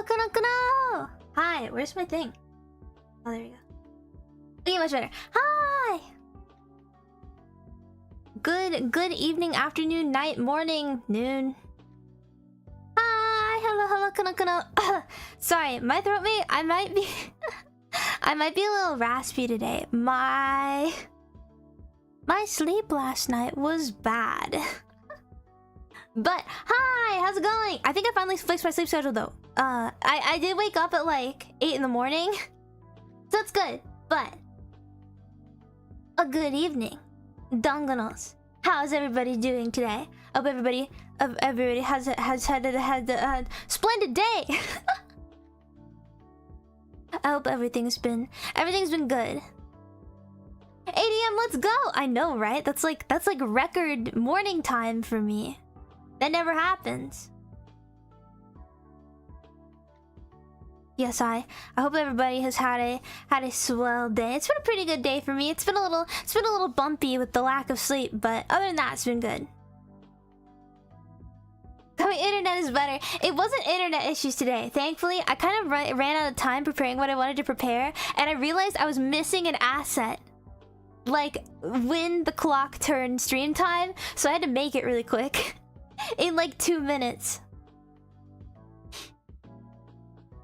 Kono. Hi, where's my thing? Oh, there we go. Okay, much better. Hi. Good evening, afternoon, night, morning, noon. Hi, hello, Kono. Sorry, my throat mate. I might be I might be a little raspy today. My sleep last night was bad. But hi, how's it going? I think I finally fixed my sleep schedule though. I did wake up at like 8 in the morning. So it's good. But a good evening, Dongonos. How's everybody doing today? Hope everybody has had a splendid day. I hope everything's been good. 8 AM, let's go! I know, right? That's like record morning time for me. That never happens. Yes, I hope everybody has had a swell day. It's been a pretty good day for me. It's been a little bumpy with the lack of sleep, but other than that, it's been good. My internet is better. It wasn't internet issues today. Thankfully, I kind of ran out of time preparing what I wanted to prepare, and I realized I was missing an asset. Like, when the clock turned stream time, so I had to make it really quick. In like 2 minutes.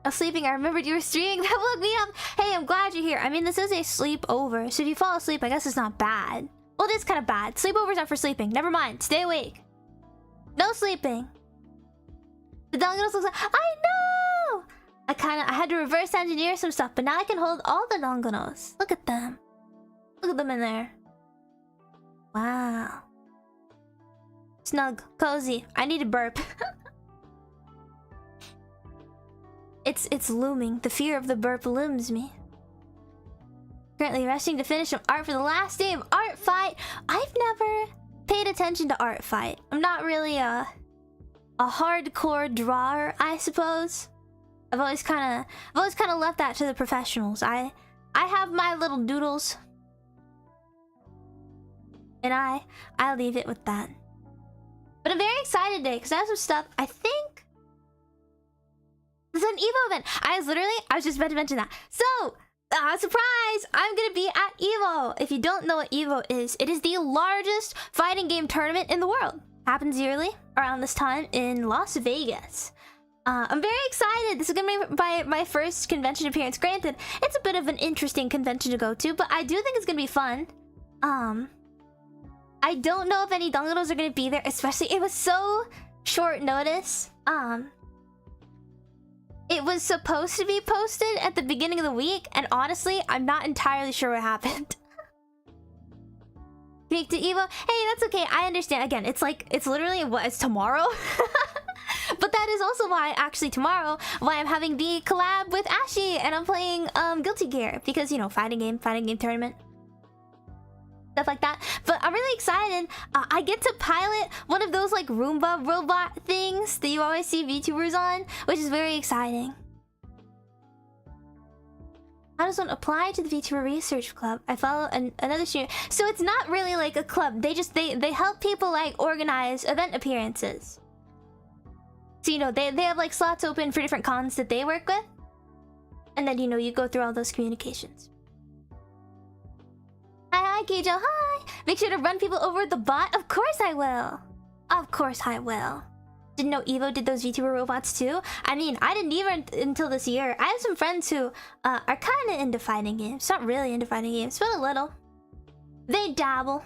I was sleeping, I remembered you were streaming. That woke me up. Hey, I'm glad you're here. I mean, this is a sleepover, so if you fall asleep, I guess it's not bad. Well, it is kind of bad. Sleepovers aren't for sleeping. Never mind. Stay awake. No sleeping. The Dongonos looks like... I know! I had to reverse engineer some stuff, but now I can hold all the Dongonos. Look at them. Look at them in there. Wow. Snug. Cozy. I need a burp. It's looming. The fear of the burp looms me. Currently rushing to finish some art for the last day of Art Fight. I've never paid attention to Art Fight. I'm not really a hardcore drawer, I suppose. I've always kind of left that to the professionals. I have my little doodles, and I leave it with that. But I'm very excited today because I have some stuff. I think there's an Evo event. I was just about to mention that. So, surprise! I'm gonna be at Evo. If you don't know what Evo is, it is the largest fighting game tournament in the world. Happens yearly around this time in Las Vegas. I'm very excited. This is gonna be my first convention appearance. Granted, it's a bit of an interesting convention to go to, but I do think it's gonna be fun. I don't know if any Dongonos are gonna be there, especially it was so short notice. It was supposed to be posted at the beginning of the week, and honestly, I'm not entirely sure what happened. Speak to Evo. Hey, that's okay. I understand. Again, it's literally it's tomorrow. But that is also why why I'm having the collab with Ashi and I'm playing Guilty Gear because, you know, fighting game tournament. Stuff like that. But I'm really excited. I get to pilot one of those like Roomba robot things that you always see VTubers on, which is very exciting. How does one apply to the VTuber Research Club? I follow another streamer. So it's not really like a club. They help people like organize event appearances. So, you know, they have like slots open for different cons that they work with. And then, you know, you go through all those communications. Hi, Kijo. Hi. Make sure to run people over with the bot. Of course I will. Of course I will. Didn't know Evo did those VTuber robots too. I mean, I didn't either until this year. I have some friends who are kind of into fighting games. Not really into fighting games, but a little. They dabble.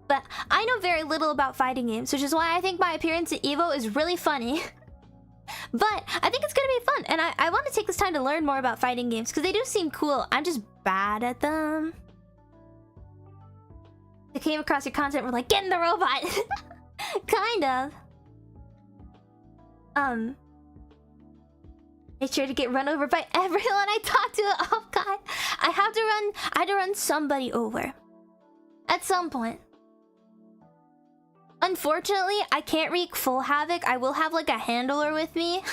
But I know very little about fighting games, which is why I think my appearance at Evo is really funny. But I think it's gonna be fun, and I want to take this time to learn more about fighting games because they do seem cool. I'm just bad at them. I came across your content, we're like, get in the robot! Kind of. Make sure to get run over by everyone I talk to. Oh god. I had to run somebody over. At some point. Unfortunately, I can't wreak full havoc. I will have like a handler with me.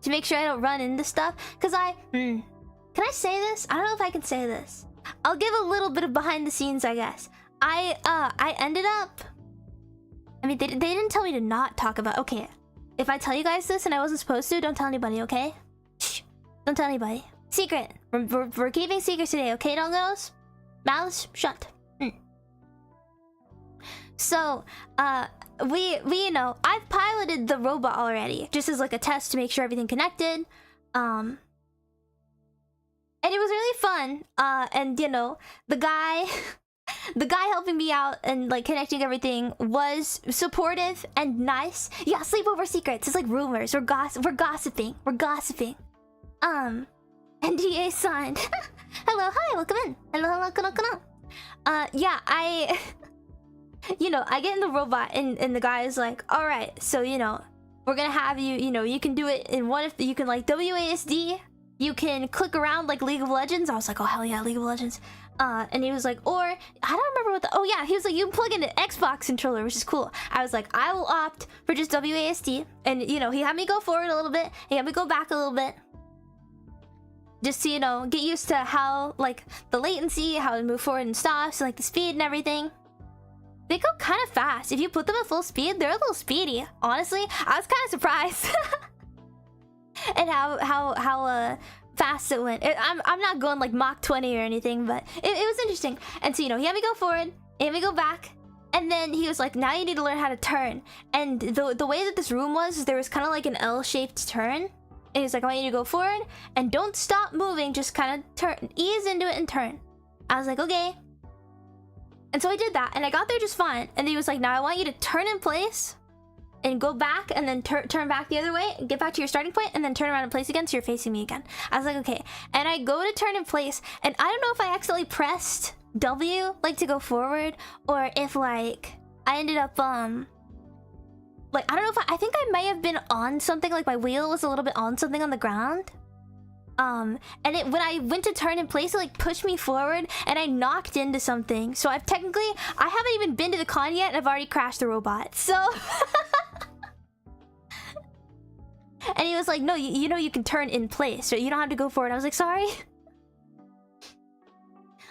To make sure I don't run into stuff. Cause can I say this? I don't know if I can say this. I'll give a little bit of behind the scenes, I guess. I ended up... I mean, they didn't tell me to not talk about... Okay. if I tell you guys this and I wasn't supposed to, don't tell anybody, okay? Shh. Don't tell anybody. Secret. We're keeping secrets today, okay, doggos? Mouths shut. So, we you know, I've piloted the robot already, just as like a test to make sure everything connected. And it was really fun. And you know, the guy helping me out and like connecting everything was supportive and nice. Yeah, sleepover secrets. It's like rumors. We're gossiping. NDA signed. Hello, hi, welcome in. Hello, Konno. Yeah, you know, I get in the robot and the guy is like, all right, so you know, we're gonna have you, you know, you can do it in one of you can like WASD, you can click around like League of Legends. I was like, oh hell yeah, League of Legends. And he was like, or I don't remember what the, oh yeah, he was like, you can plug in an Xbox controller, which is cool. I was like, I will opt for just WASD. And you know, he had me go forward a little bit, he had me go back a little bit, just to, you know, get used to how like the latency, how to move forward and stop, so like the speed and everything. They go kind of fast. If you put them at full speed, they're a little speedy. Honestly, I was kind of surprised at how fast it went. I'm not going like Mach 20 or anything, but it was interesting. And so, you know, he had me go forward, he had me go back, and then he was like, now you need to learn how to turn. And the way that this room was, there was kind of like an L-shaped turn. And he was like, I want you to go forward and don't stop moving, just kind of turn, ease into it and turn. I was like, okay. And so I did that, and I got there just fine. And he was like, now I want you to turn in place and go back, and then turn back the other way, and get back to your starting point, and then turn around in place again so you're facing me again. I was like, okay. And I go to turn in place, and I don't know if I accidentally pressed W, like to go forward, or if like I ended up like, I don't know if I think I might have been on something, like my wheel was a little bit on something on the ground. And when I went to turn in place, it like pushed me forward and I knocked into something. So I haven't even been to the con yet and I've already crashed the robot. So and he was like, no, you know you can turn in place, so you don't have to go forward. I was like, sorry.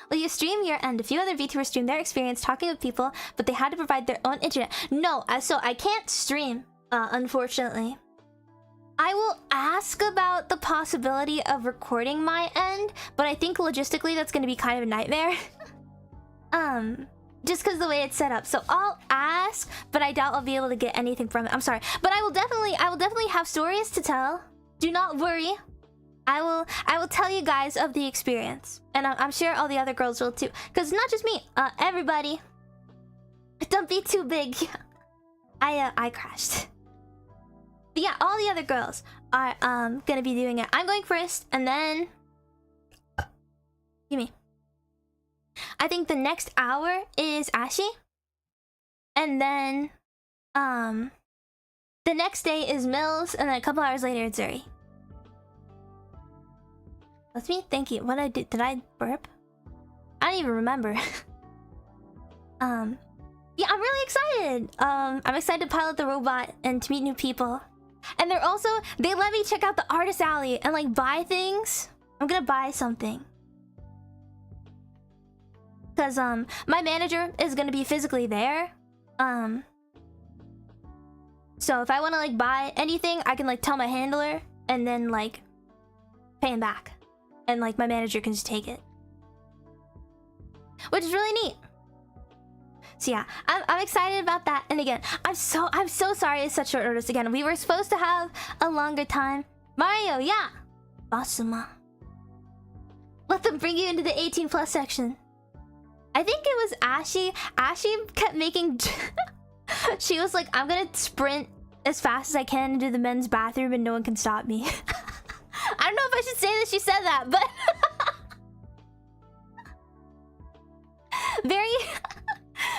Will you stream your end? A few other VTubers streamed their experience talking with people, but they had to provide their own internet. No, so I can't stream, unfortunately. I will ask about the possibility of recording my end, but I think logistically that's going to be kind of a nightmare. Just because the way it's set up. So I'll ask, but I doubt I'll be able to get anything from it. I'm sorry, but I will definitely have stories to tell. Do not worry. I will tell you guys of the experience, and I'm sure all the other girls will too. Because it's not just me. Everybody. Don't be too big. I crashed. But yeah, all the other girls are gonna be doing it. I'm going first, and then give me. I think the next hour is Ashi, and then the next day is Mills, and then a couple hours later it's Zuri. That's me. Thank you. What I did I burp? I don't even remember. Yeah, I'm really excited. I'm excited to pilot the robot and to meet new people. And they let me check out the artist alley and like buy things. I'm gonna buy something. Cause my manager is gonna be physically there. So if I wanna like buy anything, I can like tell my handler and then like pay him back. And like my manager can just take it. Which is really neat. So yeah, I'm excited about that. And again, I'm so sorry it's such short notice. Again, we were supposed to have a longer time. Mario, yeah. Basuma. Let them bring you into the 18+ section. I think it was Ashi. Ashi kept making... She was like, I'm gonna sprint as fast as I can into the men's bathroom and no one can stop me. I don't know if I should say that she said that, but...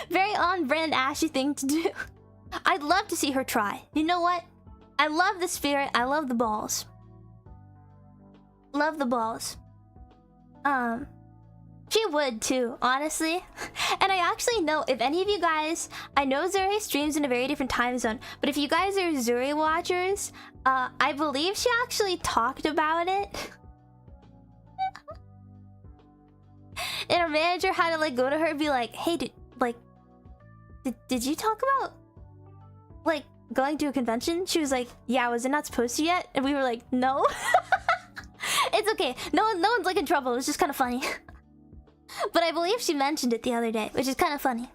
Very on-brand Ashy thing to do. I'd love to see her try. You know what? I love the spirit. I love the balls. Love the balls. She would too, honestly. And I actually know, if any of you guys... I know Zuri streams in a very different time zone, but if you guys are Zuri watchers, I believe she actually talked about it. And her manager had to like go to her and be like, hey, did you talk about like going to a convention? She was like, yeah, was it not supposed to yet? And we were like, no. It's okay. No one's like in trouble. It was just kind of funny. But I believe she mentioned it the other day, which is kind of funny.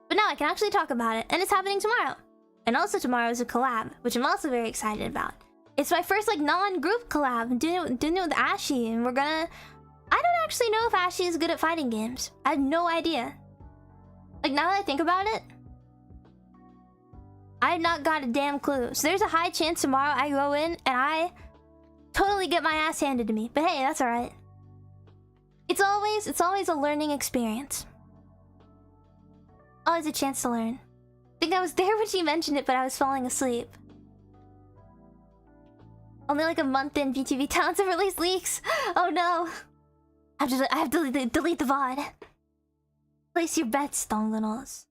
But now I can actually talk about it, and it's happening tomorrow. And also tomorrow is a collab, which I'm also very excited about. It's my first like non-group collab. I'm doing it with Ashy, and we're gonna... I don't actually know if Ashy is good at fighting games. I have no idea. Like, now that I think about it, I've not got a damn clue. So there's a high chance tomorrow I go in and I totally get my ass handed to me. But hey, that's alright. It's always a learning experience. Always a chance to learn. I think I was there when she mentioned it, but I was falling asleep. Only like a month in, VTV talents have released leaks. Oh no. I have to delete the VOD. Place your bets, Donglenos.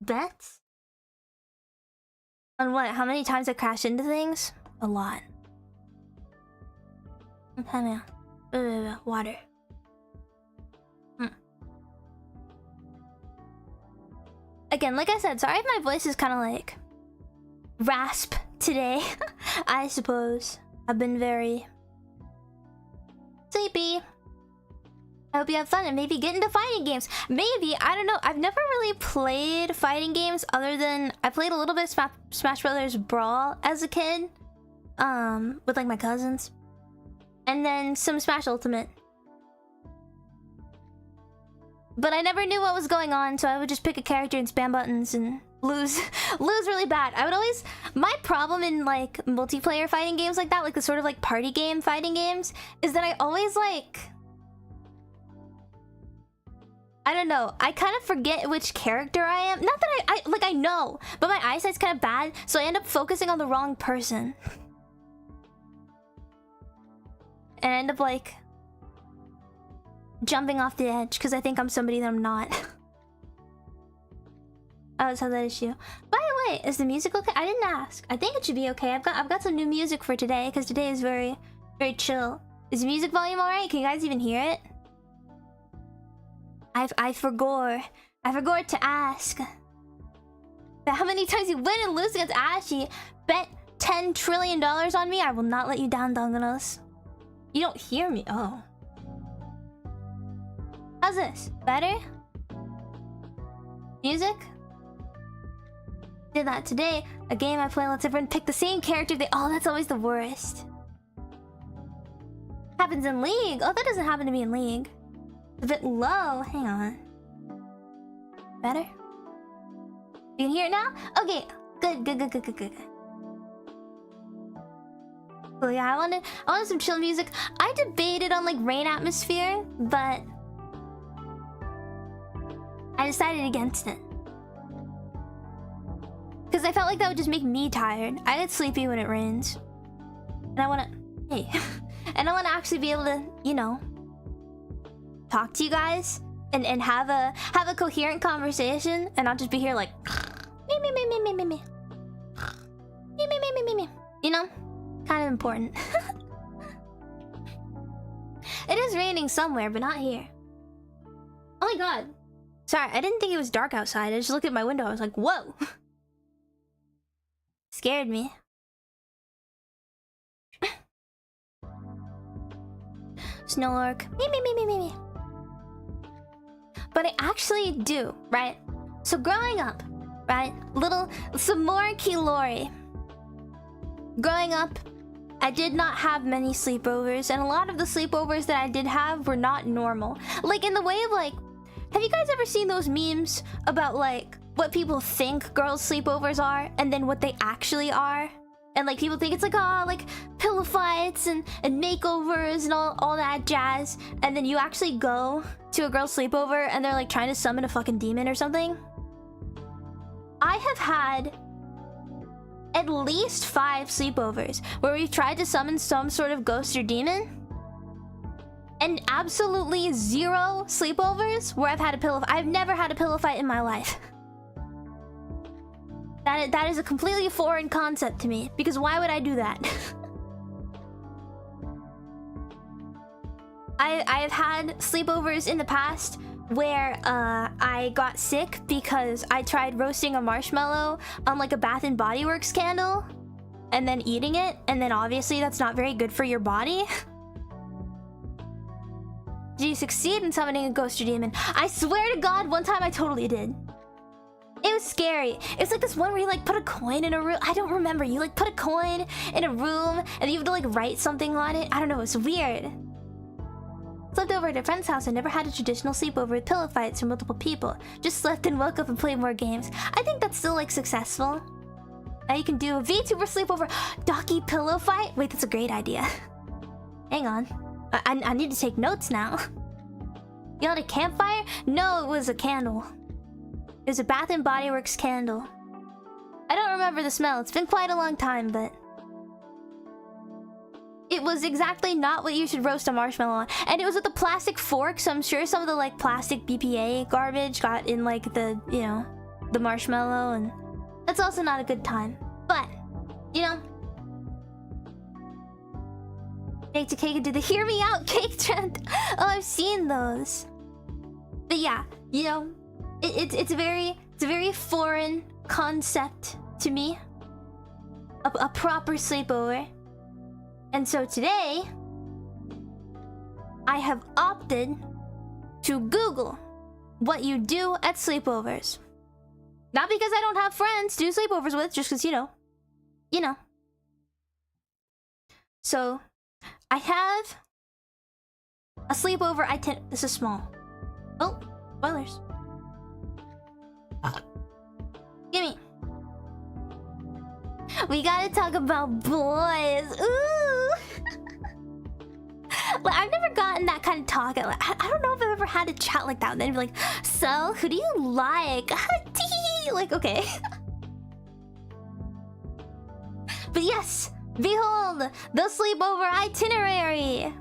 Bets? On what? How many times I crash into things? A lot. Water. Again, like I said, sorry if my voice is kind of like rasp today. I suppose I've been very sleepy. I hope you have fun and maybe get into fighting games. Maybe, I don't know. I've never really played fighting games other than I played a little bit of Smash Brothers Brawl as a kid, with like my cousins, and then some Smash Ultimate. But I never knew what was going on, so I would just pick a character and spam buttons and lose really bad. I would always... My problem in, like, multiplayer fighting games like that, like the sort of, like, party game fighting games, is that I always, like... I don't know. I kind of forget which character I am. Not that I know, but my eyesight's kind of bad, so I end up focusing on the wrong person. And I end up, like... jumping off the edge because I think I'm somebody that I'm not. I always have that issue. By the way, is the music okay? I didn't ask. I think it should be okay. I've got some new music for today because today is very chill. Is the music volume alright? Can you guys even hear it? I forgot to ask. How many times you win and lose against Ashy? Bet $10 trillion on me. I will not let you down, Donganos. You don't hear me. Oh. How's this? Better? Music? Did that today. A game I play lets everyone pick the same character. Oh, that's always the worst. Happens in League. Oh, that doesn't happen to me in League. A bit low. Hang on. Better? You can hear it now? Okay. Good. Oh yeah, I wanted some chill music. I debated on like Rain Atmosphere, but I decided against it. Because I felt like that would just make me tired. I get sleepy when it rains. And I wanna... Hey. And I wanna actually be able to, you know... talk to you guys. And have a coherent conversation. And not just be here like... Me. You know? Kind of important. It is raining somewhere, but not here. Oh my god. Sorry, I didn't think it was dark outside. I just looked at my window. I was like, whoa. Scared me. Snowlark. Me. But I actually do, right? So growing up, right? Some more Kijori. Growing up, I did not have many sleepovers. And a lot of the sleepovers that I did have were not normal. Like in the way of like... Have you guys ever seen those memes about like what people think girls' sleepovers are and then what they actually are? And like people think it's like, oh, like pillow fights and makeovers and all that jazz. And then you actually go to a girl's sleepover and they're like trying to summon a fucking demon or something. I have had at least 5 sleepovers where we've tried to summon some sort of ghost or demon. And absolutely 0 sleepovers where I've had a pillow fight. I've never had a pillow fight in my life. That is a completely foreign concept to me. Because why would I do that? I have had sleepovers in the past where I got sick because I tried roasting a marshmallow on like a Bath and Body Works candle and then eating it, and then obviously that's not very good for your body. Did you succeed in summoning a ghost or demon? I swear to God, one time I totally did. It was scary. It was like this one where you like put a coin in a room. I don't remember. You like put a coin in a room and you have to like write something on it. I don't know. It's weird. Slept over at a friend's house and never had a traditional sleepover with pillow fights for multiple people. Just slept and woke up and played more games. I think that's still like successful. Now you can do a VTuber sleepover. Docky pillow fight? Wait, that's a great idea. Hang on. I need to take notes now. You had a campfire? No, it was a candle. It was a Bath and Body Works candle. I don't remember the smell. It's been quite a long time, but... it was exactly not what you should roast a marshmallow on. And it was with a plastic fork, so I'm sure some of the like plastic BPA garbage got in like the, you know, the marshmallow, and that's also not a good time. But, you know, baked a cake and do the hear me out cake trend. Oh, I've seen those. But yeah, you know, it's a very foreign concept to me. A proper sleepover. And so today, I have opted to Google what you do at sleepovers. Not because I don't have friends to do sleepovers with, just because, you know. So, I have a sleepover this is small. Oh, spoilers. Gimme. We gotta talk about boys. Ooh. Like, I've never gotten that kind of talk. Like, I don't know if I've ever had a chat like that. And then be like, so who do you like? Like, okay. But yes, behold the sleepover itinerary.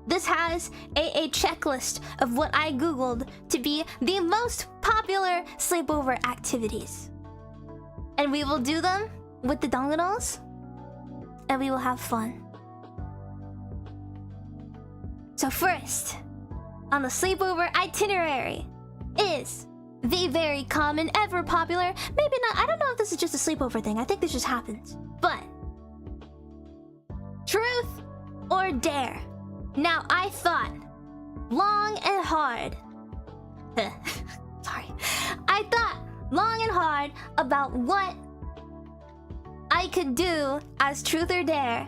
This has a checklist of what I googled to be the most popular sleepover activities. And we will do them with the donganos, and we will have fun. So first, on the sleepover itinerary is the very common, ever popular, maybe not, I don't know if this is just a sleepover thing, I think this just happens, but truth or dare. Now, I thought long and hard. Sorry. I thought long and hard about what I could do as truth or dare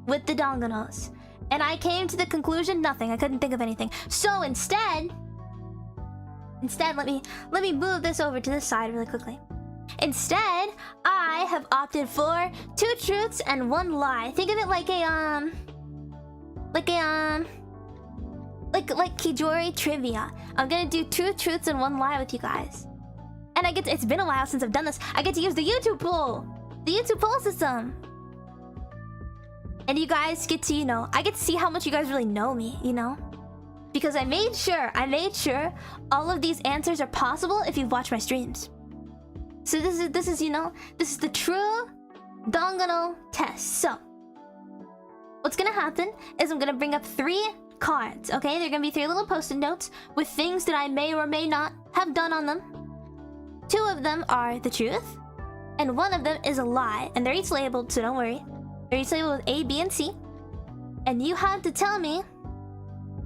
with the donganos. And I came to the conclusion, nothing. I couldn't think of anything. So instead, let me move this over to this side really quickly. Instead, I have opted for 2 truths and 1 lie. Think of it like a like Kijori trivia. I'm gonna do 2 truths and 1 lie with you guys. And it's been a while since I've done this. I get to use the YouTube poll. The YouTube poll system. And you guys get to, you know, I get to see how much you guys really know me, you know? Because I made sure all of these answers are possible if you've watched my streams. So this is, you know, this is the true dongano test. So, what's gonna happen is I'm gonna bring up 3 cards, okay? They're gonna be 3 little post-it notes with things that I may or may not have done on them. 2 of them are the truth, and 1 of them is a lie. And they're each labeled, so don't worry. They're each labeled with A, B, and C. And you have to tell me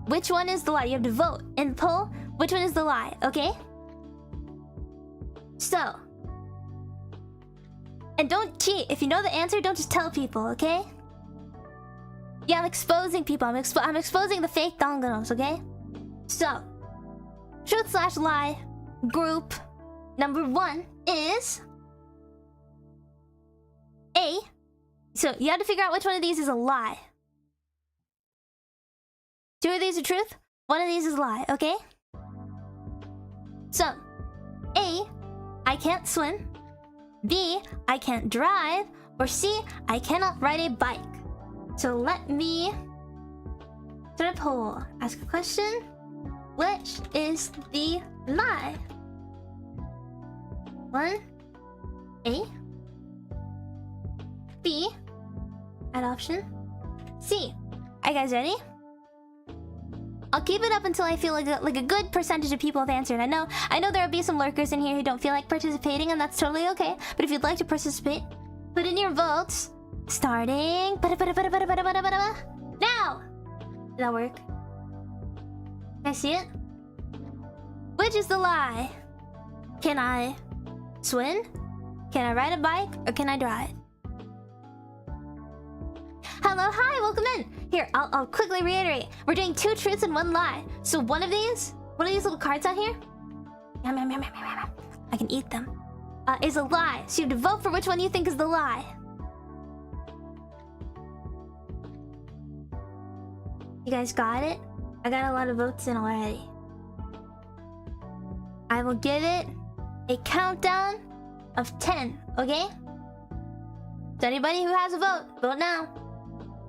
which one is the lie. You have to vote in the poll which one is the lie, okay? So, and don't cheat. If you know the answer, don't just tell people, okay? Yeah, I'm exposing people. I'm exposing the fake donganos, okay? So, truth/lie group number 1 is A. So you have to figure out which one of these is a lie. 2 of these are truth, 1 of these is a lie, okay? So, A, I can't swim. B, I can't drive. Or C, I cannot ride a bike. So let me start a poll. Ask a question. Which is the lie? 1, A, B, add option, C. Are you guys ready? I'll keep it up until I feel like a good percentage of people have answered. I know there'll be some lurkers in here who don't feel like participating, and that's totally okay. But if you'd like to participate, put in your votes. Starting now. Did that work? Can I see it? Which is the lie? Can I swim? Can I ride a bike? Or can I drive? Hello, hi, welcome in. Here, I'll quickly reiterate. We're doing 2 truths and 1 lie. So one of these little cards out here, yum, yum, yum, yum, yum, yum. I can eat them. Is a lie. So you have to vote for which one you think is the lie. You guys got it? I got a lot of votes in already. I will give it a countdown of 10, okay? So anybody who has a vote, vote now.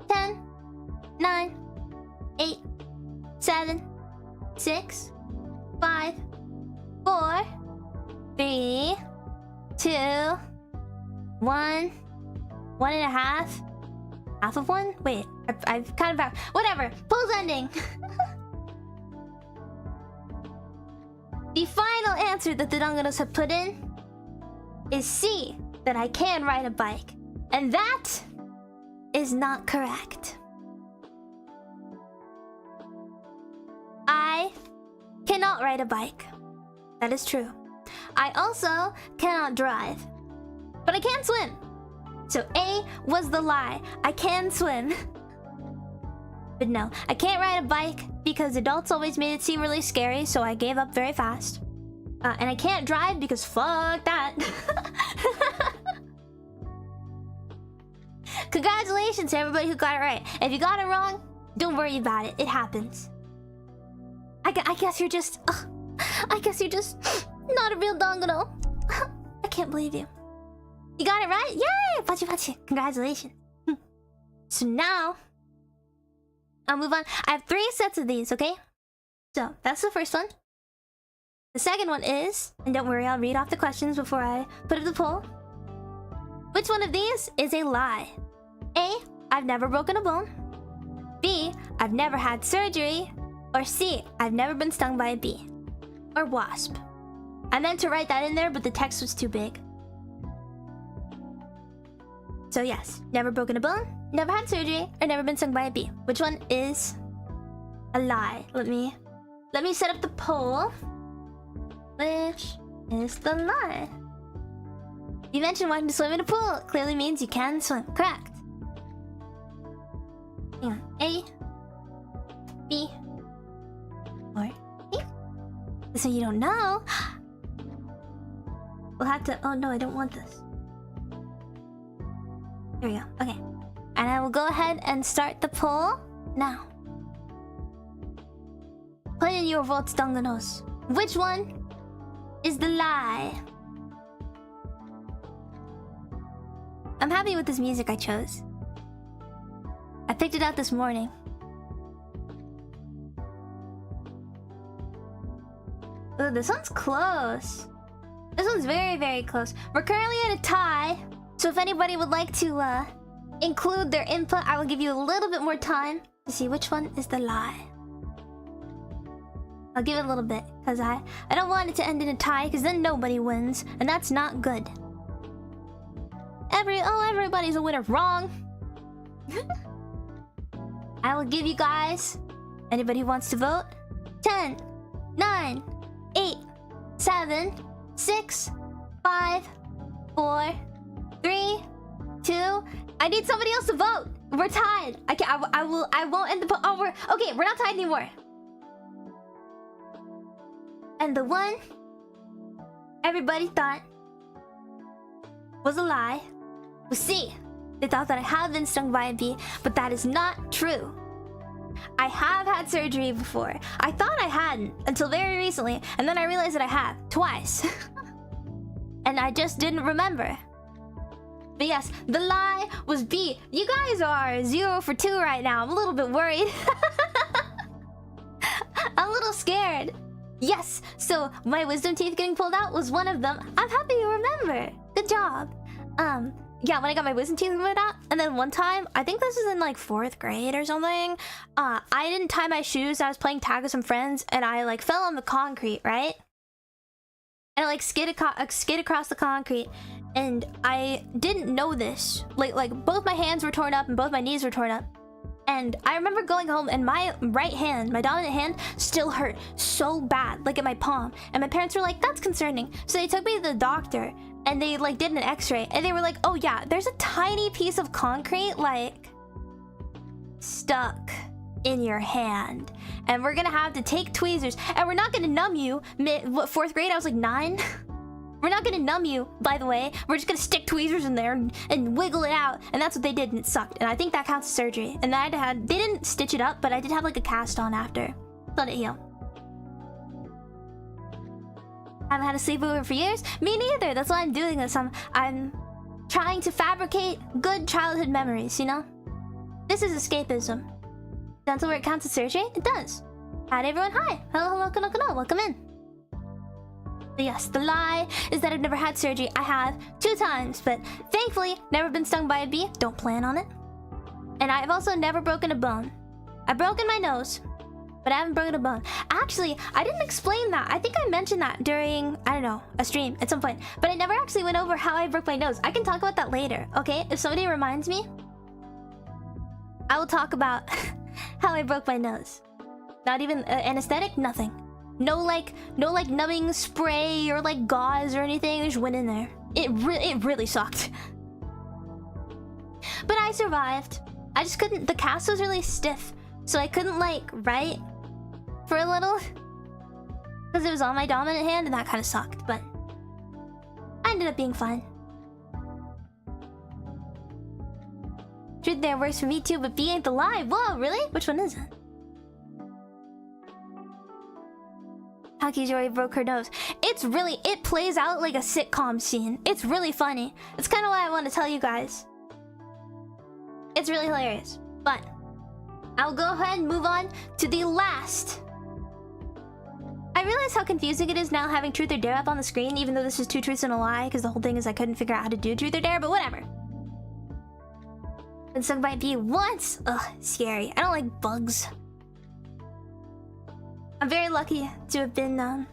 10, 9, 8, 7, 6, 5, 4, 3, 2, 1, 1.5. Half of one? Wait, I've kind of back. Whatever. Poll's ending. The final answer that the Donganos have put in is C, that I can ride a bike. And that is not correct. I cannot ride a bike. That is true. I also cannot drive. But I can swim. So A was the lie. I can swim. But no, I can't ride a bike because adults always made it seem really scary, so I gave up very fast. And I can't drive because fuck that. Congratulations to everybody who got it right. If you got it wrong, don't worry about it. It happens. I guess you're just... I guess you're just not a real Dongano. I can't believe you. You got it right? Yay! Pachi pachi. Congratulations. So now... I'll move on. I have 3 sets of these, okay? So, that's the first one. The second one is... And don't worry, I'll read off the questions before I put up the poll. Which one of these is a lie? A. I've never broken a bone. B. I've never had surgery. Or C. I've never been stung by a bee. Or wasp. I meant to write that in there, but the text was too big. So yes, never broken a bone, never had surgery, or never been stung by a bee. Which one is a lie? Let me set up the poll. Which is the lie? You mentioned wanting to swim in a pool. It clearly means you can swim. Correct. Hang on. A, B, or C. So you don't know. We'll have to... Oh no, I don't want this. Here we go. Okay. And I will go ahead and start the poll now. Put in your votes, Donganos. Which one is the lie? I'm happy with this music I chose. I picked it out this morning. Ooh, this one's close. This one's very, very close. We're currently at a tie. So if anybody would like to include their input, I will give you a little bit more time to see which one is the lie. I'll give it a little bit, because I don't want it to end in a tie, because then nobody wins, and that's not good. Everybody's a winner. Wrong. I will give you guys, anybody who wants to vote, 10, 9, 8, 7, 6, 5, 4, 3, 2. I need somebody else to vote. We're tied. I won't end the poll. Oh, we're not tied anymore. And the one everybody thought was a lie was C. They thought that I have been stung by a bee, but that is not true. I have had surgery before. I thought I hadn't until very recently, and then I realized that I have twice. And I just didn't remember. But yes, the lie was B. You guys are 0 for 2 right now. I'm a little bit worried. I'm a little scared. Yes, so my wisdom teeth getting pulled out was one of them. I'm happy you remember. Good job. yeah, when I got my wisdom teeth removed out. And then one time, I think this was in like 4th grade or something, I didn't tie my shoes. I was playing tag with some friends and I like fell on the concrete, right? And I like skid across the concrete, and I didn't know this. Like both my hands were torn up and both my knees were torn up. And I remember going home and my right hand, my dominant hand, still hurt so bad, like in my palm. And my parents were like, that's concerning. So they took me to the doctor and they like did an x-ray and they were like, oh yeah, there's a tiny piece of concrete like stuck in your hand. And we're gonna have to take tweezers and we're not gonna numb you. What, 4th grade? I was like 9. We're not gonna numb you, by the way. We're just gonna stick tweezers in there and wiggle it out. And that's what they did, and it sucked. And I think that counts as surgery. And they didn't stitch it up, but I did have like a cast on after. Let it heal. Haven't had a sleepover for years? Me neither. That's why I'm doing this. I'm trying to fabricate good childhood memories, you know? This is escapism. Dental work counts as surgery? It does. Hi everyone, hi. Hello, welcome in. Yes, the lie is that I've never had surgery. I have 2 times, but thankfully never been stung by a bee. Don't plan on it. And I've also never broken a bone. I've broken my nose, but I haven't broken a bone. Actually, I didn't explain that. I think I mentioned that during, I don't know, a stream at some point. But I never actually went over how I broke my nose. I can talk about that later, okay? If somebody reminds me, I will talk about how I broke my nose. Not even anesthetic, nothing. No like numbing spray or like gauze or anything. I just went in there. It really sucked. But I survived. I just couldn't, the cast was really stiff. So I couldn't like write for a little. Because it was on my dominant hand and that kind of sucked. But I ended up being fine. Truth there works for me too, but B ain't the lie. Whoa, really? Which one is it? How Kijori broke her nose. It plays out like a sitcom scene. It's really funny. It's kind of why I want to tell you guys. It's really hilarious. But I'll go ahead and move on to the last. I realize how confusing it is now having truth or dare up on the screen, even though this is 2 truths and a lie, because the whole thing is I couldn't figure out how to do truth or dare, but whatever. Been stung by a bee once. Ugh, scary. I don't like bugs. I'm very lucky to have been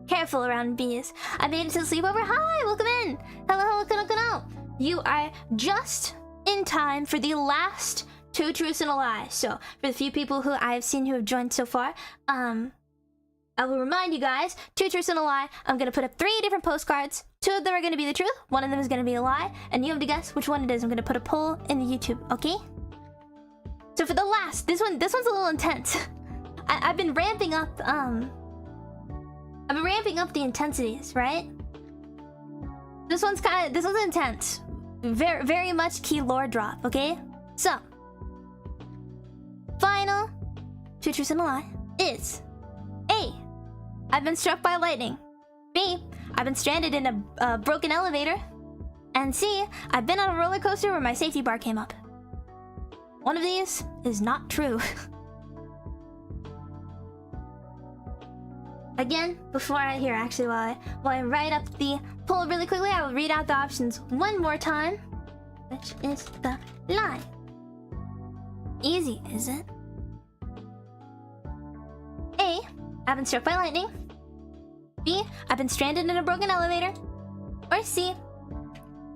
careful around bees. I made it to the sleepover. Hi, welcome in. Hello, Konno. You are just in time for the last 2 truths and a lie. So for the few people who I've seen who have joined so far, I will remind you guys, 2 truths and a lie. I'm gonna put up 3 different postcards. 2 of them are gonna be the truth. 1 of them is gonna be a lie, and you have to guess which one it is. I'm gonna put a poll in the YouTube. Okay. So for the last, this one's a little intense. I've been ramping up, the intensities, right? This one's intense. Very much key lore drop, okay? So, final 2 truths and a lie is A. I've been struck by lightning. B. I've been stranded in a broken elevator. And C. I've been on a roller coaster where my safety bar came up. One of these is not true. Again, before while I write up the poll really quickly, I will read out the options one more time. Which is the lie? Easy, is it? A. I've been struck by lightning. B. I've been stranded in a broken elevator. Or C.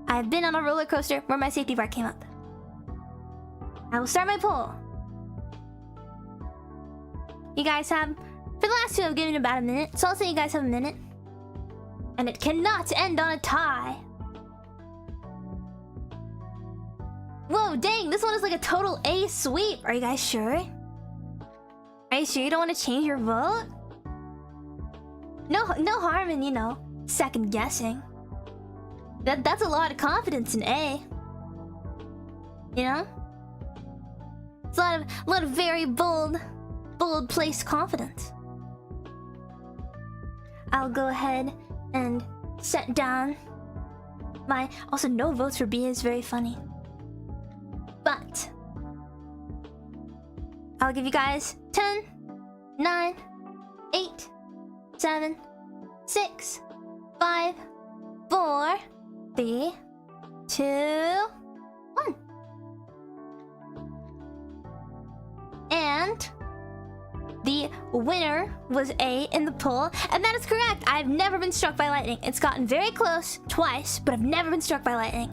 I've been on a roller coaster where my safety bar came up. I will start my poll. You guys have, for the last 2 I've given about a minute, so I'll say you guys have a minute. And it cannot end on a tie. Whoa, dang, this one is like a total A sweep. Are you guys sure? Are you sure you don't want to change your vote? No harm in, you know, second guessing. That's a lot of confidence in A. You know? It's a lot of very bold placed confidence. I'll go ahead and set down my... Also, no votes for B is very funny. But I'll give you guys 10, 9, 8, 7, 6, 5, 4, 3, 2, 1. And the winner was A in the poll, and that is correct. I've never been struck by lightning. It's gotten very close twice, but I've never been struck by lightning.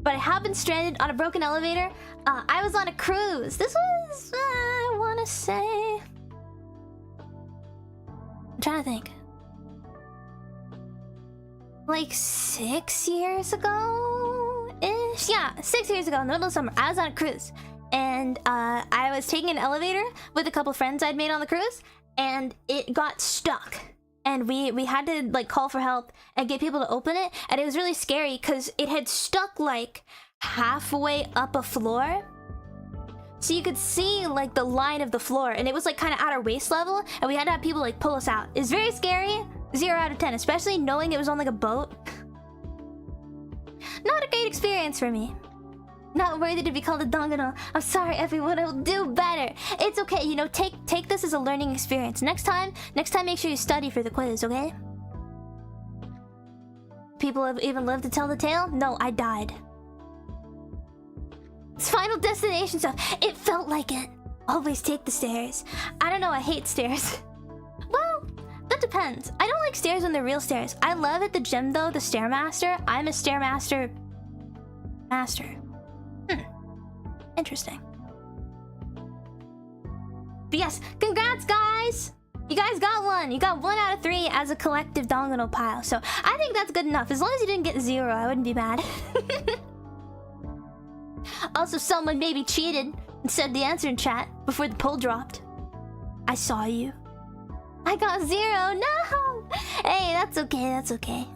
But I have been stranded on a broken elevator. I was on a cruise. This was, I want to say... I'm trying to think. Like 6 years ago-ish? Yeah, 6 years ago in the middle of summer. I was on a cruise. And I was taking an elevator with a couple friends I'd made on the cruise. And it got stuck. And we had to like call for help and get people to open it. And it was really scary because it had stuck like halfway up a floor. So you could see like the line of the floor. And it was like kind of at our waist level. And we had to have people like pull us out. It's very scary. 0 out of 10. Especially knowing it was on like a boat. Not a great experience for me. Not worthy to be called a dongano. I'm sorry, everyone. I will do better. It's okay. You know, take this as a learning experience. Next time, make sure you study for the quiz, okay? People have even lived to tell the tale? No, I died. It's Final Destination stuff. It felt like it. Always take the stairs. I don't know. I hate stairs. Well, that depends. I don't like stairs when they're real stairs. I love at the gym though, the Stairmaster. I'm a Stairmaster master. Interesting. But yes, congrats guys! You guys got one. You got 1 out of 3 as a collective dongano pile. So I think that's good enough. As long as you didn't get 0, I wouldn't be mad. Also, someone maybe cheated and said the answer in chat before the poll dropped. I saw you. I got 0. No! Hey, that's okay. That's okay.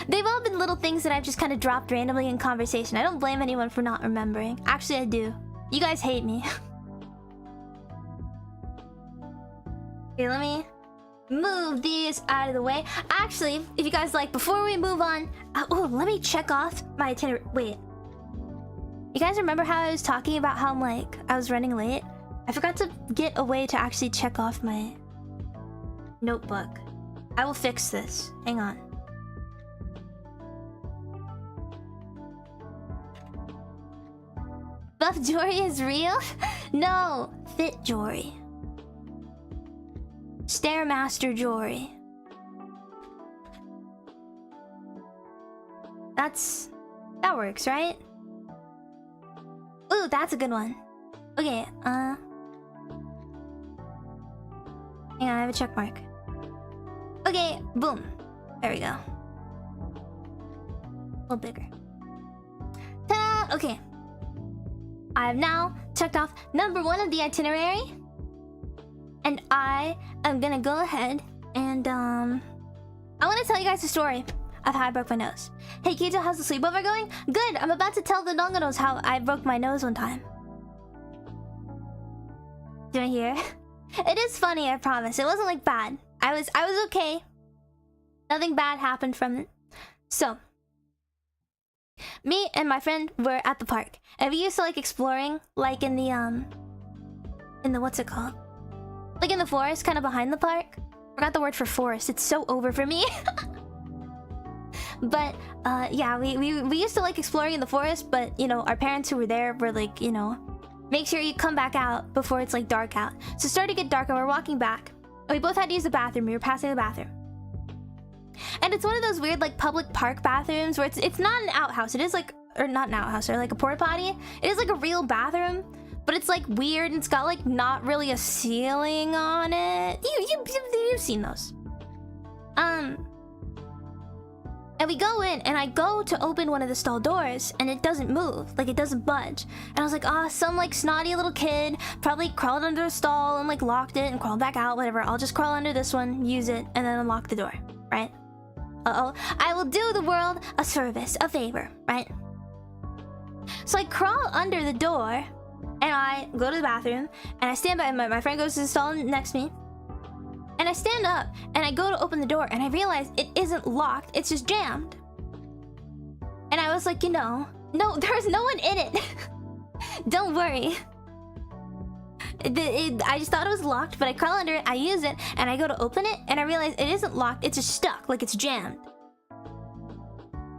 They've all been little things that I've just kind of dropped randomly in conversation. I don't blame anyone for not remembering. Actually, I do. You guys hate me. Okay, let me move these out of the way. Actually, if you guys like, before we move on... oh, let me check off my itinerary. Wait. You guys remember how I was talking about how I was running late? I forgot to get a way to actually check off my notebook. I will fix this. Hang on. Buff Jory is real? No, Fit Jory. Stairmaster Jory. That works, right? Ooh, that's a good one. Okay, hang on, I have a check mark. Okay, boom. There we go. A little bigger. Ta-da! Okay. I've now checked off number 1 of the itinerary. And I am gonna go ahead and I want to tell you guys a story of how I broke my nose. Hey Kijo, how's the sleepover going? Good! I'm about to tell the donganos how I broke my nose one time. Do I hear? It is funny, I promise. It wasn't like bad. I was okay. Nothing bad happened from it. So me and my friend were at the park, and we used to like exploring, like in the what's it called? Like in the forest, kind of behind the park. Forgot the word for forest. It's so over for me. But yeah, we used to like exploring in the forest, but you know, our parents who were there were like, you know, make sure you come back out before it's like dark out. So it started to get dark and we're walking back. And we both had to use the bathroom. We were passing the bathroom. And it's one of those weird like public park bathrooms where it's not an outhouse. It is like, or not an outhouse, or like a porta potty. It is like a real bathroom, but it's like weird and it's got like not really a ceiling on it. You've seen those. And we go in, and I go to open one of the stall doors, and it doesn't move. Like, it doesn't budge. And I was like, ah, some, like, snotty little kid probably crawled under a stall and, like, locked it and crawled back out, whatever. I'll just crawl under this one, use it, and then unlock the door, right? Uh-oh. I will do the world a service, a favor, right? So I crawl under the door, and I go to the bathroom, and I stand by, my friend goes to the stall next to me. And I stand up, and I go to open the door, and I realize it isn't locked, it's just jammed. And I was like, you know, no, there's no one in it. Don't worry. I just thought it was locked, but I crawl under it, I use it, and I go to open it, and I realize it isn't locked, it's just stuck, like it's jammed.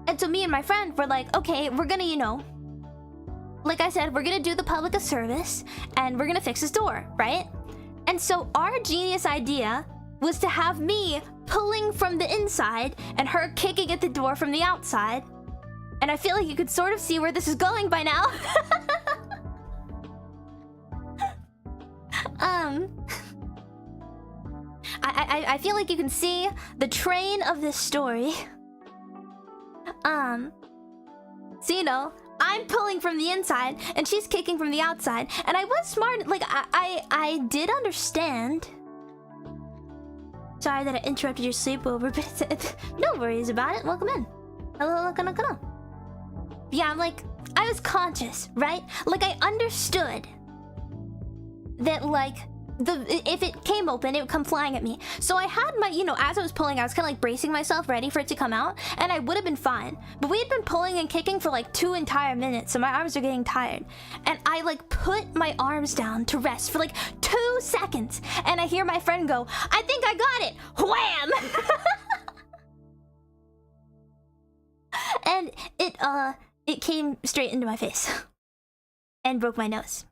And so me and my friend were like, okay, we're gonna, you know, like I said, we're gonna do the public a service and we're gonna fix this door, right? And so our genius idea was to have me pulling from the inside and her kicking at the door from the outside. And I feel like you could sort of see where this is going by now. I feel like you can see the train of this story. So you know, I'm pulling from the inside and she's kicking from the outside. And I was smart, like I did understand. Sorry that I interrupted your sleepover, but no worries about it. Welcome in. Hello, hello. Yeah, I'm like, I was conscious, right? Like I understood that like if it came open, it would come flying at me. So I had my, you know, as I was pulling, I was kind of like bracing myself, ready for it to come out, and I would have been fine. But we had been pulling and kicking for like 2 entire minutes, so my arms are getting tired. And I like put my arms down to rest for like 2 seconds, and I hear my friend go, "I think I got it!" Wham! And it came straight into my face and broke my nose.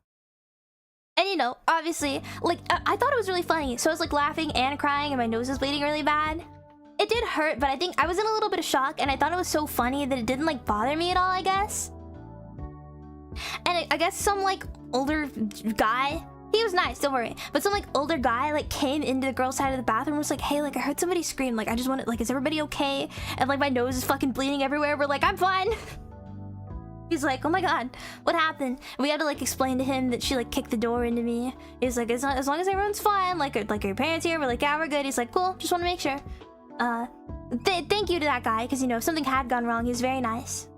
And you know, obviously, like, I thought it was really funny. So I was like laughing and crying and my nose was bleeding really bad. It did hurt, but I think I was in a little bit of shock and I thought it was so funny that it didn't like bother me at all, I guess. And I guess some like older guy, he was nice, don't worry. But some like older guy like came into the girl's side of the bathroom and was like, "Hey, like I heard somebody scream. Like I just want to, like, is everybody okay?" And like my nose is fucking bleeding everywhere. We're like, "I'm fine." He's like, "Oh my god, what happened?" And we had to like explain to him that she like kicked the door into me. He's like, "As long as everyone's fine, like your parents here." We're like, "Yeah, we're good." He's like, "Cool, just want to make sure." Thank you to that guy, because you know, if something had gone wrong, he was very nice.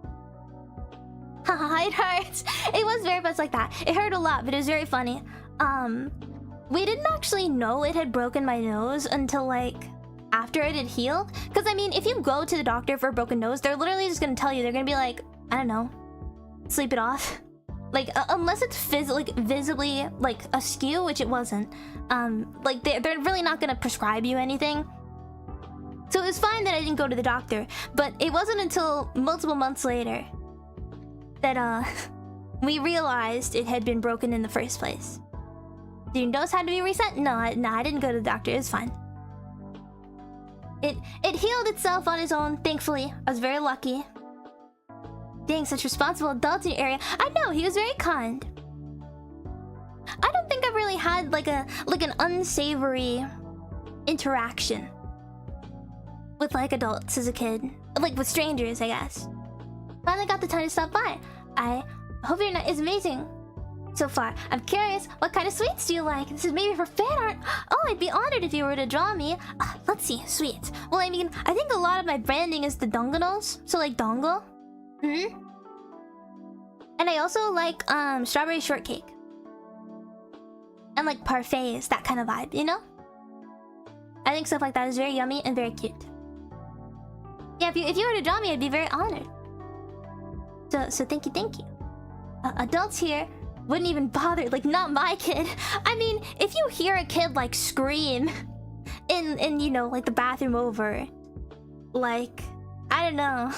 Haha, it hurts. It was very much like that. It hurt a lot, but it was very funny. We didn't actually know it had broken my nose until like after it had healed. Because I mean, if you go to the doctor for a broken nose, they're literally just gonna tell you, they're gonna be like, I don't know, sleep it off. Like unless it's visibly like askew, which it wasn't. Like they're really not gonna prescribe you anything. So it was fine that I didn't go to the doctor, but it wasn't until multiple months later that we realized it had been broken in the first place. Do your nose had to be reset? No, I didn't go to the doctor. It was fine. It healed itself on its own, thankfully. I was very lucky. Dang, such responsible adults in your area. I know, he was very kind. I don't think I've really had like an unsavory interaction with like adults as a kid. Like with strangers, I guess. Finally got the time to stop by. I hope your night is amazing so far. I'm curious, what kind of sweets do you like? This is maybe for fan art. Oh, I'd be honored if you were to draw me. Let's see, sweets. Well, I mean, I think a lot of my branding is the donganos. So like dongo. And I also like strawberry shortcake. And like parfaits, that kind of vibe, you know? I think stuff like that is very yummy and very cute. Yeah, if you were to draw me, I'd be very honored. So thank you. Adults here wouldn't even bother, like not my kid. I mean, if you hear a kid like scream in you know, like the bathroom over, like, I don't know,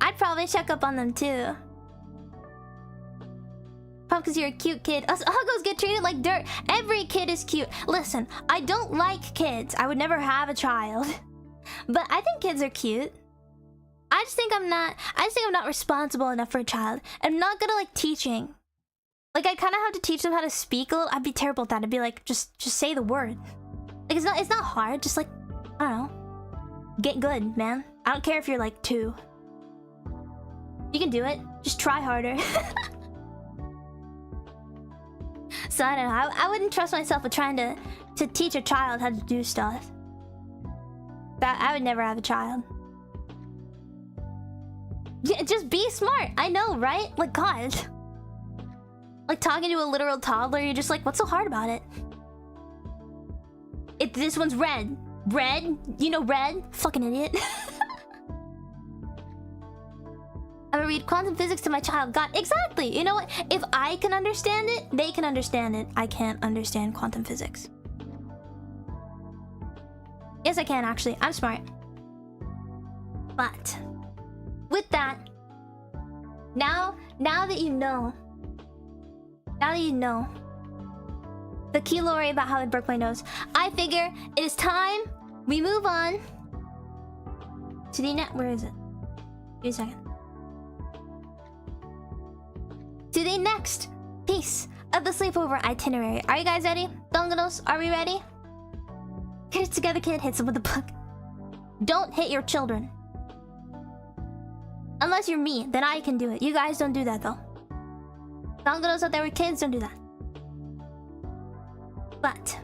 I'd probably check up on them too. Probably because you're a cute kid. Us huggos get treated like dirt. Every kid is cute. Listen, I don't like kids. I would never have a child. But I think kids are cute. I just think I'm not responsible enough for a child. I'm not good at like teaching. Like I kind of have to teach them how to speak a little. I'd be terrible at that. I'd be like, just say the word. Like it's not hard. Just like, I don't know, get good, man. I don't care if you're like 2. You can do it. Just try harder. So I don't know. I wouldn't trust myself with trying to teach a child how to do stuff. That I would never have a child. Yeah, just be smart. I know, right? Like, God. Like talking to a literal toddler, you're just like, what's so hard about it? This one's red. Red? You know red? Fucking idiot. I'm gonna read quantum physics to my child. God, exactly. You know what? If I can understand it, they can understand it. I can't understand quantum physics. Yes, I can, actually. I'm smart. But with that, now that you know the key lore about how I broke my nose, I figure it is time we move on to the where is it? Give me a second. To the next piece of the sleepover itinerary. Are you guys ready? Donganos, are we ready? Get it together, kid. Hit them with the book. Don't hit your children. Unless you're me, then I can do it. You guys don't do that though. Donganos out there with kids, don't do that. But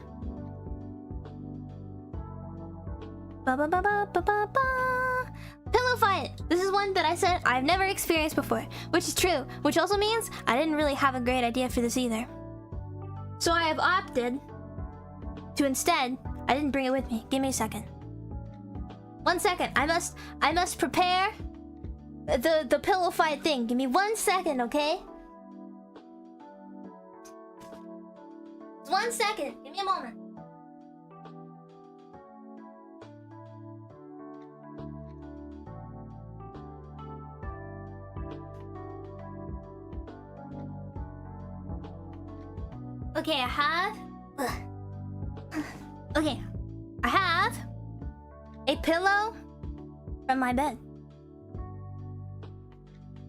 pillow fight! This is one that I said I've never experienced before, which is true, which also means I didn't really have a great idea for this either. So I have opted to instead, I didn't bring it with me. Give me a second. 1 second. I must prepare the pillow fight thing. Give me 1 second, okay? 1 second. Give me a moment. Okay, I have a pillow from my bed.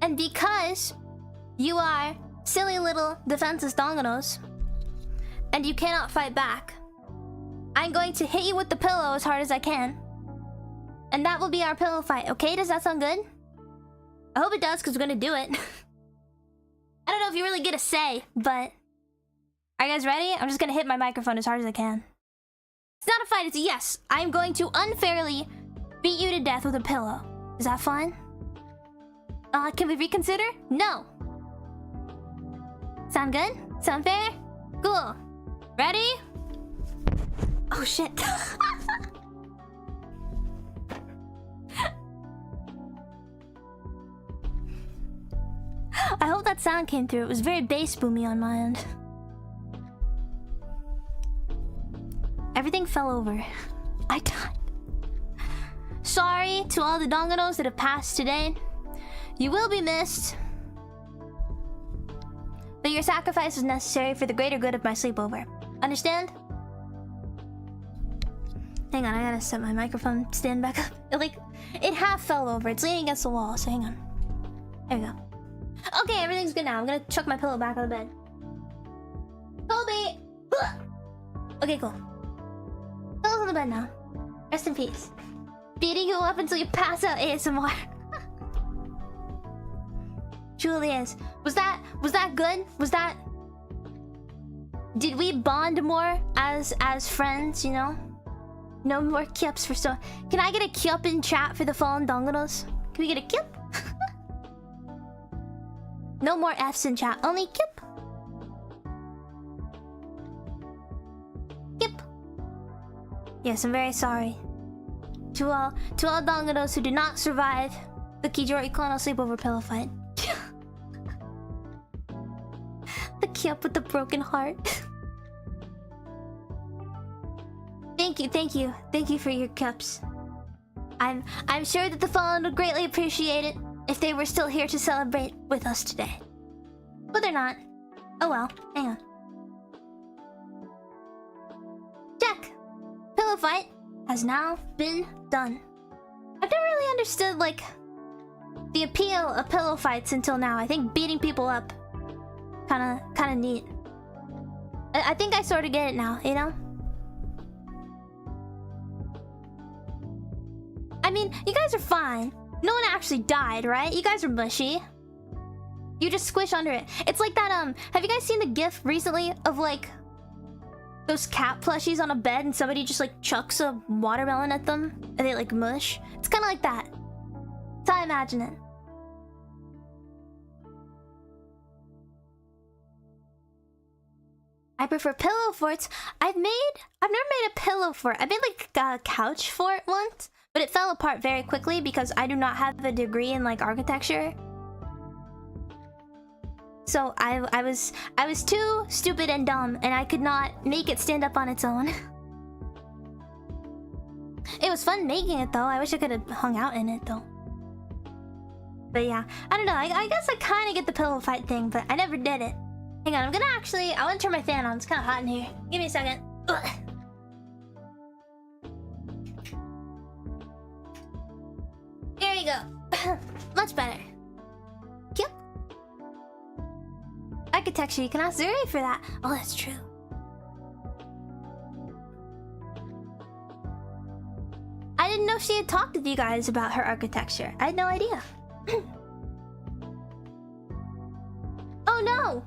And because you are silly little defenseless donganos and you cannot fight back, I'm going to hit you with the pillow as hard as I can. And that will be our pillow fight, okay? Does that sound good? I hope it does, because we're gonna do it. I don't know if you really get a say, but... Are you guys ready? I'm just gonna hit my microphone as hard as I can. It's not a fight, it's a yes. I'm going to unfairly beat you to death with a pillow. Is that fine? Can we reconsider? No. Sound good? Sound fair? Cool. Ready? Oh shit. I hope that sound came through. It was very bass boomy on my end. Everything fell over. I died. Sorry to all the donganos that have passed today. You will be missed. But your sacrifice was necessary for the greater good of my sleepover. Understand? Hang on, I gotta set my microphone stand back up. It half fell over. It's leaning against the wall, so hang on. There we go. Okay, everything's good now. I'm gonna chuck my pillow back on the bed. Colby! Okay, cool. Pillow's on the bed now. Rest in peace. Beating you up until you pass out ASMR. Truly is. Was that good? Was that... Did we bond more as friends, you know? No more kyops for so... Can I get a kyop in chat for the fallen donganos? Can we get a kyop? No more F's in chat, only kyop. Kyop. Yes, I'm very sorry. To all donganos who did not survive the Kijori Konno sleepover pillow fight. The kyop with the broken heart. Thank you for your cups. I'm sure that the fallen would greatly appreciate it if they were still here to celebrate with us today. But they're not. Oh well, hang on. Check! Pillow fight has now been done. I've never really understood, like, the appeal of pillow fights until now. I think beating people up kinda neat. I think I sort of get it now, you know? I mean, you guys are fine. No one actually died, right? You guys are mushy. You just squish under it. It's like that, have you guys seen the gif recently of, like, those cat plushies on a bed and somebody just, like, chucks a watermelon at them and they, like, mush? It's kind of like that. That's how I imagine it. I prefer pillow forts. I've never made a pillow fort. I made, like, a couch fort once. But it fell apart very quickly because I do not have a degree in, like, architecture. So I was too stupid and dumb, and I could not make it stand up on its own. It was fun making it though. I wish I could have hung out in it though. But yeah, I don't know. I guess I kind of get the pillow fight thing, but I never did it. Hang on, I want to turn my fan on. It's kind of hot in here. Give me a second. Ugh. There you go. Much better. Yep. Architecture, you can ask Zuri for that. Oh, that's true. I didn't know she had talked with you guys about her architecture. I had no idea. Oh no!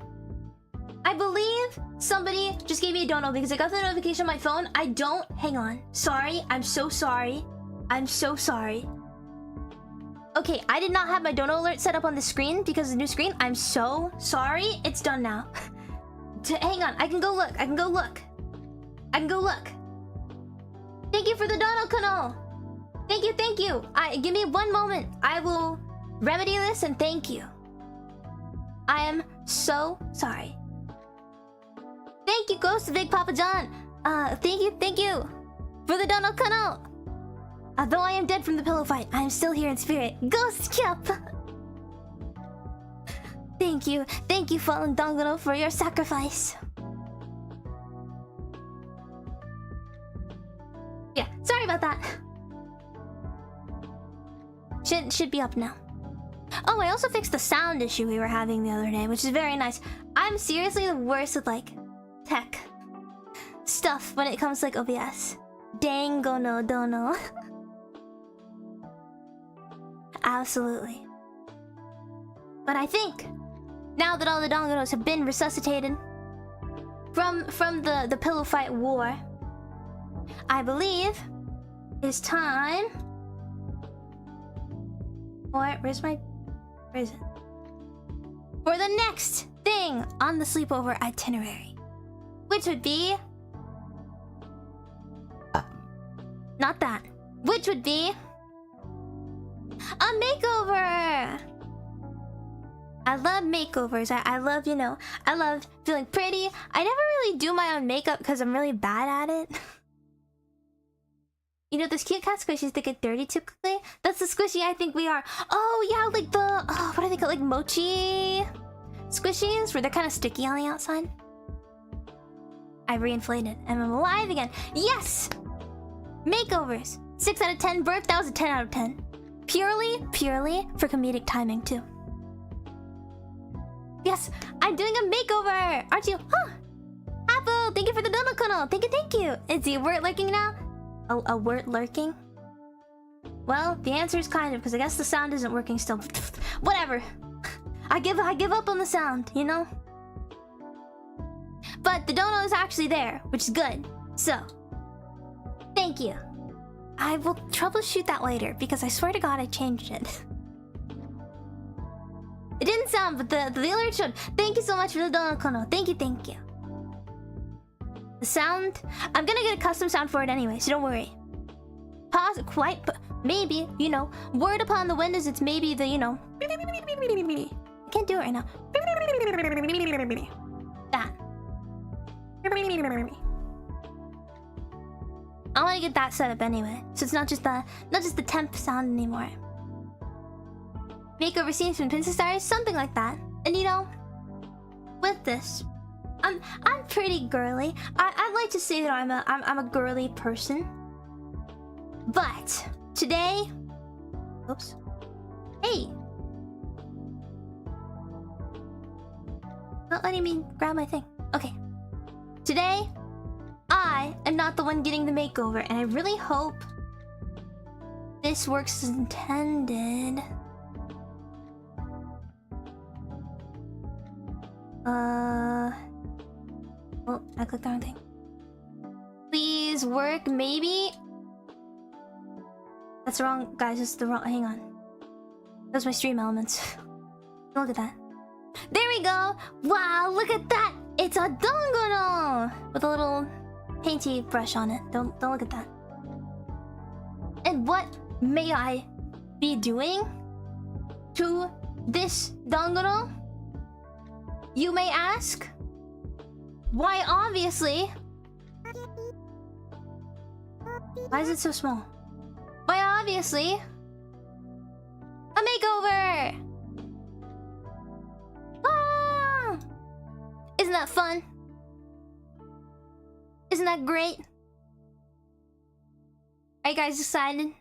I believe somebody just gave me a dono because I got the notification on my phone. I don't... Hang on. Sorry. I'm so sorry. I'm so sorry. Okay, I did not have my dono alert set up on the screen because of the new screen. I'm so sorry. It's done now. Hang on. I can go look. I can go look. I can go look. Thank you for the dono, Konno. Thank you, thank you. Give me one moment. I will remedy this and thank you. I am so sorry. Thank you, Ghost Big Papa John. Thank you for the dono, Konno. Although I am dead from the pillow fight, I am still here in spirit. Ghost Kyup. Thank you, Fallen Dongoro, for your sacrifice. Yeah, sorry about that. Should be up now. Oh, I also fixed the sound issue we were having the other day, which is very nice. I'm seriously the worst with like tech stuff when it comes to like OBS. Dango no dono. Absolutely. But I think now that all the dongoros have been resuscitated from the pillow fight war, I believe it's time for... Where is it? For the next thing on the sleepover itinerary. Which would be... Not that. Which would be... a makeover! I love makeovers. I love, you know, I love feeling pretty. I never really do my own makeup because I'm really bad at it. You know those cute cat squishies that get dirty too quickly? That's the squishy I think we are. Oh yeah, like the... Oh, what are they called? Like mochi squishies? Where they're kind of sticky on the outside. I reinflated and I'm alive again. Yes! Makeovers. 6 out of 10 birth. That was a 10 out of 10. Purely for comedic timing too. Yes, I'm doing a makeover! Aren't you? Huh! Apple, thank you for the dono, Konno. Thank you. Is the word lurking now? A word lurking? Well, the answer is kind of, because I guess the sound isn't working still. Whatever. I give up on the sound, you know? But the dono is actually there, which is good. So, thank you. I will troubleshoot that later, because I swear to God I changed it. It didn't sound, but the alert showed. Thank you so much for the dono, Konno. Thank you. The sound... I'm gonna get a custom sound for it anyway, so don't worry. Maybe, you know, word upon the wind is it's maybe the, you know... I can't do it right now. That. I want to get that set up anyway, so it's not just the temp sound anymore. Makeover scenes from Princess Diaries, something like that. And you know, with this, I'm pretty girly. I'd like to say that I'm a girly person. But today, oops, hey, not letting me grab my thing. Okay, today I am not the one getting the makeover, and I really hope this works as intended. Oh, I clicked the wrong thing. Please work, maybe? That's the wrong, guys, it's the wrong, hang on. Those are my stream elements. Look at that. There we go! Wow, look at that! It's a dongono! With a little painty brush on it. Don't look at that. And what may I be doing to this dongono? You may ask? Why, obviously... Why is it so small? Why, obviously... A makeover! Ah! Isn't that fun? Isn't that great? Are you guys excited?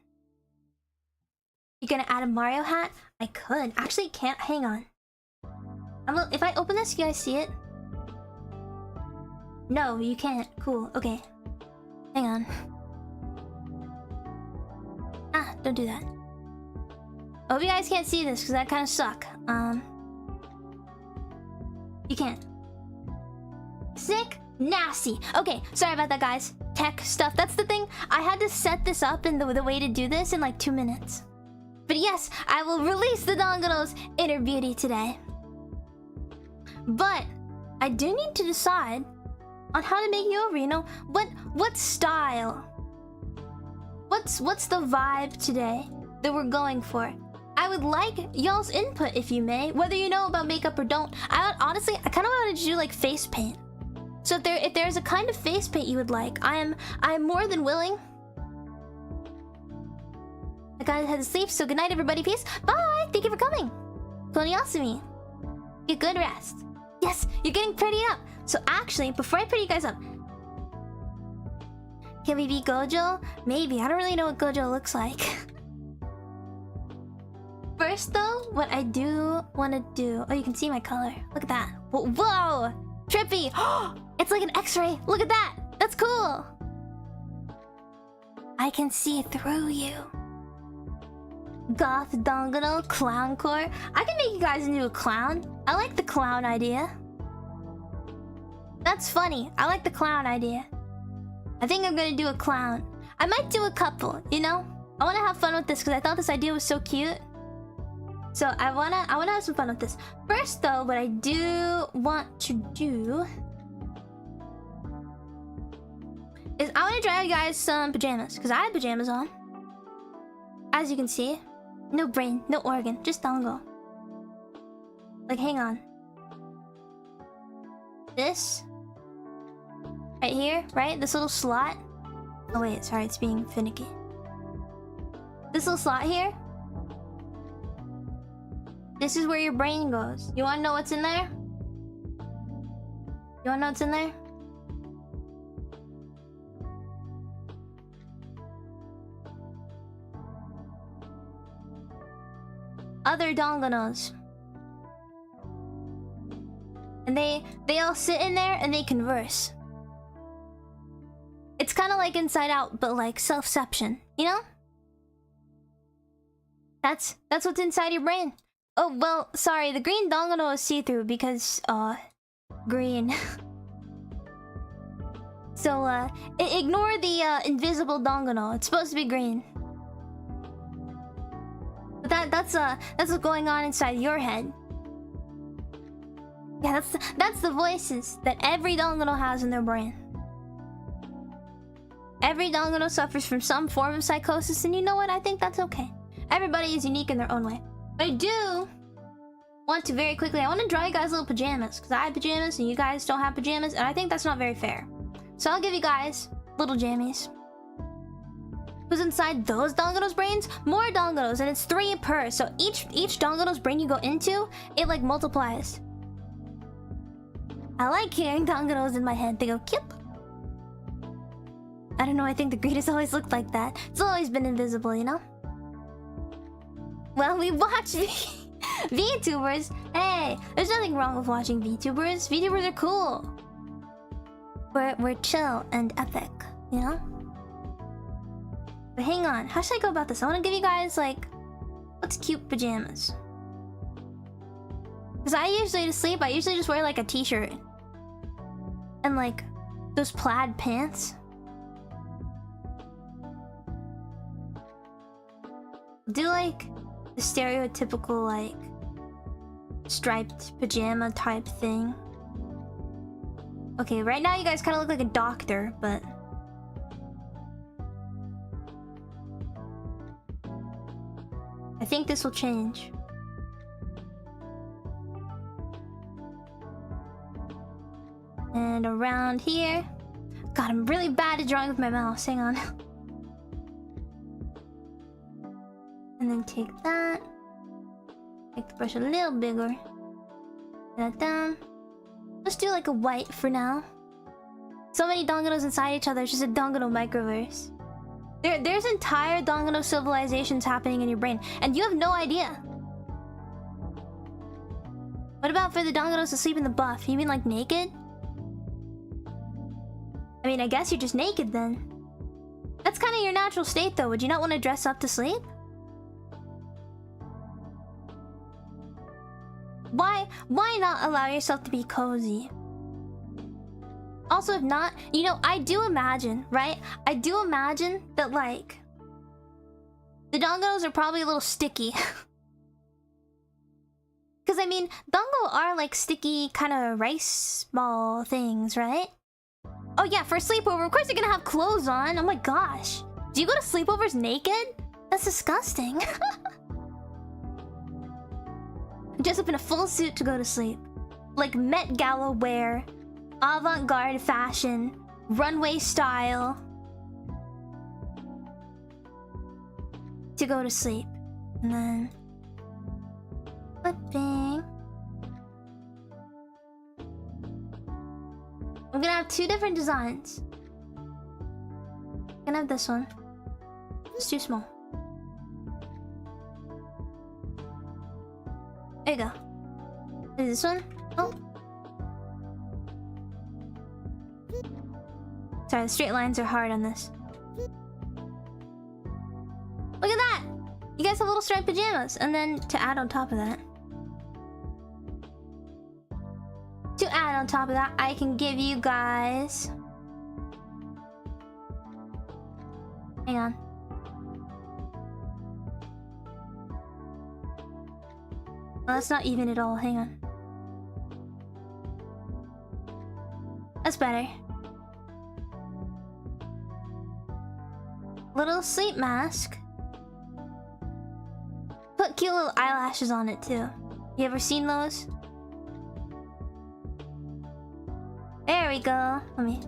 You gonna add a Mario hat? I could. Actually, can't. Hang on. If I open this, you guys see it? No, you can't. Cool. Okay. Hang on. Ah, don't do that. I hope you guys can't see this, because that kind of suck. You can't. Sick? Nasty. Okay, sorry about that, guys. Tech stuff. That's the thing. I had to set this up in the way to do this in like 2 minutes. But yes, I will release the Dongono's inner beauty today. But I do need to decide on how to make you over, you know? What style? What's the vibe today that we're going for? I would like y'all's input, if you may, whether you know about makeup or don't. Honestly, I kind of wanted to do like face paint. So if there's a kind of face paint you would like, I am more than willing. I gotta head to sleep, so good night, everybody. Peace. Bye. Thank you for coming. Konniasumi. Get good rest. Yes, you're getting pretty up. So actually, before I put you guys up, can we be Gojo? Maybe. I don't really know what Gojo looks like. First though, what I do want to do... Oh, you can see my color. Look at that. Whoa! Trippy! It's like an x-ray. Look at that! That's cool! I can see through you. Goth Dongono Clown Core. I can make you guys into a clown. I like the clown idea. That's funny. I like the clown idea. I think I'm gonna do a clown. I might do a couple, you know? I wanna have fun with this because I thought this idea was so cute. So I wanna have some fun with this. First though, what I do want to do is I wanna draw you guys some pajamas. Because I have pajamas on. As you can see. No brain, no organ, just dongo. Like, hang on. This right here, right? This little slot. Oh wait, sorry, it's being finicky. This little slot here. This is where your brain goes. You wanna know what's in there? You wanna know what's in there? Other dongonos. And they all sit in there and they converse. It's kind of like Inside Out, but like self-ception, you know? That's what's inside your brain. Oh, well, sorry, the green dongono is see-through because, green. So, ignore the, invisible dongono. It's supposed to be green. But that's what's going on inside your head. Yeah, that's the voices that every dongono has in their brain. Every dongono suffers from some form of psychosis, and you know what? I think that's okay. Everybody is unique in their own way. But I do want to very quickly... I want to draw you guys little pajamas. Because I have pajamas, and you guys don't have pajamas, and I think that's not very fair. So I'll give you guys little jammies. Who's inside those dongonos' brains? More dongonos, and it's 3 per. So each dongonos' brain you go into, it like multiplies. I like hearing dongonos in my head. They go, cute. I don't know, I think the greed has always looked like that. It's always been invisible, you know? Well, we watch VTubers. Hey, there's nothing wrong with watching VTubers. VTubers are cool. We're chill and epic, you know? But hang on, how should I go about this? I want to give you guys, like, what's cute pajamas? Because I usually just wear, like, a t-shirt. And, like, those plaid pants. Do, like, the stereotypical, like, striped pajama type thing. Okay, right now you guys kind of look like a doctor, but... I think this will change. And around here... God, I'm really bad at drawing with my mouse. Hang on. And then take that. Make the brush a little bigger. Get that down. Let's do like a white for now. So many Danganos inside each other. It's just a Dangano microverse. There's entire Dangano civilizations happening in your brain, and you have no idea. What about for the Danganos to sleep in the buff? You mean like naked? I mean, I guess you're just naked then. That's kind of your natural state though. Would you not want to dress up to sleep? Why not allow yourself to be cozy? Also, if not, you know, I do imagine, right? I do imagine that, like, the Danganos are probably a little sticky. Because, I mean, Dango are, like, sticky kind of rice ball things, right? Oh, yeah, for a sleepover, of course you're gonna have clothes on. Oh my gosh. Do you go to sleepovers naked? That's disgusting. Dress up in a full suit to go to sleep. Like Met Gala wear. Avant-garde fashion. Runway style. To go to sleep. And then... flipping. I'm gonna have two different designs. I'm gonna have this one. It's too small. There you go. Is this one? Oh. Sorry, the straight lines are hard on this. Look at that! You guys have little striped pajamas. And then to add on top of that... I can give you guys... Hang on. Well, that's not even at all. Hang on. That's better. Little sleep mask. Put cute little eyelashes on it too. You ever seen those? There we go. Let me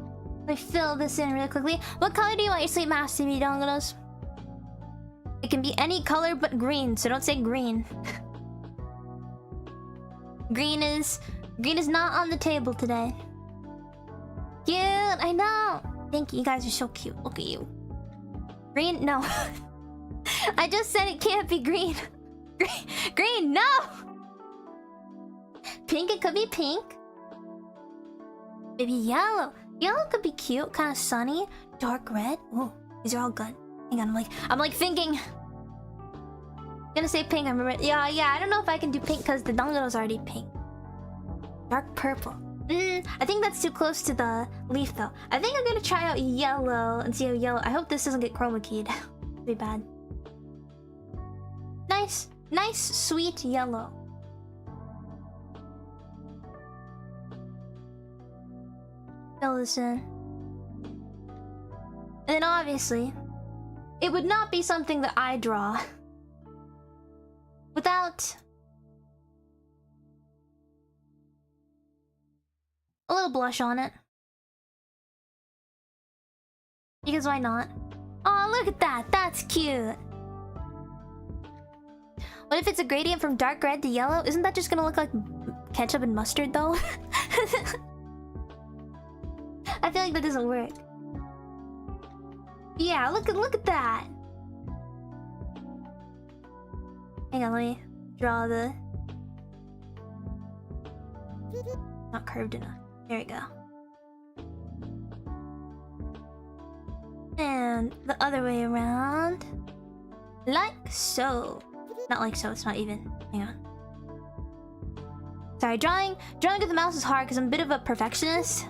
fill this in really quickly. What color do you want your sleep mask to be, Donganos? It can be any color but green, so don't say green. Green is not on the table today. Cute, I know. Thank you. You guys are so cute. Look at you. Green? No. I just said it can't be green. Green, no! Pink, it could be pink. Maybe yellow. Yellow could be cute, kind of sunny. Dark red. Ooh, these are all good. Hang on, I'm like thinking. Gonna say pink, I remember. Yeah, I don't know if I can do pink because the Dangano's already pink. Dark purple. I think that's too close to the leaf though. I think I'm gonna try out yellow and see how yellow. I hope this doesn't get chroma keyed. It'd be bad. Nice, sweet yellow. Fill this in. And then obviously, it would not be something that I draw without a little blush on it. Because why not? Oh, look at that! That's cute! What if it's a gradient from dark red to yellow? Isn't that just gonna look like ketchup and mustard though? I feel like that doesn't work. Yeah, look at that! Hang on, let me draw the... Not curved enough. There we go. And the other way around. Like so. Not like so, it's not even. Hang on. Sorry, drawing with the mouse is hard because I'm a bit of a perfectionist.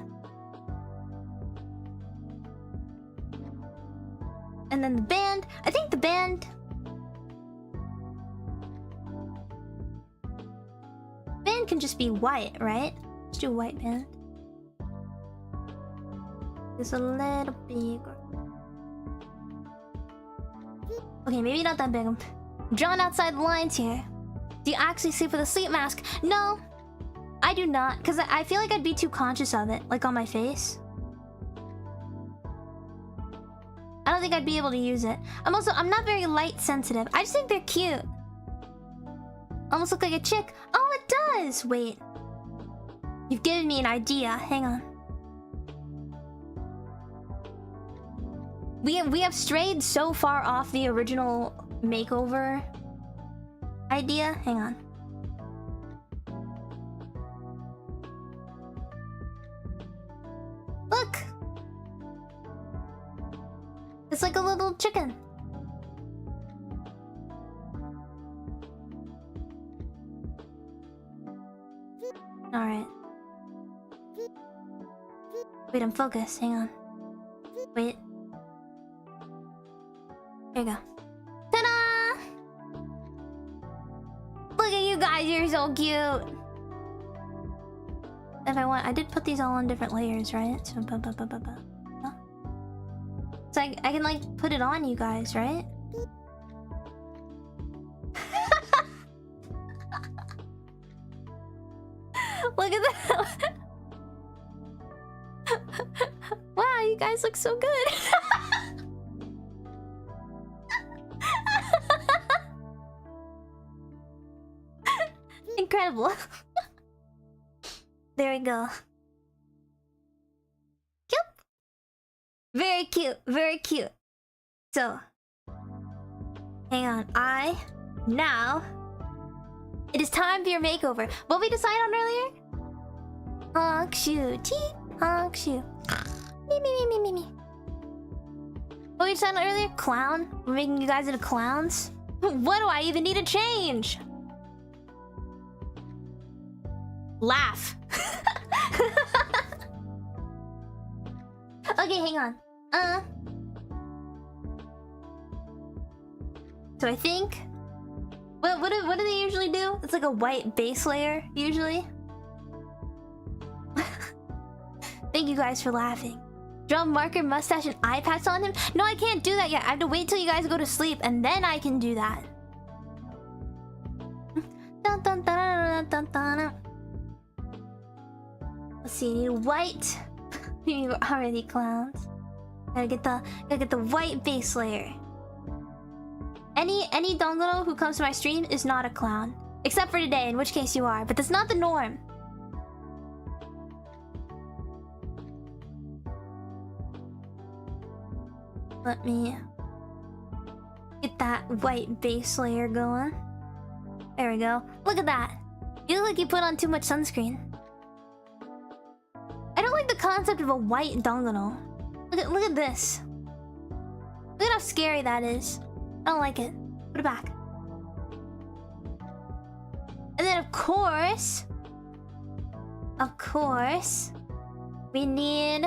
And then the band. I think the band... Band can just be white, right? Let's do a white band. Just a little bigger. Okay, maybe not that big. I'm drawing outside the lines here. Do you actually sleep with a sleep mask? No, I do not, because I feel like I'd be too conscious of it, like on my face. I don't think I'd be able to use it. I'm not very light sensitive. I just think they're cute. Almost look like a chick. Oh, it does! Wait. You've given me an idea. Hang on. We have strayed so far off the original makeover idea. Hang on. Look! It's like a little chicken. Alright. Wait, I'm focused. Hang on. Wait. Here you go. Ta-da! Look at you guys, you're so cute! If I want, I did put these all on different layers, right? So, huh? So I can like put it on you guys, right? Look at that! Wow, you guys look so good! Incredible. There we go. Cute. Very cute. Very cute. So, hang on. Now, it is time for your makeover. What we decided on earlier? Honk shoe. Teep. Honk shoe. Me, me, me, me, me, me. What we decided on earlier? Clown? We're making you guys into clowns? What do I even need to change? Laugh. Okay, hang on. So I think... What do they usually do? It's like a white base layer, usually. Thank you guys for laughing. Draw marker, mustache, and eye patch on him? No, I can't do that yet. I have to wait till you guys go to sleep, and then I can do that. Dun, dun, dun, dun, dun, dun, dun. Let's see, you need white. You already clowns. Gotta get the white base layer. Any dongoro who comes to my stream is not a clown. Except for today, in which case you are. But that's not the norm. Let me get that white base layer going. There we go. Look at that. You look like you put on too much sunscreen. I don't like the concept of a white dongoro. Look at this. Look at how scary that is. I don't like it. Put it back. And then of course, we need...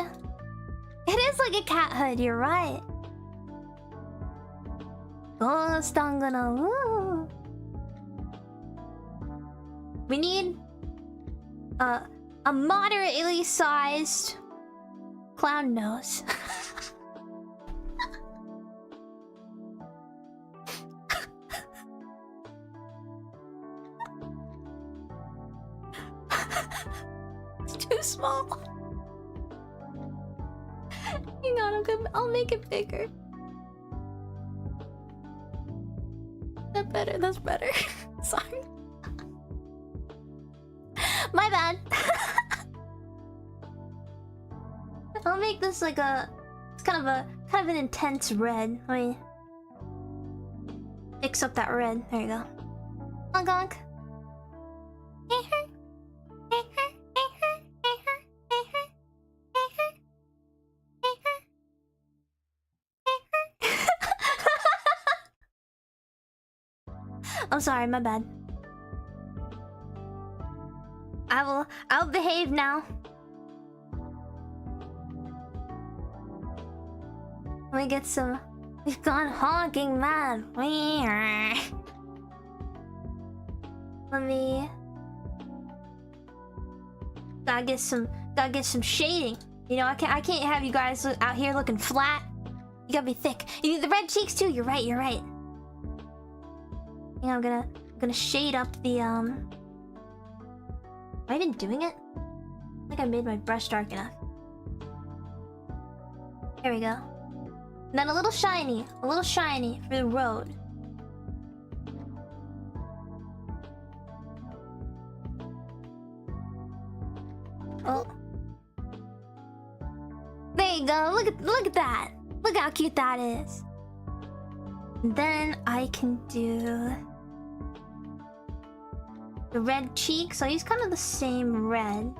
It is like a cat hood, you're right. Ghost dongoro. Woo. We need a moderately sized clown nose. It's too small. Hang on, I'll make it bigger. That's better. Sorry. My bad. I'll make this like it's kind of an intense red. Let me mix up that red. There you go. Honk honk. I'm sorry, my bad. I'll behave now. Let me get some... We've gone honking mad. Let me... Gotta get some shading. You know, I can't have you guys out here looking flat. You gotta be thick. You need the red cheeks too. You're right. You know, I'm gonna shade up the Am I even doing it? I think I made my brush dark enough. There we go. And then a little shiny for the road. go. Look at that. Look how cute that is. And then I can do the red cheeks. So I use kind of the same red.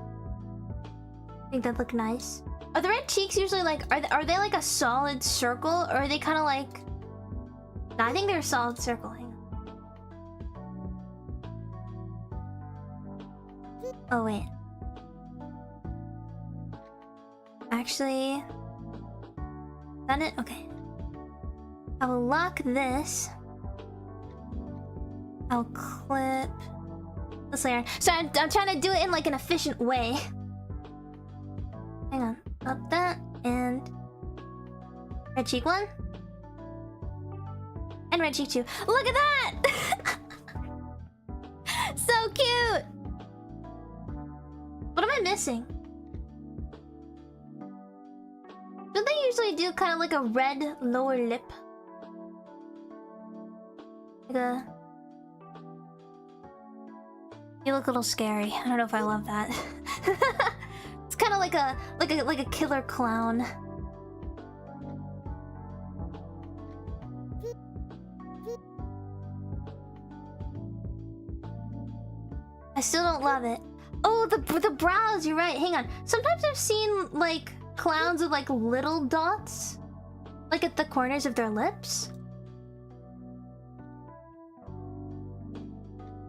I think that look nice. Are the red cheeks usually like are they like a solid circle, or are they kind of like? No, I think they're a solid circle. Hang on. Oh wait. Actually, done it. Okay. I will lock this. I'll clip this layer. So I'm trying to do it in like an efficient way. Hang on. Up that and red cheek 1 and red cheek 2. Look at that! So cute. What am I missing? Don't they usually do kind of like a red lower lip? Like a... You look a little scary. I don't know if I love that. It's kind of like a killer clown. I still don't love it. Oh, the brows. You're right. Hang on. Sometimes I've seen like clowns with like little dots, like at the corners of their lips.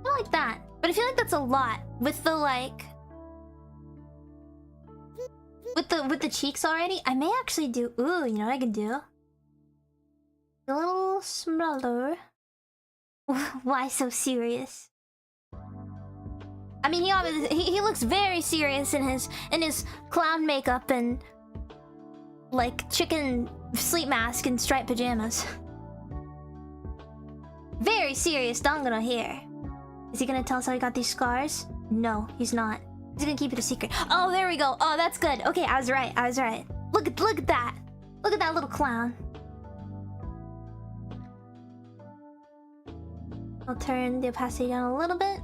I like that, but I feel like that's a lot with the like. With the cheeks already. I may actually do. Ooh, you know what I can do? A little smaller. Why so serious? I mean, he looks very serious in his clown makeup and like chicken sleep mask and striped pajamas. Very serious Dongano here. Is he gonna tell us how he got these scars? No, he's not. He's gonna keep it a secret. Oh, there we go. Oh, that's good. Okay, I was right. I was right. Look at that. Look at that little clown. I'll turn the opacity down a little bit.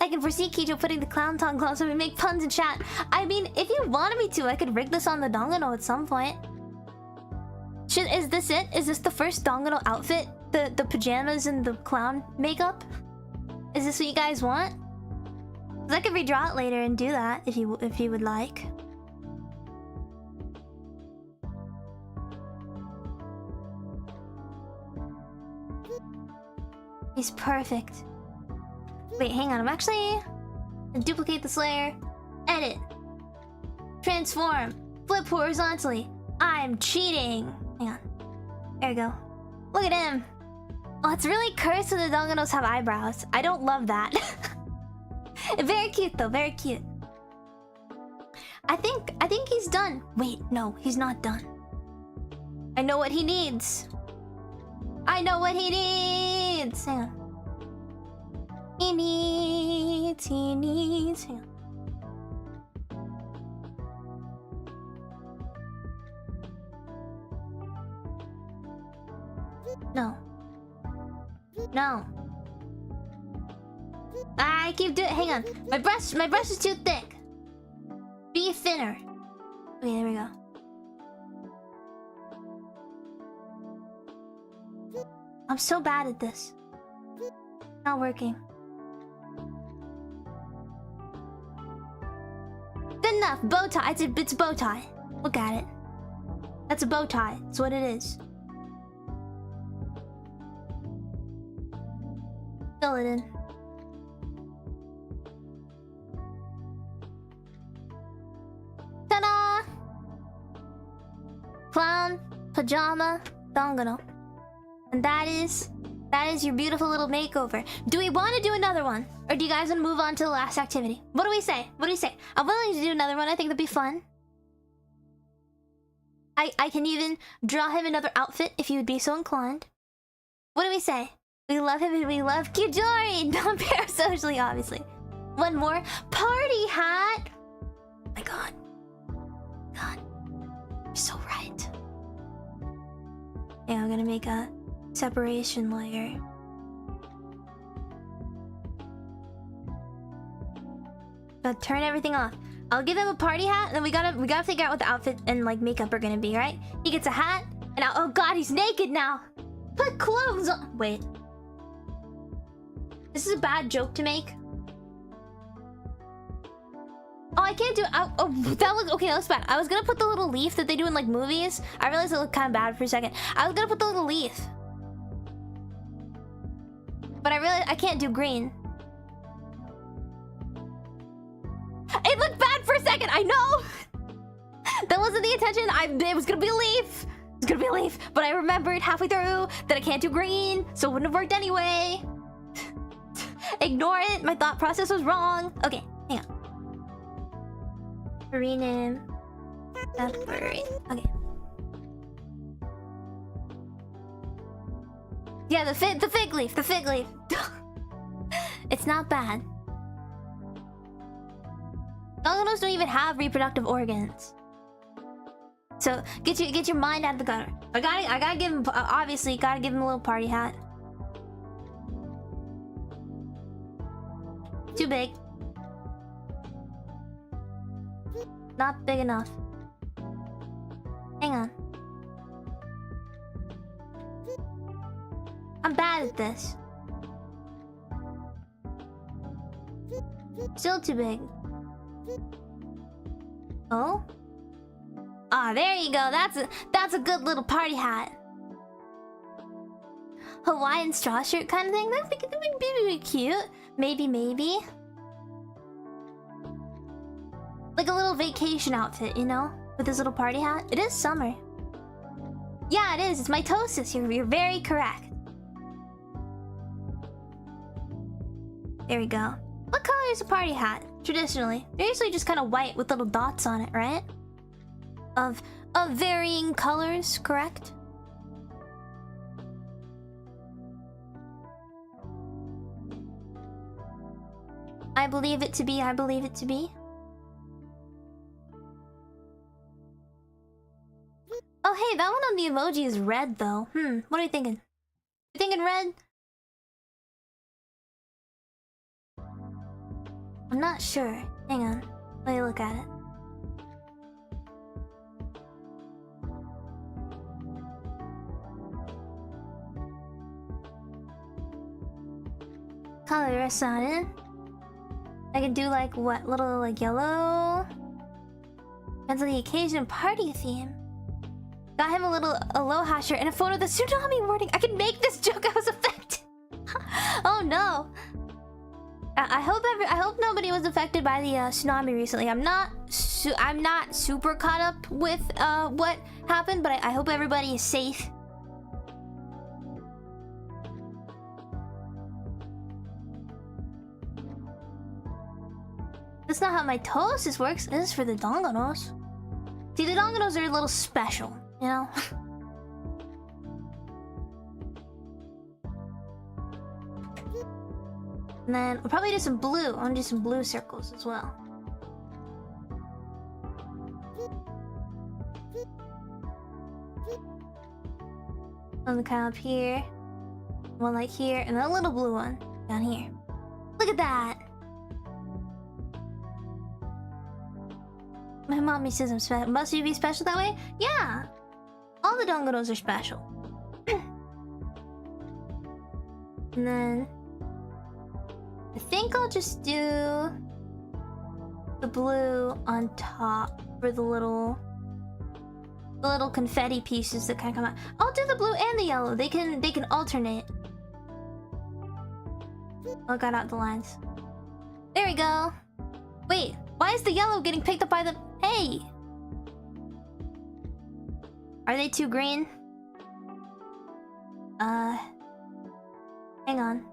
I can foresee Kijo putting the clown tongue gloves when we make puns in chat. I mean, if you wanted me to, I could rig this on the Dongano at some point. Is this it? Is this the first Dongano outfit? The pajamas and the clown makeup? Is this what you guys want? 'Cause I could redraw it later and do that if you would like. He's perfect. Wait, hang on. I'm actually gonna duplicate this layer. Edit. Transform. Flip horizontally. I'm cheating. Hang on. There we go. Look at him. Oh, it's really cursed that the Donganos have eyebrows. I don't love that. Very cute though. Very cute. I think he's done. Wait, no, he's not done. I know what he needs. I know what he needs. Hang on. He needs. Hang on. No. No. I keep doing. Hang on. My brush is too thick. Be thinner. Okay, there we go. I'm so bad at this. Not working. Good enough. Bow tie. It's a bow tie. Look at it. That's a bow tie. That's what it is. Fill it in. Ta-da! Clown, pajama, Dongano. And that is your beautiful little makeover. Do we want to do another one? Or do you guys want to move on to the last activity? What do we say? What do we say? I'm willing to do another one. I think that'd be fun. I can even draw him another outfit if you would be so inclined. What do we say? We love him and we love Kijori! Not parasocially, obviously. One more. Party hat! Oh my god. God. You're so right. Yeah, I'm gonna make a separation layer. Gotta turn everything off. I'll give him a party hat, and then we gotta figure out what the outfit and like makeup are gonna be, right? He gets a hat, and oh god, he's naked now. Put clothes on. Wait. This is a bad joke to make. Oh, I can't do it. Oh, that looks okay. That looks bad. I was gonna put the little leaf that they do in like movies. I realized it looked kind of bad for a second. I was gonna put the little leaf, but I realized I can't do green. It looked bad for a second. I know. That wasn't the intention. It was gonna be a leaf. It was gonna be a leaf, but I remembered halfway through that I can't do green, so it wouldn't have worked anyway. Ignore it. My thought process was wrong. Okay, hang on. Rename. Okay. Yeah, the fig leaf. The fig leaf. It's not bad. Dongonos don't even have reproductive organs. So get your mind out of the gutter. I gotta give him obviously gotta give him a little party hat. Too big. Not big enough. Hang on. I'm bad at this. Still too big. Oh? Ah, there you go. That's a good little party hat. Hawaiian straw shirt kind of thing. That'd be cute. Maybe. Like a little vacation outfit, you know? With this little party hat. It is summer. Yeah, it is. It's mitosis. You're very correct. There we go. What color is a party hat, traditionally? They're usually just kind of white with little dots on it, right? Of varying colors, correct? I believe it to be. Oh, hey, that one on the emoji is red, though. What are you thinking? You thinking red? I'm not sure. Hang on. Let me look at it. Color the rest on it. I can do like what? Little like yellow? Depends on the occasion. Party theme. Got him a little aloha shirt and a photo of the tsunami warning. I can make this joke. I was affected. Oh no. I hope nobody was affected by the tsunami recently. I'm not super caught up with what happened, but I hope everybody is safe. That's not how mitosis works. This is for the dongonos. See, the dongonos are a little special, you know? And then we'll probably do some blue. I want to do some blue circles as well. One kind of up here. One like here. And then a little blue one down here. Look at that! My mommy says I'm special. Must you be special that way? Yeah! All the dongonos are special. And then I think I'll just do the blue on top for the little confetti pieces that kind of come out. I'll do the blue and the yellow. They can alternate. Oh, got out the lines. There we go. Wait, why is the yellow getting picked up by the... Hey! Are they too green? Hang on.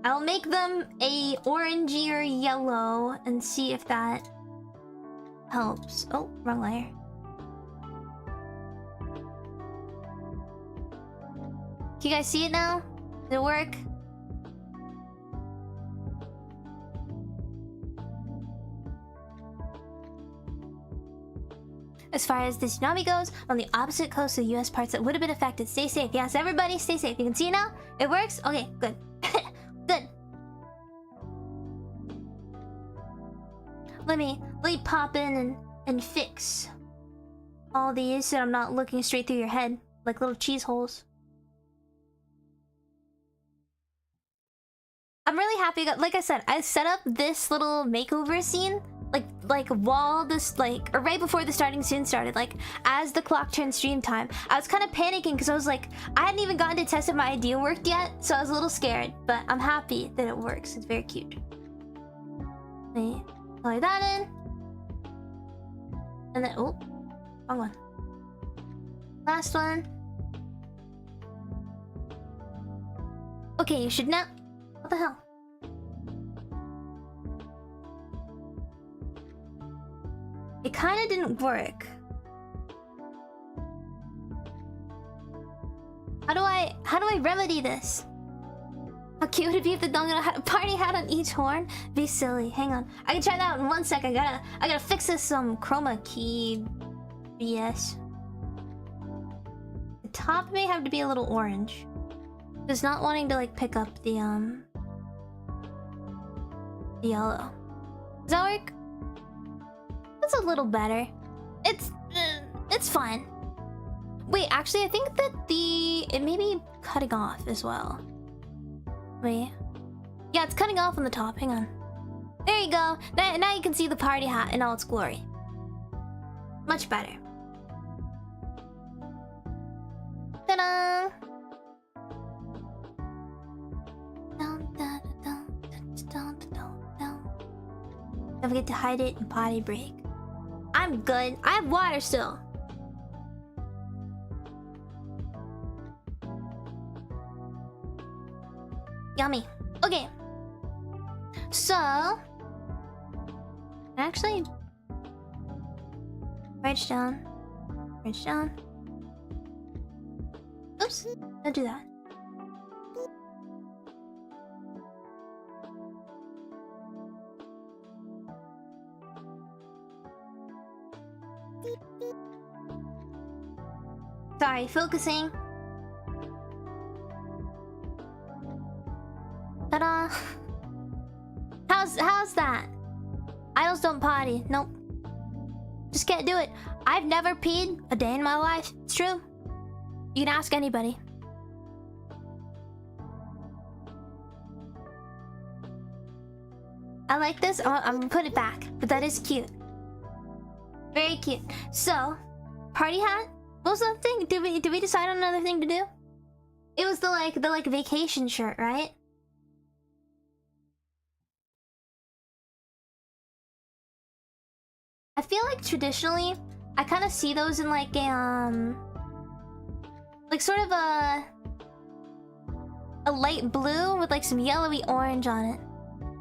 I'll make them a orangier yellow and see if that helps. Oh, wrong layer. Can you guys see it now? Did it work? As far as the tsunami goes, on the opposite coast of the US parts that would have been affected, stay safe. Yes, everybody stay safe. You can see it now? It works? Okay, good. Good. let me pop in and fix all these so I'm not looking straight through your head like little cheese holes. I'm really happy. Like I said, I set up this little makeover scene like while this or right before the starting scene started, like as the clock turned stream time. I was kind of panicking because I was like, I hadn't even gotten to test if my idea worked yet, so I was a little scared, but I'm happy that it works. It's very cute. Let me color that in. And then, oh, wrong one. Last one. Okay, you should now. What the hell? It kind of didn't work. How do I remedy this? How cute would it be if the Dongano had a party hat on each horn? Be silly. Hang on. I can try that out in 1 sec. I gotta fix this chroma key BS. The top may have to be a little orange. It's not wanting to like pick up the yellow. Does that work? That's a little better. It's fine. Wait, actually, I think that it may be cutting off as well. Wait. Yeah, it's cutting off on the top. Hang on. There you go. Now you can see the party hat in all its glory. Much better. Ta-da! Don't forget to hide it and potty break. I'm good. I have water still. Yummy. Okay. So... actually... write it down. Write it down. Oops. Don't do that. Sorry, focusing. Ta-da! How's that? Idols don't potty. Nope. Just can't do it. I've never peed a day in my life. It's true. You can ask anybody. I like this. I'm gonna put it back, but that is cute. Very cute. So, party hat. What was that thing? Did we decide on another thing to do? It was the vacation shirt, right? I feel like traditionally, I kind of see those in like a like sort of a light blue with like some yellowy orange on it.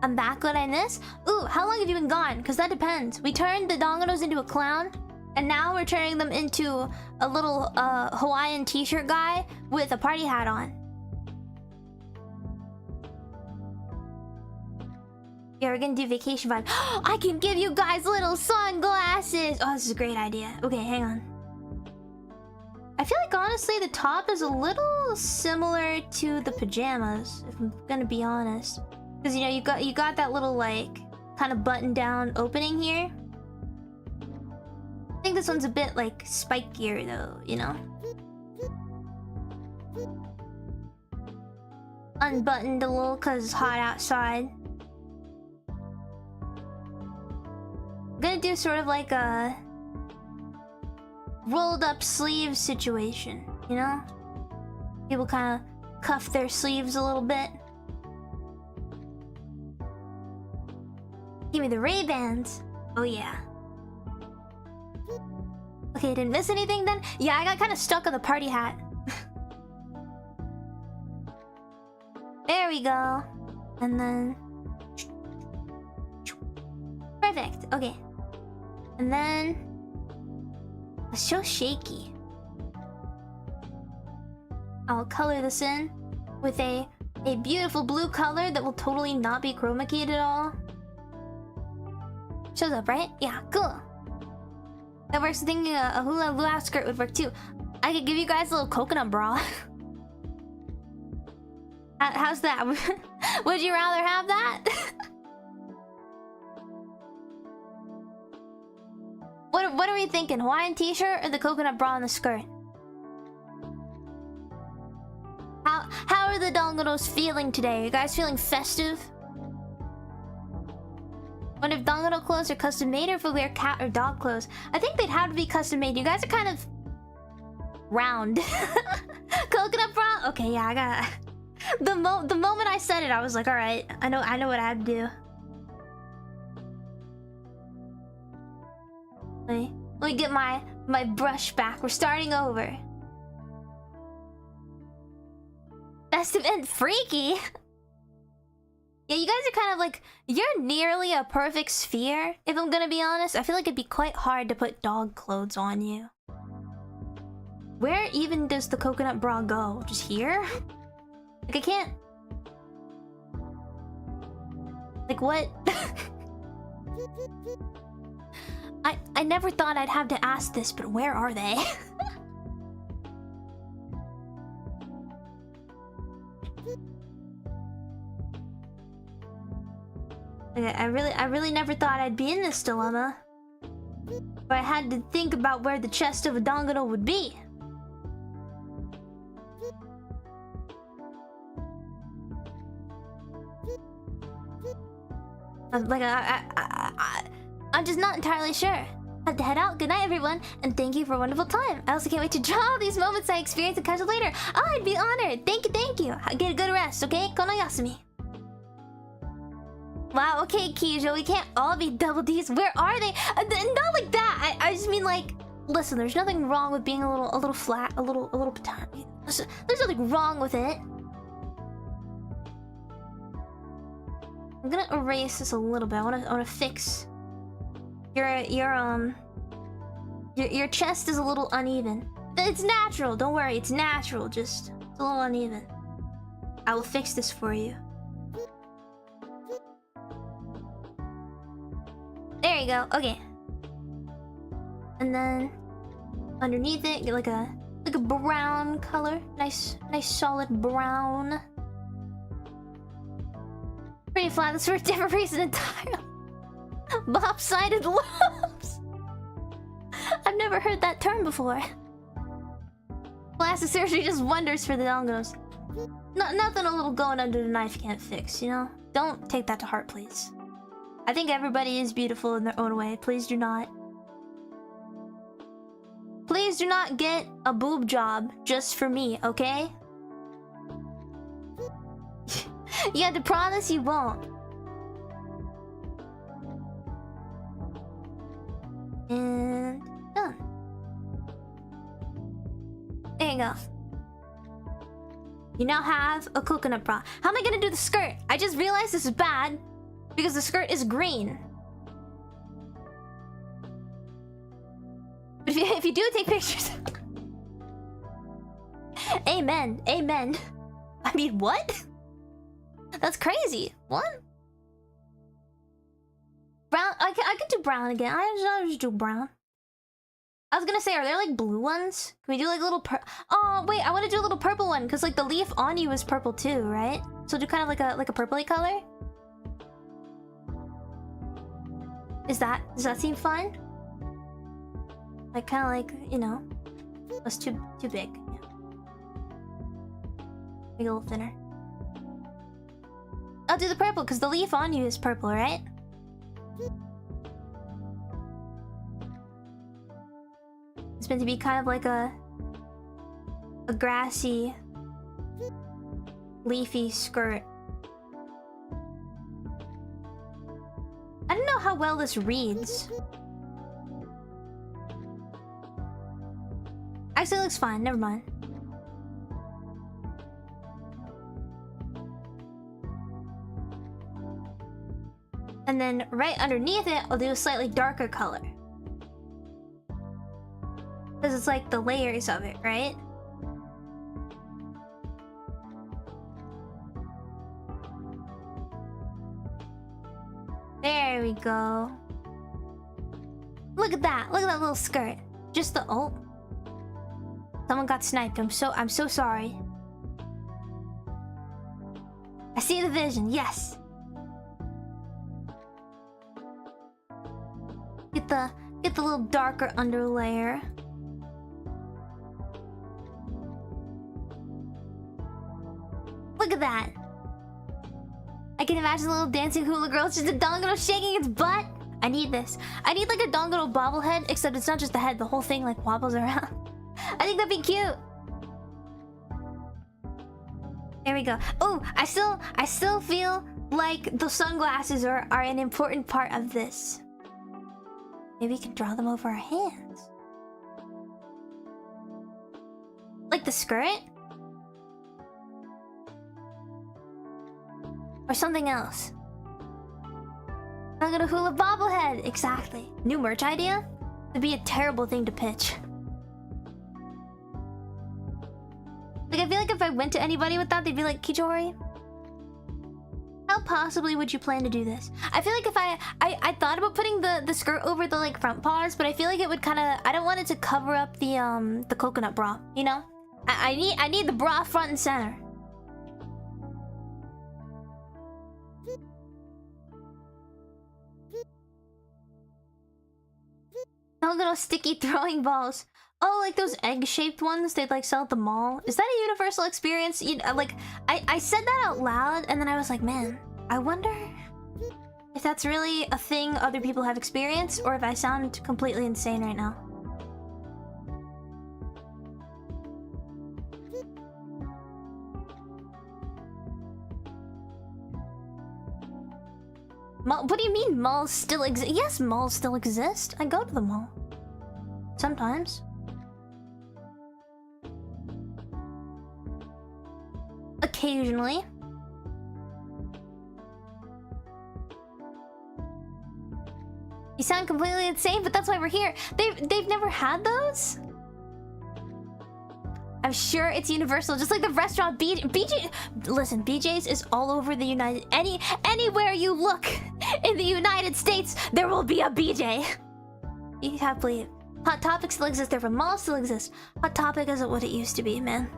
I'm back. What I miss? Ooh, how long have you been gone? Because that depends. We turned the Donganos into a clown, and now we're turning them into a little Hawaiian t-shirt guy with a party hat on. Yeah, we're gonna do vacation vibe. I can give you guys little sunglasses! Oh, this is a great idea. Okay, hang on. I feel like honestly the top is a little similar to the pajamas, if I'm gonna be honest. Because you know, you got that little like kind of button down opening here. I think this one's a bit like spikier though, you know? Unbuttoned a little because it's hot outside. I'm gonna do sort of like a rolled up sleeve situation, you know? People kind of cuff their sleeves a little bit. Give me the Ray-Bans. Oh yeah. Okay, didn't miss anything then? Yeah, I got kind of stuck on the party hat. There we go. And then... perfect, okay. And then... it's so shaky. I'll color this in with a beautiful blue color that will totally not be chroma keyed at all. Shows up, right? Yeah, cool. That works. Thinking a hula hula skirt would work too. I could give you guys a little coconut bra. How's that? Would you rather have that? What are we thinking? Hawaiian t-shirt or the coconut bra and the skirt? How are the dongaros feeling today? Are you guys feeling festive? Wonder if dongaro clothes are custom made or if we wear cat or dog clothes. I think they'd have to be custom made. You guys are kind of round. Coconut bra? Okay, yeah, I got the moment I said it, I was like, all right, I know what I had to do. Let me get my brush back. We're starting over. Festive and freaky. Yeah, you guys are kind of like, you're nearly a perfect sphere, if I'm gonna be honest. I feel like it'd be quite hard to put dog clothes on you. Where even does the coconut bra go? Just here? Like, I can't... Like, what? I never thought I'd have to ask this, but where are they? I really never thought I'd be in this dilemma. But I had to think about where the chest of a dongano would be. I'm just not entirely sure. Have to head out. Good night, everyone, and thank you for a wonderful time. I also can't wait to draw all these moments I experienced and catch you later. Oh, I'd be honored. Thank you. Get a good rest, okay? Kono yasumi. Wow, okay, Kijori, we can't all be double Ds. Where are they? Not like that. I just mean like, listen, there's nothing wrong with being a little flat, a little patani. There's nothing wrong with it. I'm gonna erase this a little bit. I wanna fix your chest is a little uneven. It's natural. Don't worry, it's natural. Just it's a little uneven. I will fix this for you. There you go. Okay. And then underneath it, get like a brown color. Nice solid brown. Pretty flat. That's for a different reason entirely. Lopsided lobes. I've never heard that term before. Plastic surgery does wonders for the donganos. Nothing a little going under the knife can't fix, you know? Don't take that to heart, please. I think everybody is beautiful in their own way. Please do not. Please do not get a boob job just for me, okay? You have to promise you won't. And done. There you go. You now have a coconut bra. How am I gonna do the skirt? I just realized this is bad because the skirt is green. But if you do take pictures... Amen. Amen. I mean, what? That's crazy. What? Brown? I could do brown again. I'll just do brown. I was gonna say, are there like blue ones? Can we do like a little oh wait, I want to do a little purple one because like the leaf on you is purple too, right? So do kind of like a purpley color. Does that seem fun? Like kind of like, you know, that's too big. Yeah. Make it a little thinner. I'll do the purple because the leaf on you is purple, right? It's meant to be kind of like a grassy, leafy skirt. I don't know how well this reads. Actually, it looks fine. Never mind. And then right underneath it, I'll do a slightly darker color. Because it's like the layers of it, right? There we go. Look at that. Look at that little skirt. Just the... Oh. Someone got sniped. I'm so sorry. I see the vision. Yes. Get at the little darker underlayer. Look at that. I can imagine the little dancing hula girl. It's just a dongoro shaking its butt. I need this. I need like a dongoro bobblehead, except it's not just the head. The whole thing like wobbles around. I think that'd be cute. There we go. Oh, I still feel like the sunglasses are an important part of this. Maybe we can draw them over our hands. Like the skirt? Or something else. I'm gonna hula bobblehead! Exactly. New merch idea? It'd be a terrible thing to pitch. Like, I feel like if I went to anybody with that, they'd be like, Kijori, how possibly would you plan to do this? I feel like if I thought about putting the skirt over the like front paws, but I feel like it would kind of, I don't want it to cover up the coconut bra, you know? I need the bra front and center. No little sticky throwing balls. Oh, like those egg-shaped ones they'd like sell at the mall. Is that a universal experience? You know, like, I said that out loud, and then I was like, man, I wonder if that's really a thing other people have experienced, or if I sound completely insane right now. What do you mean malls still exist? Yes, malls still exist. I go to the mall. Sometimes. Occasionally. You sound completely insane, but that's why we're here. They've never had those? I'm sure it's universal, just like the restaurant BJ. Listen, BJ's is all over the United. Anywhere you look in the United States, there will be a BJ. You have to believe. Hot Topic still exists. Different malls still exist. Hot Topic isn't what it used to be, man.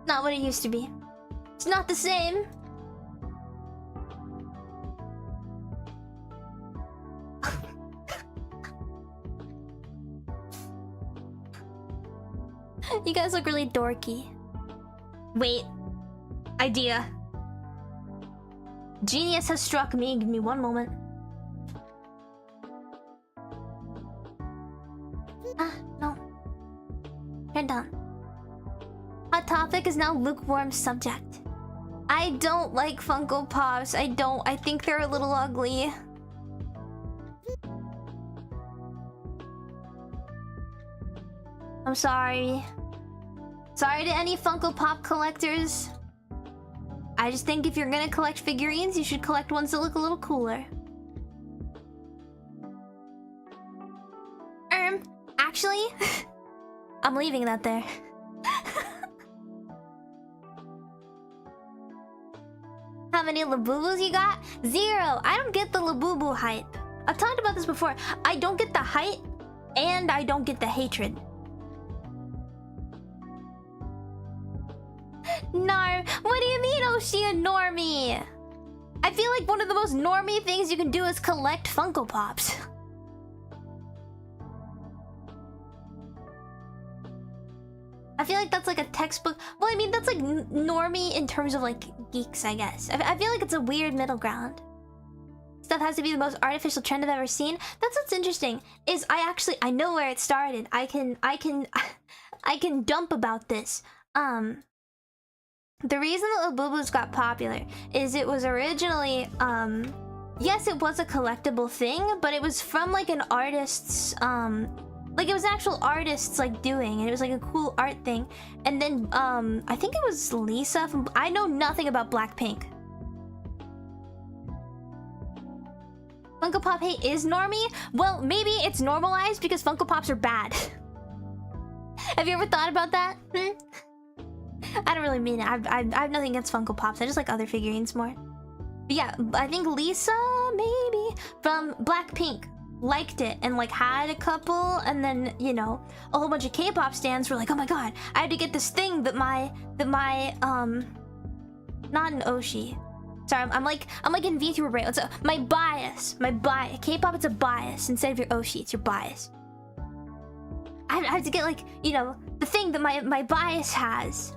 Not what it used to be. It's not the same. You guys look really dorky. Wait. Idea. Genius has struck me. Give me one moment. Ah, no. Turn down. Hot Topic is now lukewarm subject. I don't like Funko Pops. I don't. I think they're a little ugly. I'm sorry. Sorry to any Funko Pop collectors. I just think if you're gonna collect figurines, you should collect ones that look a little cooler. Actually, I'm leaving that there. How many Labubus you got? 0. I don't get the Labubu hype. I've talked about this before. I don't get the hype, and I don't get the hatred. No, what do you mean, Oshi a normie? I feel like one of the most normie things you can do is collect Funko Pops. I feel like that's like a textbook. Well, I mean, that's like normie in terms of like geeks, I guess. I feel like it's a weird middle ground. Stuff has to be the most artificial trend I've ever seen. That's what's interesting. Is I know where it started. I can dump about this. The reason that Labubus got popular is it was originally, yes, it was a collectible thing, but it was from like an artist's, like it was actual artists like doing, and it was like a cool art thing. And then, I think it was Lisa from, I know nothing about Blackpink. Funko Pop hate is normie? Well, maybe it's normalized because Funko Pops are bad. Have you ever thought about that? I don't really mean it. I have nothing against Funko Pops. I just like other figurines more. But yeah, I think Lisa, maybe, from Blackpink, liked it and like had a couple, and then, you know, a whole bunch of K-pop stans were like, oh my god, I have to get this thing that my not an Oshi. Sorry, I'm like in VTuber brain. So my bias. K-pop, it's a bias instead of your Oshi. It's your bias. I have to get like, you know, the thing that my bias has.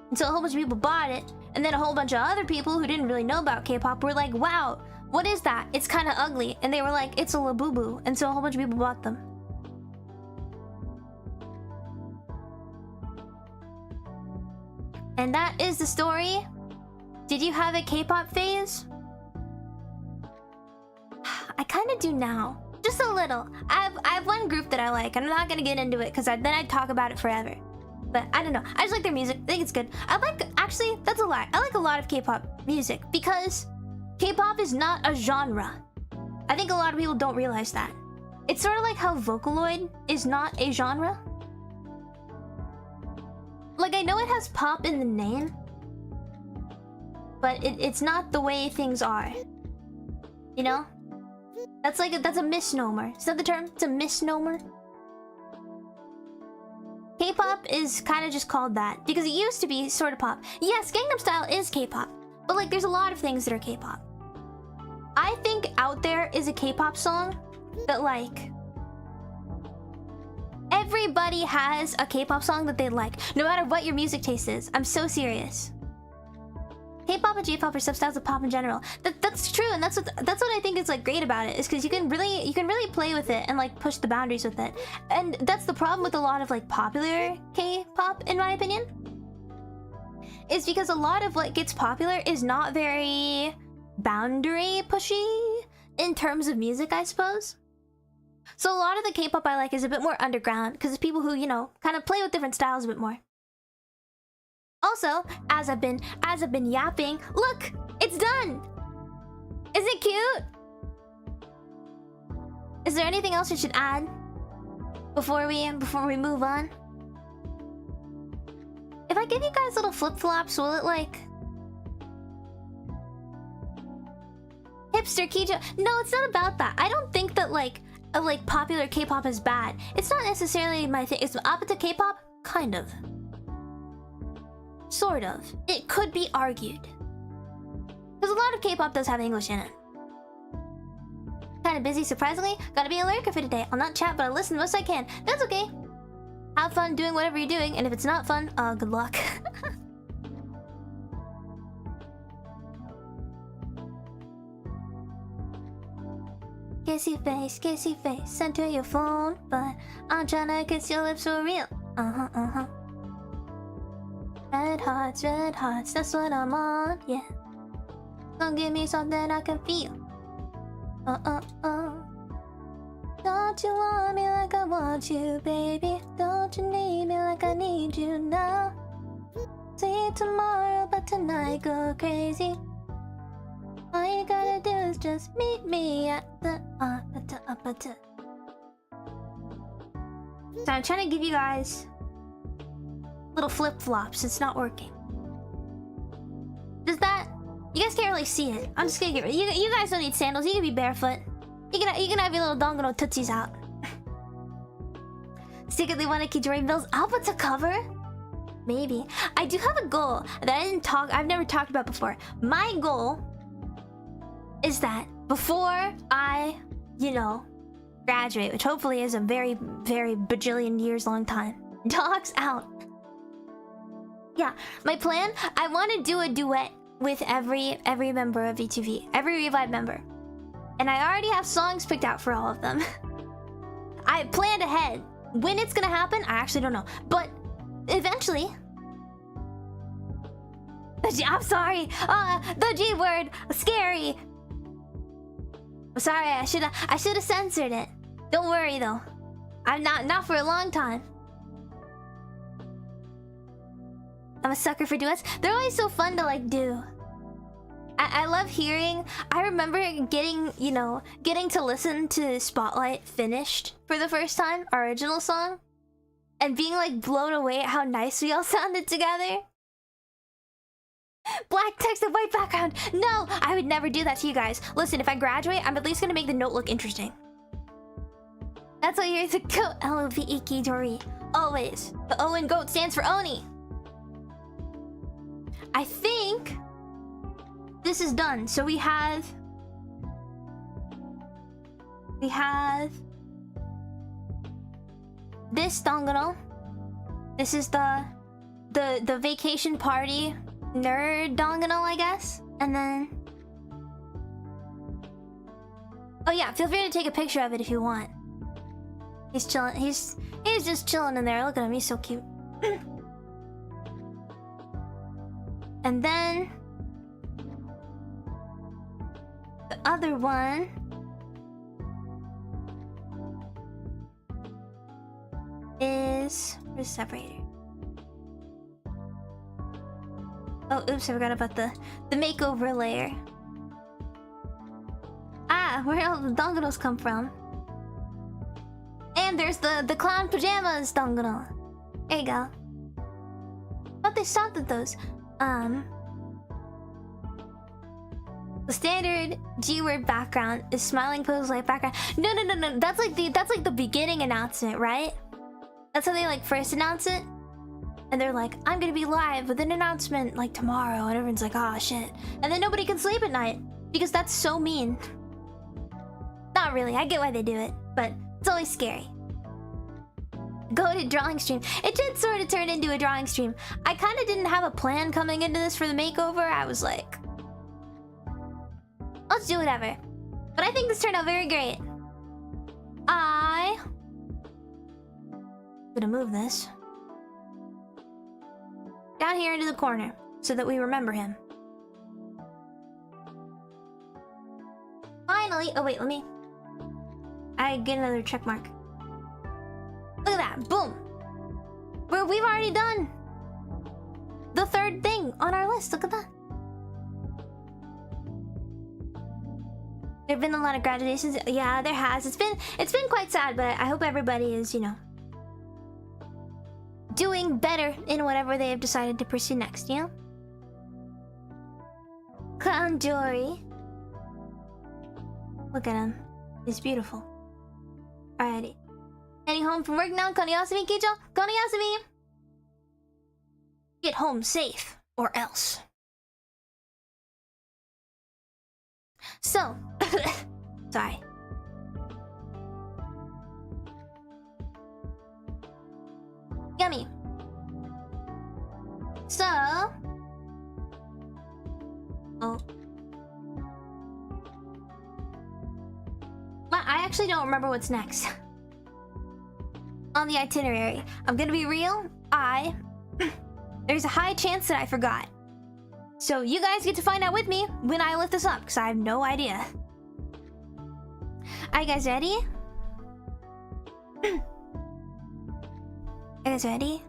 And so a whole bunch of people bought it, and then a whole bunch of other people who didn't really know about K-pop were like, wow, what is that? It's kind of ugly. And they were like, it's a Labubu. And so a whole bunch of people bought them. And that is the story. Did you have a K-pop phase? I kind of do now. Just a little. I have one group that I like. I'm not gonna get into it because then I'd talk about it forever. But I don't know. I just like their music. I think it's good. Actually, that's a lie. I like a lot of K-pop music because K-pop is not a genre. I think a lot of people don't realize that. It's sort of like how Vocaloid is not a genre. Like, I know it has pop in the name, but it's not the way things are. You know? That's a misnomer. Is that the term? It's a misnomer. K-pop is kind of just called that because it used to be sort of pop. Yes, Gangnam Style is K-pop, but like there's a lot of things that are K-pop. I think Out There is a K-pop song that like everybody has a K-pop song that they like, no matter what your music taste is. I'm so serious. K-pop and J-pop are substyles of pop in general. That's true, and that's what I think is like great about it, is because you can really play with it and like push the boundaries with it. And that's the problem with a lot of like popular K-pop, in my opinion, is because a lot of what gets popular is not very boundary pushy in terms of music, I suppose. So a lot of the K-pop I like is a bit more underground because it's people who, you know, kind of play with different styles a bit more. Also, as I've been yapping, look, it's done. Is it cute? Is there anything else we should add before we move on? If I give you guys little flip-flops, will it like hipster Kijo? No, it's not about that. I don't think that like popular K-pop is bad. It's not necessarily my thing. It's opposite K-pop, kind of. Sort of. It could be argued. Because a lot of K-pop does have English in it. Kind of busy, surprisingly. Gotta be a lurker for today. I'll not chat, but I'll listen the most I can. That's okay. Have fun doing whatever you're doing, and if it's not fun, good luck. Kissy face, send to your phone, but I'm tryna kiss your lips for real. Red hearts, that's what I'm on, yeah. Don't give me something I can feel. Don't you want me like I want you, baby? Don't you need me like I need you now? See tomorrow, but tonight go crazy. All you gotta do is just meet me at the So I'm trying to give you guys little flip-flops. It's not working. Does that... You guys can't really see it. I'm just gonna give it... You guys don't need sandals. You can be barefoot. You can have your little dongo tootsies out. Secretly wanted Kijori Bill's album to cover? Maybe. I do have a goal that I've never talked about before. My goal is that before I, you know, graduate, which hopefully is a very, very bajillion years long time. Dogs out. Yeah, my plan, I want to do a duet with every member of V2V, every Revive member. And I already have songs picked out for all of them. I planned ahead. When it's gonna happen, I actually don't know. But eventually... I'm sorry. The G word. Scary. I'm sorry, I should have censored it. Don't worry though. I'm not for a long time. I'm a sucker for duets. They're always so fun to like do. I love hearing. I remember getting to listen to Spotlight finished for the first time, our original song, and being like blown away at how nice we all sounded together. Black text and white background. No, I would never do that to you guys. Listen, if I graduate, I'm at least gonna make the note look interesting. That's why you're the GOAT. L-O-V-E Kijori. Always. The O in GOAT stands for Oni. I think this is done. So we have this dongono. This is the vacation party nerd dongono, I guess. And then, oh yeah, feel free to take a picture of it if you want. He's chilling. He's just chilling in there. Look at him. He's so cute. And then the other one is where's the separator? Oh, oops! I forgot about the makeover layer. Ah, where all the dongonos come from? And there's the clown pajamas dongono. There you go. Thought they stopped at those. The standard G-word background is smiling pose like background. No. That's like the beginning announcement, right? That's how they like first announce it. And they're like, I'm gonna be live with an announcement like tomorrow, and everyone's like, oh shit. And then nobody can sleep at night because that's so mean. Not really, I get why they do it, but it's always scary. Go to drawing stream. It did sort of turn into a drawing stream. I kind of didn't have a plan coming into this for the makeover. I was like, let's do whatever. But I think this turned out very great. I'm gonna move this down here into the corner so that we remember him. Finally, oh wait, I get another check mark. Look at that, boom. We've already done the third thing on our list. Look at that. There've been a lot of graduations. Yeah, there has. It's been quite sad, but I hope everybody is, you know, doing better in whatever they have decided to pursue next, you know? Kijori. Look at him. He's beautiful. Alrighty. Heading home from work now. Konniasumi, Kicho. Konniasumi. Get home safe, or else. So, sorry. Yummy. So, oh. I actually don't remember what's next on the itinerary. I'm gonna be real. There's a high chance that I forgot. So you guys get to find out with me when I lift this up, because I have no idea. Are you guys ready? Are you guys ready?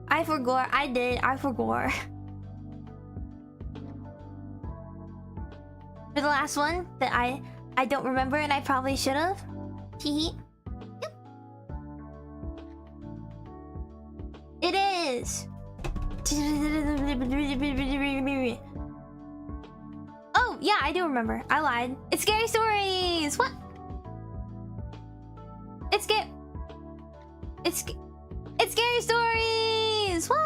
I forgot. I forgot. For the last one that I don't remember and I probably should have. Hee. Yep. It is. Oh yeah, I do remember. I lied. It's Scary Stories. What? It's Scary Stories. What?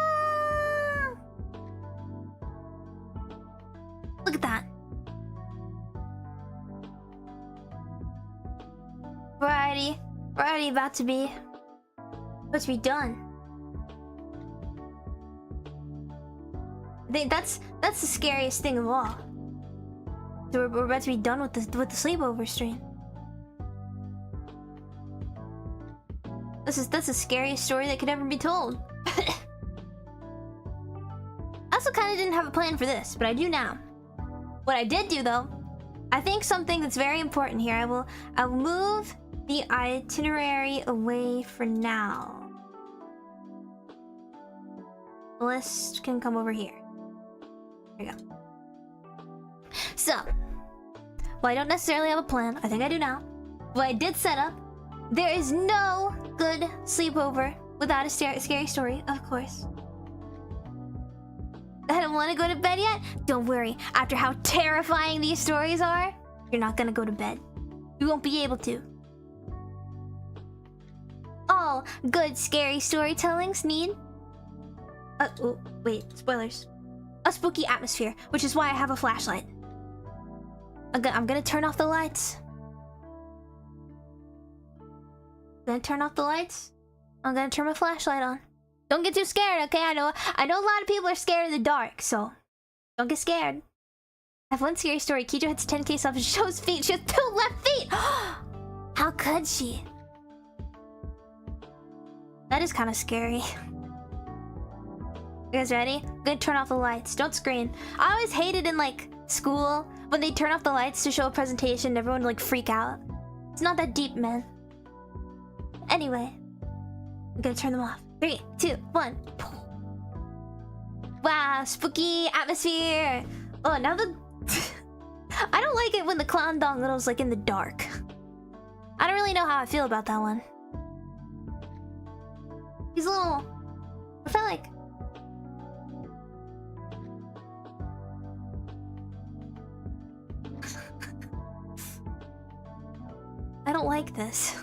Look at that. We're already about to be done. I think that's the scariest thing of all. So we're about to be done with the sleepover stream. That's the scariest story that could ever be told. I also kind of didn't have a plan for this, but I do now. What I did do though, I think something that's very important here. I'll move the itinerary away for now. The list can come over here. There you go. So, well, I don't necessarily have a plan. I think I do now. What I did set up, there is no good sleepover without a scary story, of course. I don't want to go to bed yet? Don't worry. After how terrifying these stories are, you're not gonna go to bed. You won't be able to. All good scary storytellings need Oh, wait, spoilers. A spooky atmosphere, which is why I have a flashlight. I'm gonna turn off the lights. I'm gonna turn my flashlight on. Don't get too scared, okay? I know a lot of people are scared of the dark, so don't get scared. I have one scary story. Kijori hits 10k subs and shows feet. She has 2 left feet! How could she? That is kind of scary. You guys ready? I'm gonna turn off the lights. Don't scream. I always hated in like school when they turn off the lights to show a presentation and everyone would like freak out. It's not that deep, man. Anyway, I'm gonna turn them off. 3, 2, 1. Wow, spooky atmosphere. Oh, now the I don't like it when the clown dong little's like in the dark. I don't really know how I feel about that one. He's a little... I felt like... I don't like this.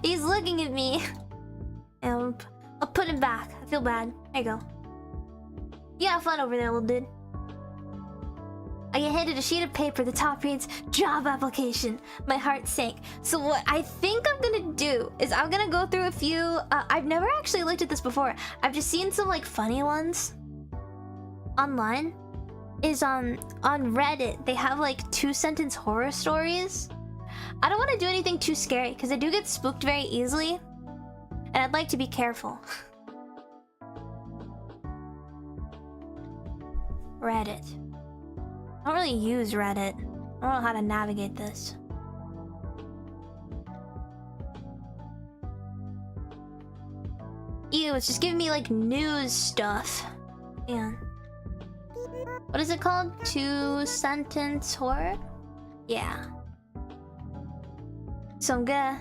He's looking at me. And I'll put him back. I feel bad. There you go. You have fun over there, little dude. I get handed a sheet of paper. The top reads, job application. My heart sank. So what I think I'm gonna do is I'm gonna go through a few... I've never actually looked at this before. I've just seen some like funny ones online. Is on Reddit. They have like 2-sentence horror stories. I don't want to do anything too scary because I do get spooked very easily. And I'd like to be careful. Reddit. I don't really use Reddit. I don't know how to navigate this. Ew, it's just giving me like news stuff. Yeah. What is it called? 2-sentence horror? Yeah. So I'm gonna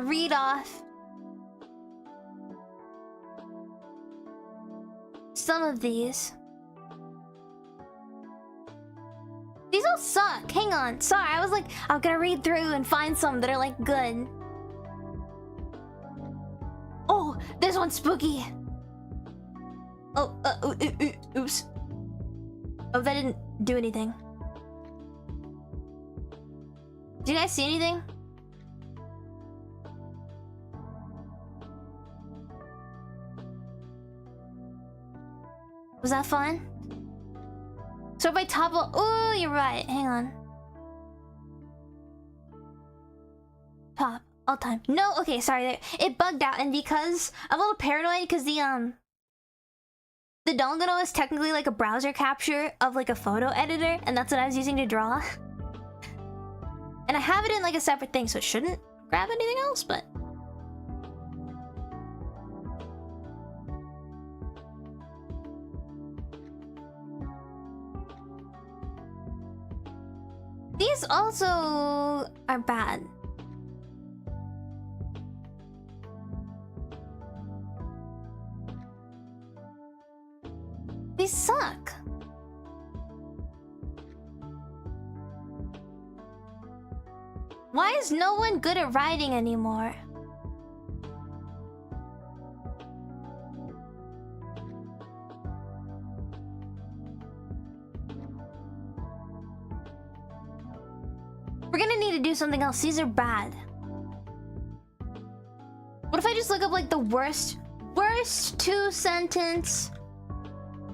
read off some of these. These all suck. Hang on. Sorry, I was like, I'm gonna read through and find some that are like good. Oh, this one's spooky. Oh, oops. Oh, that didn't do anything. Did you guys see anything? Was that fun? So if I topple... Oh, you're right. Hang on. Pop. All time. No, okay, sorry. It bugged out, and because... I'm a little paranoid because the Dongano is technically like a browser capture of like a photo editor, and that's what I was using to draw. And I have it in like a separate thing, so it shouldn't grab anything else, but... These also are bad. These suck. Why is no one good at writing anymore? We're gonna need to do something else. These are bad. What if I just look up like the worst 2-sentence?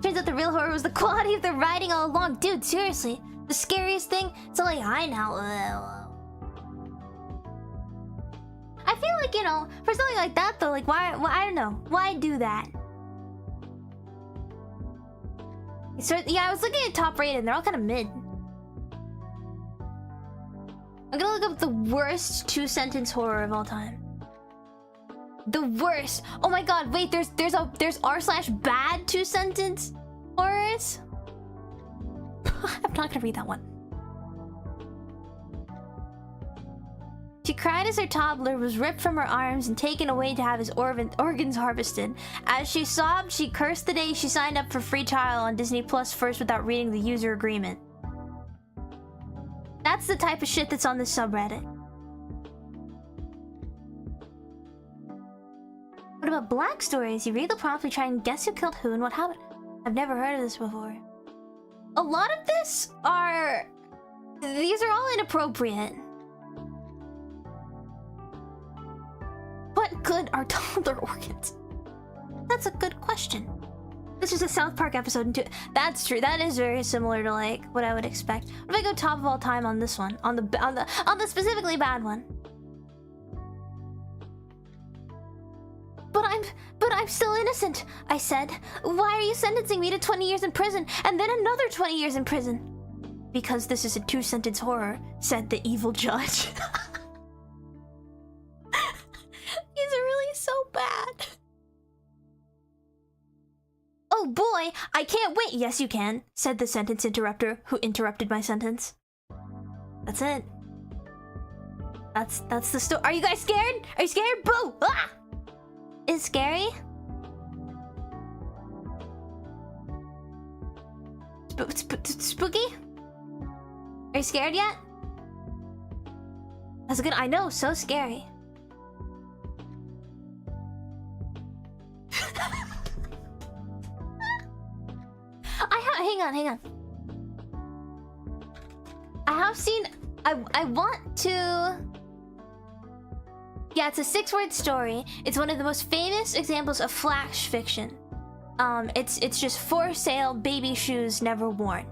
Turns out the real horror was the quality of the writing all along. Dude, seriously. The scariest thing? It's only I now. I feel like, you know, for something like that though, like why I don't know. Why do that? So yeah, I was looking at top rated and they're all kind of mid. I'm gonna look up the worst 2-sentence horror of all time. The worst. Oh my god, wait, there's r/bad 2-sentence horrors? I'm not gonna read that one. She cried as her toddler was ripped from her arms and taken away to have his organs harvested. As she sobbed, she cursed the day she signed up for free trial on Disney Plus first without reading the user agreement. That's the type of shit that's on this subreddit. What about black stories? You read the prompt, we try and guess who killed who and what happened. I've never heard of this before. A lot of this are... These are all inappropriate. What good are toddler organs? That's a good question. This is a South Park episode and that's true. That is very similar to like what I would expect. What if I go top of all time on this one? On the specifically bad one. But I'm still innocent, I said. Why are you sentencing me to 20 years in prison and then another 20 years in prison? Because this is a 2-sentence horror, said the evil judge. These are really so bad. Oh boy, I can't wait. Yes, you can, said the sentence interrupter who interrupted my sentence. That's it. That's the story. Are you guys scared? Are you scared? Boo! Ah! Is it scary? Spooky? Are you scared yet? That's good. I know, so scary. Hang on. I have seen. I want to. Yeah, it's a 6-word story. It's one of the most famous examples of flash fiction. It's just for sale, baby shoes never worn.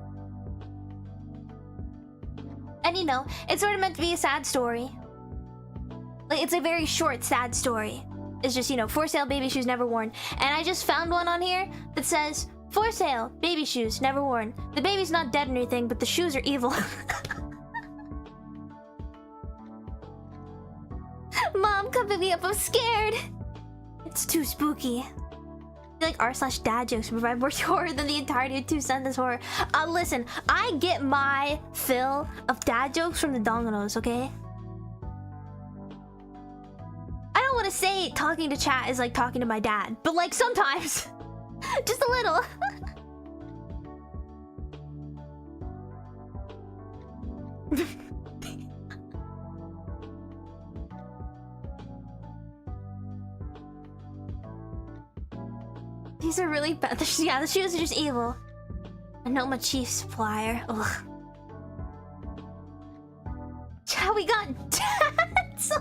And you know, it's sort of meant to be a sad story. Like, it's a very short, sad story. It's just, you know, for sale, baby shoes never worn. And I just found one on here that says, for sale, baby shoes never worn. The baby's not dead or anything, but the shoes are evil. Mom, come pick me up, I'm scared. It's too spooky. I feel like r/dad jokes provide more horror than the entirety of 2-sentence horror. Listen, I get my fill of dad jokes from the donganos, okay? I don't want to say talking to chat is like talking to my dad, but like sometimes. Just a little. These are really bad. Yeah, the shoes are just evil. I know my chief supplier. Ugh. Chat, we got dads.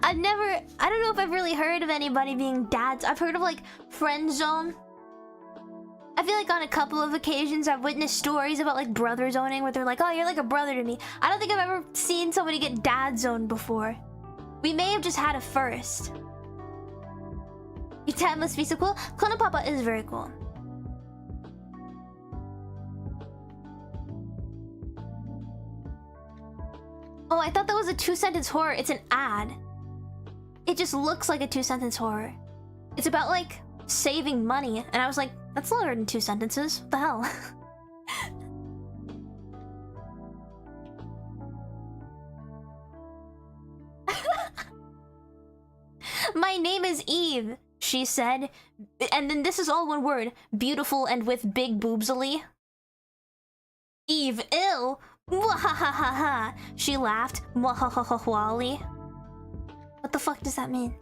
I've never... I don't know if I've really heard of anybody being dads. I've heard of like friend zone. I feel like on a couple of occasions I've witnessed stories about like brother zoning where they're like, oh, you're like a brother to me. I don't think I've ever seen somebody get dad zoned before. We may have just had a first. Your dad must be so cool. Konno Papa is very cool. Oh, I thought that was a 2-sentence horror. It's an ad. It just looks like a 2-sentence horror. It's about like saving money, and I was like, that's longer than 2 sentences. What the hell? My name is Eve, she said. And then this is all one word. Beautiful and with big boobsily. Eve, ill. Mwahahaha. She laughed. Mwahahahawali. What the fuck does that mean?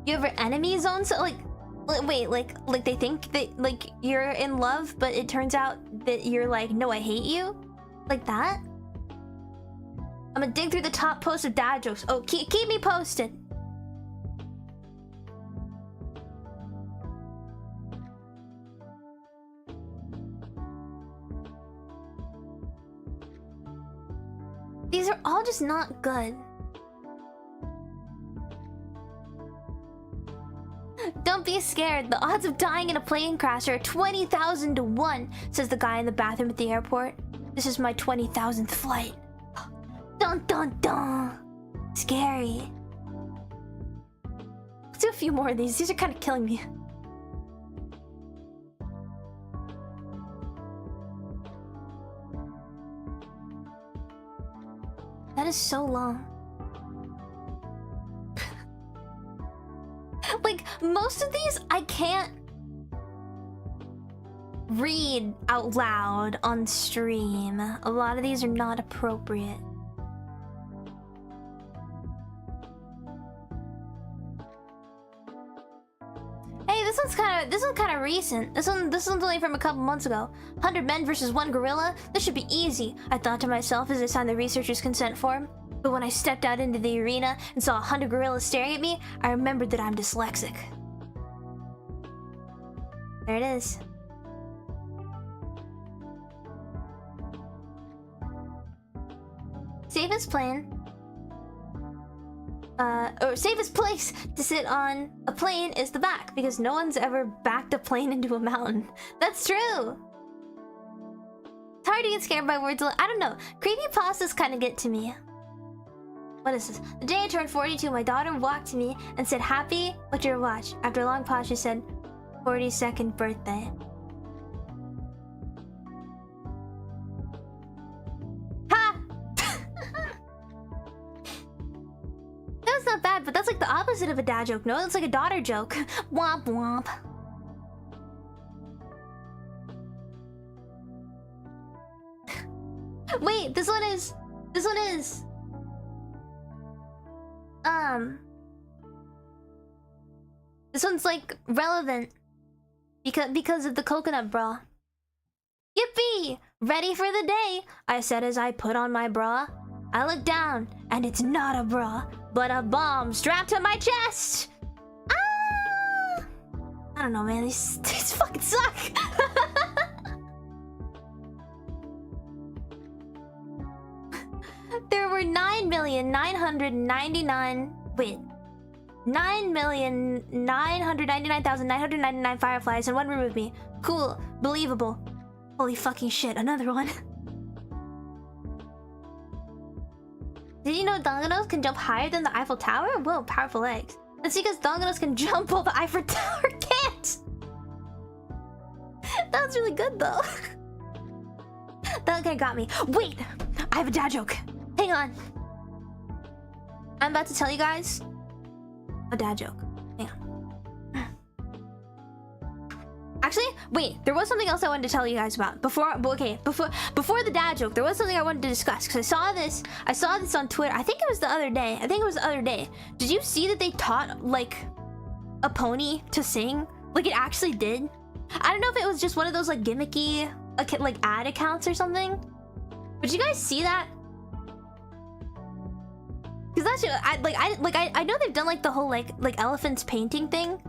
You ever enemy zone? So like wait, like they think that like you're in love, but it turns out that you're like, no, I hate you? Like that? I'm gonna dig through the top post of dad jokes. Oh, keep me posted. These are all just not good. Don't be scared. The odds of dying in a plane crash are 20,000 to 1, says the guy in the bathroom at the airport. This is my 20,000th flight. Dun dun dun. Scary. Let's do a few more of these. These are kind of killing me. That is so long. Like, most of these I can't read out loud on stream. A lot of these are not appropriate. this one's kind of recent. This one's only from a couple months ago. 100 men versus 1 gorilla. This should be easy, I thought to myself as I signed the researcher's consent form. But when I stepped out into the arena and saw 100 gorillas staring at me, I remembered that I'm dyslexic. There it is. Safest plane. Or safest place to sit on a plane is the back, because no one's ever backed a plane into a mountain. That's true! It's hard to get scared by words. I don't know. Creepypastas kind of get to me. What is this? The day I turned 42, my daughter walked to me and said, "Happy, what's your watch?" After a long pause, she said, 42nd birthday. Ha! That's not bad, but that's like the opposite of a dad joke. No, it's like a daughter joke. Womp womp. Wait, this one is... This one's like relevant because of the coconut bra. Yippee! Ready for the day, I said as I put on my bra. I looked down and it's not a bra, but a bomb strapped to my chest. Ah! I don't know, man. These fucking suck. There were 9,999,999 fireflies in one room with me. Cool. Believable. Holy fucking shit, another one. Did you know Donganos can jump higher than the Eiffel Tower? Whoa, powerful legs. That's because Donganos can jump while the Eiffel Tower can't. That was really good though. That guy got me. Wait! I have a dad joke. Hang on. I'm about to tell you guys a dad joke. Hang on. Actually, wait. There was something else I wanted to tell you guys about before the dad joke. There was something I wanted to discuss because I saw this on Twitter. I think it was the other day. Did you see that they taught like a pony to sing? Like it actually did. I don't know if it was just one of those like gimmicky like ad accounts or something. But did you guys see that? Because that's I know they've done like the whole like elephants painting thing,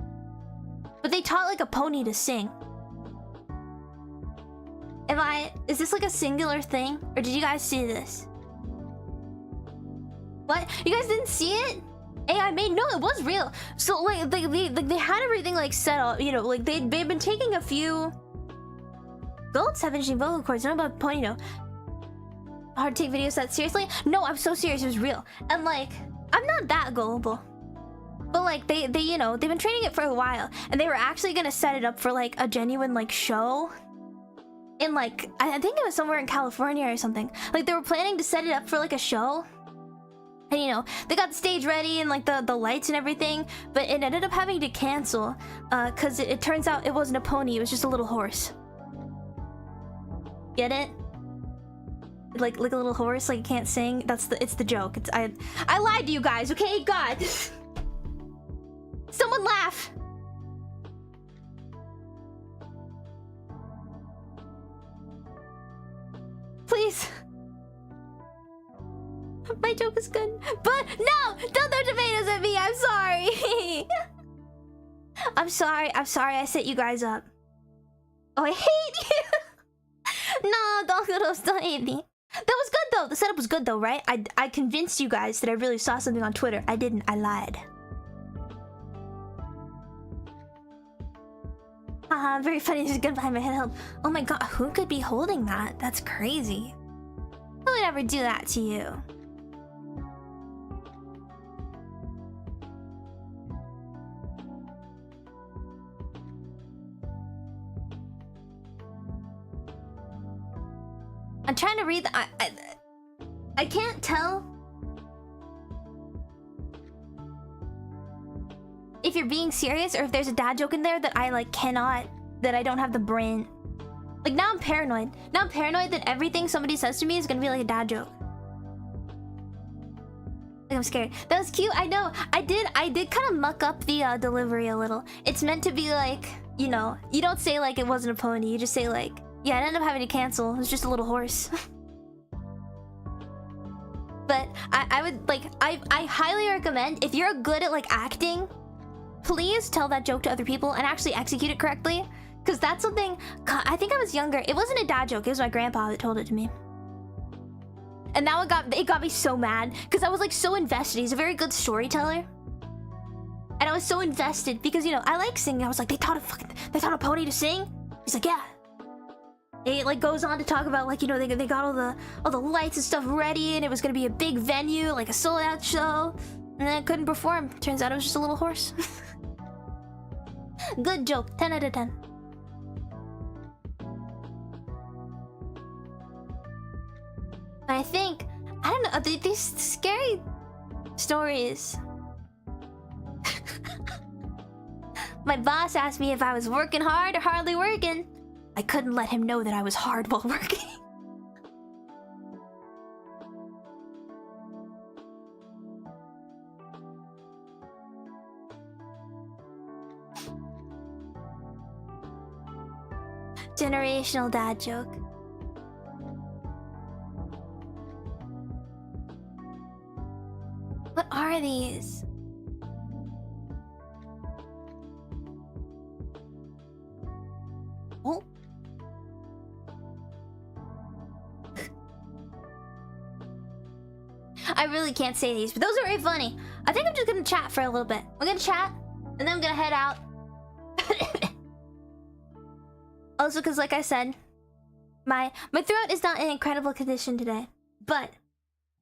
but they taught like a pony to sing. Is this like a singular thing, or did you guys see this? What? You guys didn't see it? AI made? No, it was real. So like they had everything like set up, you know, like they've been taking a few gold 7-inch vocal cords. I don't know about pony, no. Hard to take videos that seriously? No, I'm so serious, it was real. And like, I'm not that gullible. But like, they you know, they've been training it for a while. And they were actually gonna set it up for like a genuine like show. In like, I think it was somewhere in California or something. Like they were planning to set it up for like a show. And you know, they got the stage ready and like the lights and everything. But it ended up having to cancel. Cause it turns out it wasn't a pony, it was just a little horse. Get it? Like a little horse, like you can't sing. It's the joke. I lied to you guys, okay? God. Someone laugh. Please. My joke is good. But no! Don't throw tomatoes at me, I'm sorry. I'm sorry I set you guys up. Oh, I hate you. No, don't hate me. That was good though. The setup was good though, right? I convinced you guys that I really saw something on Twitter. I didn't. I lied. Haha, very funny. There's a gun behind my head. Help. Oh my god, who could be holding that? That's crazy. Who would ever do that to you? I'm trying to read I can't tell if you're being serious or if there's a dad joke in there that I like that I don't have the brain. Like now I'm paranoid. Now I'm paranoid that everything somebody says to me is gonna be like a dad joke. Like I'm scared. That was cute. I know. I did kind of muck up the delivery a little. It's meant to be like, you know, you don't say like it wasn't a pony. You just say like, yeah, I ended up having to cancel. It was just a little horse. But I would like, I highly recommend, if you're good at like acting, please tell that joke to other people and actually execute it correctly. Because that's something, God, I think I was younger. It wasn't a dad joke. It was my grandpa that told it to me. And now it got me so mad because I was like so invested. He's a very good storyteller. And I was so invested because, you know, I like singing. I was like, they taught a pony to sing? He's like, yeah. It like goes on to talk about like, you know, they got all the lights and stuff ready and it was gonna be a big venue, like a sold out show. And then I couldn't perform. Turns out it was just a little horse. Good joke, 10 out of 10. I think, I don't know, these scary stories. My boss asked me if I was working hard or hardly working. I couldn't let him know that I was hard while working. Generational dad joke. What are these? Oh. I really can't say these, but those are very funny. I think I'm just gonna chat for a little bit. I'm gonna chat, and then I'm gonna head out. Also, because like I said, my throat is not in incredible condition today, but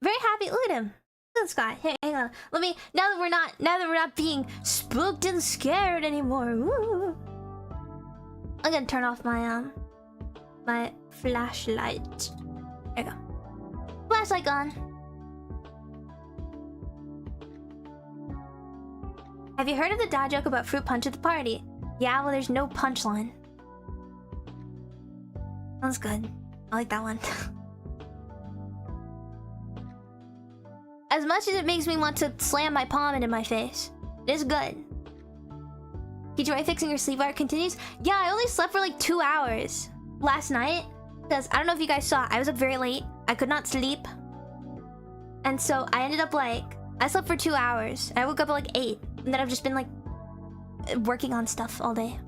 very happy. Look at him. Look at this guy. Hey, hang on. Let me. Now that we're not being spooked and scared anymore. Woo. I'm gonna turn off my my flashlight. There you go. Flashlight on. Have you heard of the dad joke about fruit punch at the party? Yeah, well, there's no punchline. That's good. I like that one. As much as it makes me want to slam my palm into my face, it is good. Kijori fixing your sleep art continues? Yeah, I only slept for like 2 hours last night. Because I don't know if you guys saw, I was up very late. I could not sleep. And so I ended up like, I slept for 2 hours. And I woke up at like 8. And then I've just been like, working on stuff all day.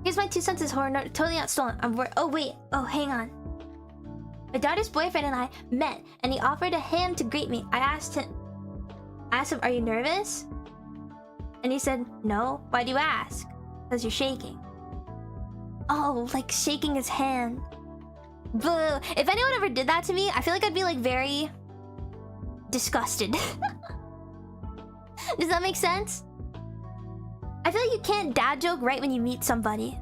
Here's my 2 cents as horror, no, totally not stolen. Oh wait, oh hang on. My daughter's boyfriend and I met, and he offered a hand to greet me. I asked him, are you nervous? And he said, no. Why do you ask? Because you're shaking. Oh, like shaking his hand. Boo. If anyone ever did that to me, I feel like I'd be like very disgusted. Does that make sense? I feel like you can't dad joke right when you meet somebody.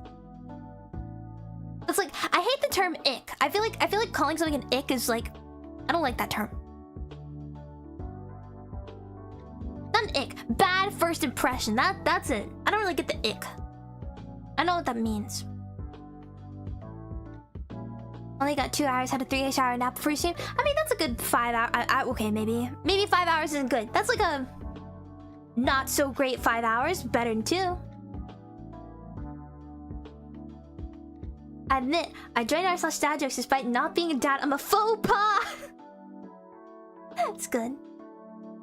It's like, I hate the term ick. I feel like calling something an ick is like, I don't like that term. Not an ick. Bad first impression. That's it. I don't really get the ick. I know what that means. Only got 2 hours, had a 3-hour nap before you stream. I mean, that's a good 5 hour. Okay, maybe 5 hours isn't good. That's like a not so great 5 hours. Better than 2. Admit, I joined r/dad jokes despite not being a dad. I'm a faux pas. That's good.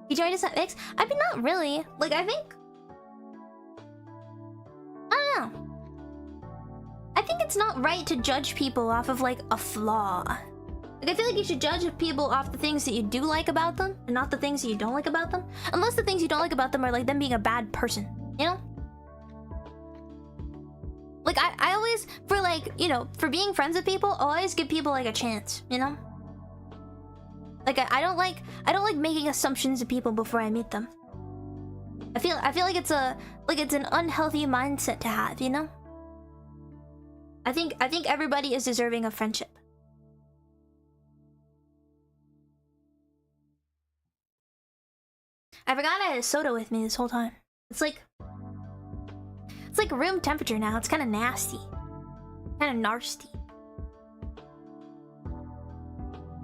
You joined us at mix? I mean, not really. Like, I think, I don't know. I think it's not right to judge people off of like a flaw. Like, I feel like you should judge people off the things that you do like about them and not the things that you don't like about them. Unless the things you don't like about them are like them being a bad person, you know? Like, I always, for like, you know, for being friends with people, I always give people like a chance, you know? Like, I don't like making assumptions of people before I meet them. I feel like it's an unhealthy mindset to have, you know? I think everybody is deserving of friendship. I forgot I had a soda with me this whole time. It's like room temperature now. It's kind of nasty. Kind of nasty.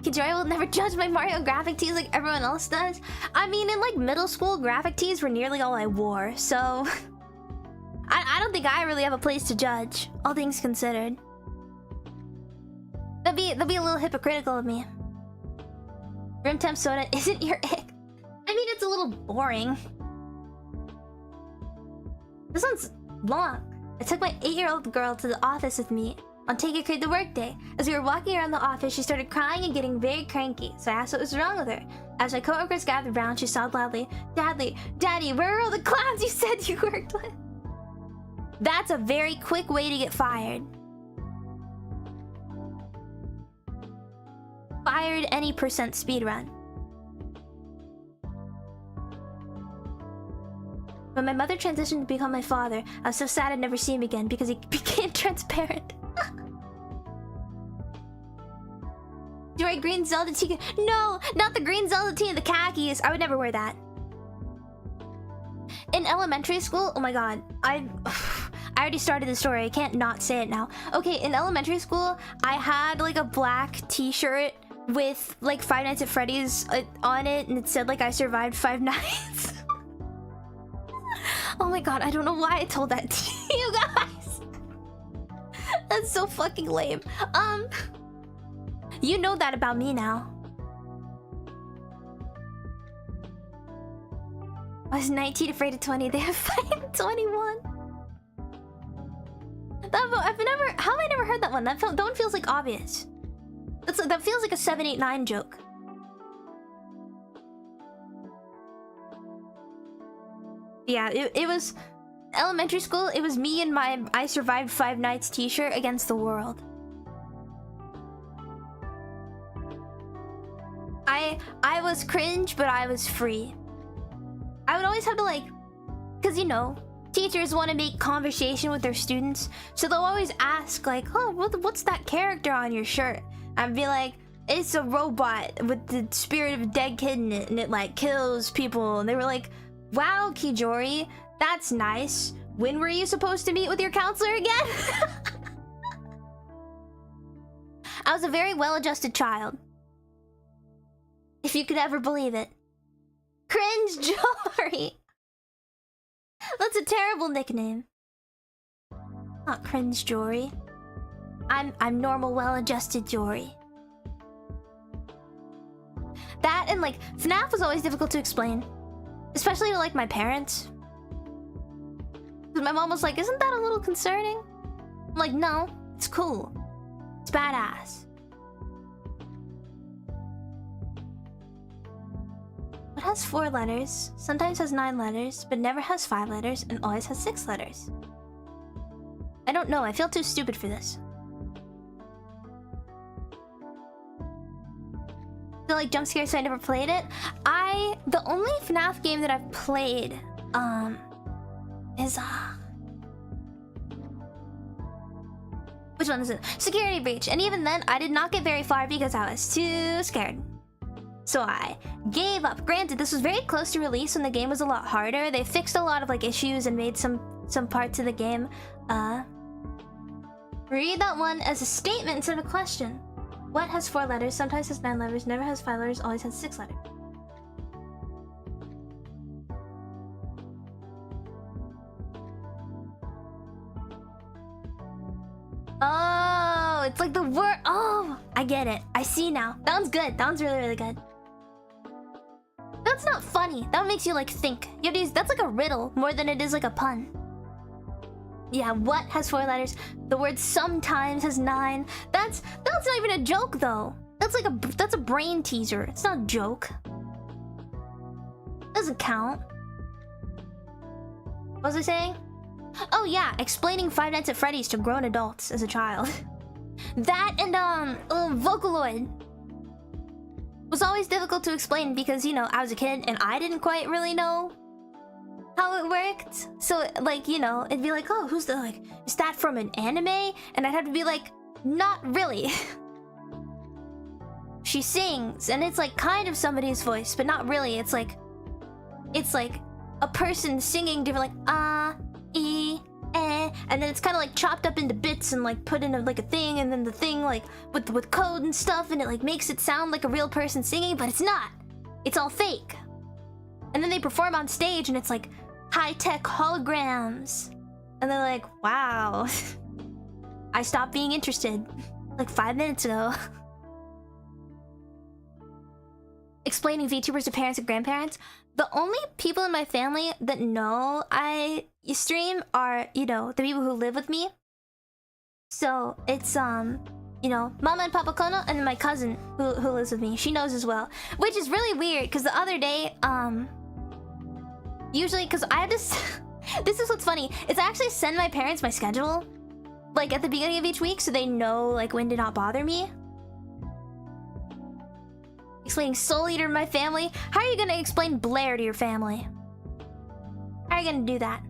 Kijori will never judge my Mario graphic tees like everyone else does. I mean, in like middle school, graphic tees were nearly all I wore, so I don't think I really have a place to judge, all things considered. That'd be a little hypocritical of me. Room temp soda isn't your ick. I mean, it's a little boring. This one's long. I took my 8-year-old girl to the office with me on Take a Crate to Work Day. As we were walking around the office, she started crying and getting very cranky, so I asked what was wrong with her. As my coworkers gathered round, she sobbed loudly, Daddy, where are all the clowns you said you worked with? That's a very quick way to get fired. Fired any percent speedrun. When my mother transitioned to become my father, I was so sad I'd never see him again because he became transparent. Do I green Zelda tee? No, not the green Zelda tee and the khakis. I would never wear that. In elementary school, oh my god, I already started the story. I can't not say it now. Okay, in elementary school, I had like a black t-shirt with like Five Nights at Freddy's on it, and it said like I survived 5 nights. Oh my god, I don't know why I told that to you guys. That's so fucking lame. You know that about me now. I was 19 afraid of 20. They have fighting 21. How have I never heard that one? That one feels like obvious. That feels like a 789 joke. Yeah, it was elementary school. It was me and my I survived 5 nights t-shirt against the world. I was cringe, but I was free. I would always have to like, cause you know, teachers want to make conversation with their students, so they'll always ask like, "Oh, what's that character on your shirt?" I'd be like, "It's a robot with the spirit of a dead kid in it, and it like kills people." And they were like, "Wow, Kijori, that's nice. When were you supposed to meet with your counselor again?" I was a very well-adjusted child. If you could ever believe it. Cringe Jory. That's a terrible nickname. Not Cringe Jory. I'm normal, well-adjusted Jory. That and like FNAF was always difficult to explain. Especially to like my parents. Because my mom was like, "Isn't that a little concerning?" I'm like, "No, it's cool. It's badass." It has 4 letters, sometimes has 9 letters, but never has 5 letters, and always has 6 letters. I don't know, I feel too stupid for this. So like jump scares, so I never played it. The only FNAF game that I've played, is which one is it? Security Breach, and even then, I did not get very far because I was too scared. So I gave up. Granted, this was very close to release when the game was a lot harder. They fixed a lot of like issues and made some parts of the game. Read that one as a statement instead of a question. What has 4 letters, sometimes has 9 letters, never has 5 letters, always has 6 letters? Oh, it's like the word. Oh, I get it. I see now. That one's good. That one's really, really good. That's not funny. That makes you like think. You have to use, that's like a riddle more than it is like a pun. Yeah, what has 4 letters? The word sometimes has 9. That's not even a joke though. That's a brain teaser. It's not a joke. Doesn't count. What was I saying? Oh yeah, explaining Five Nights at Freddy's to grown adults as a child. That and Vocaloid was always difficult to explain because, you know, I was a kid and I didn't quite really know how it worked. So like, you know, it'd be like, "Oh, who's the like, is that from an anime?" And I'd have to be like, "Not really." She sings and it's like kind of somebody's voice, but not really. It's like a person singing different, like e, eh, and then it's kind of like chopped up into bits and like put in like a thing, and then the thing like with code and stuff, and it like makes it sound like a real person singing, but it's not. It's all fake. And then they perform on stage, and it's like high-tech holograms, and they're like, wow. I stopped being interested like 5 minutes ago. Explaining VTubers to parents and grandparents. The only people in my family that know I stream are, you know, the people who live with me. So it's you know, Mama and Papa Konno, and then my cousin who lives with me. She knows as well, which is really weird because the other day usually because I have this this is what's funny, is I actually send my parents my schedule like at the beginning of each week, so they know like when to not bother me. Explaining Soul Eater to my family. How are you gonna explain Blair to your family? How are you gonna do that?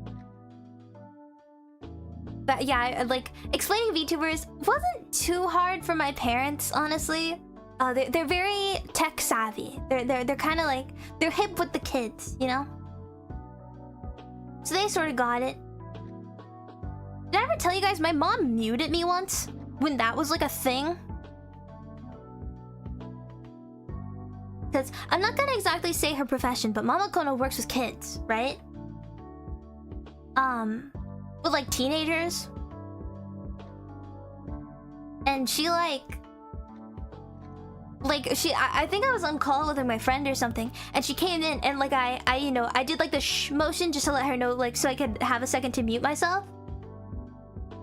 But yeah, like explaining VTubers wasn't too hard for my parents, honestly. They're very tech savvy. They're kind of like, they're hip with the kids, you know. So they sort of got it. Did I ever tell you guys my mom muted me once when that was like a thing? Because I'm not gonna exactly say her profession, but Mama Konno works with kids, right? With like teenagers. And she I think I was on call with my friend or something, and she came in and like I you know, I did like the shh motion just to let her know, like, so I could have a second to mute myself.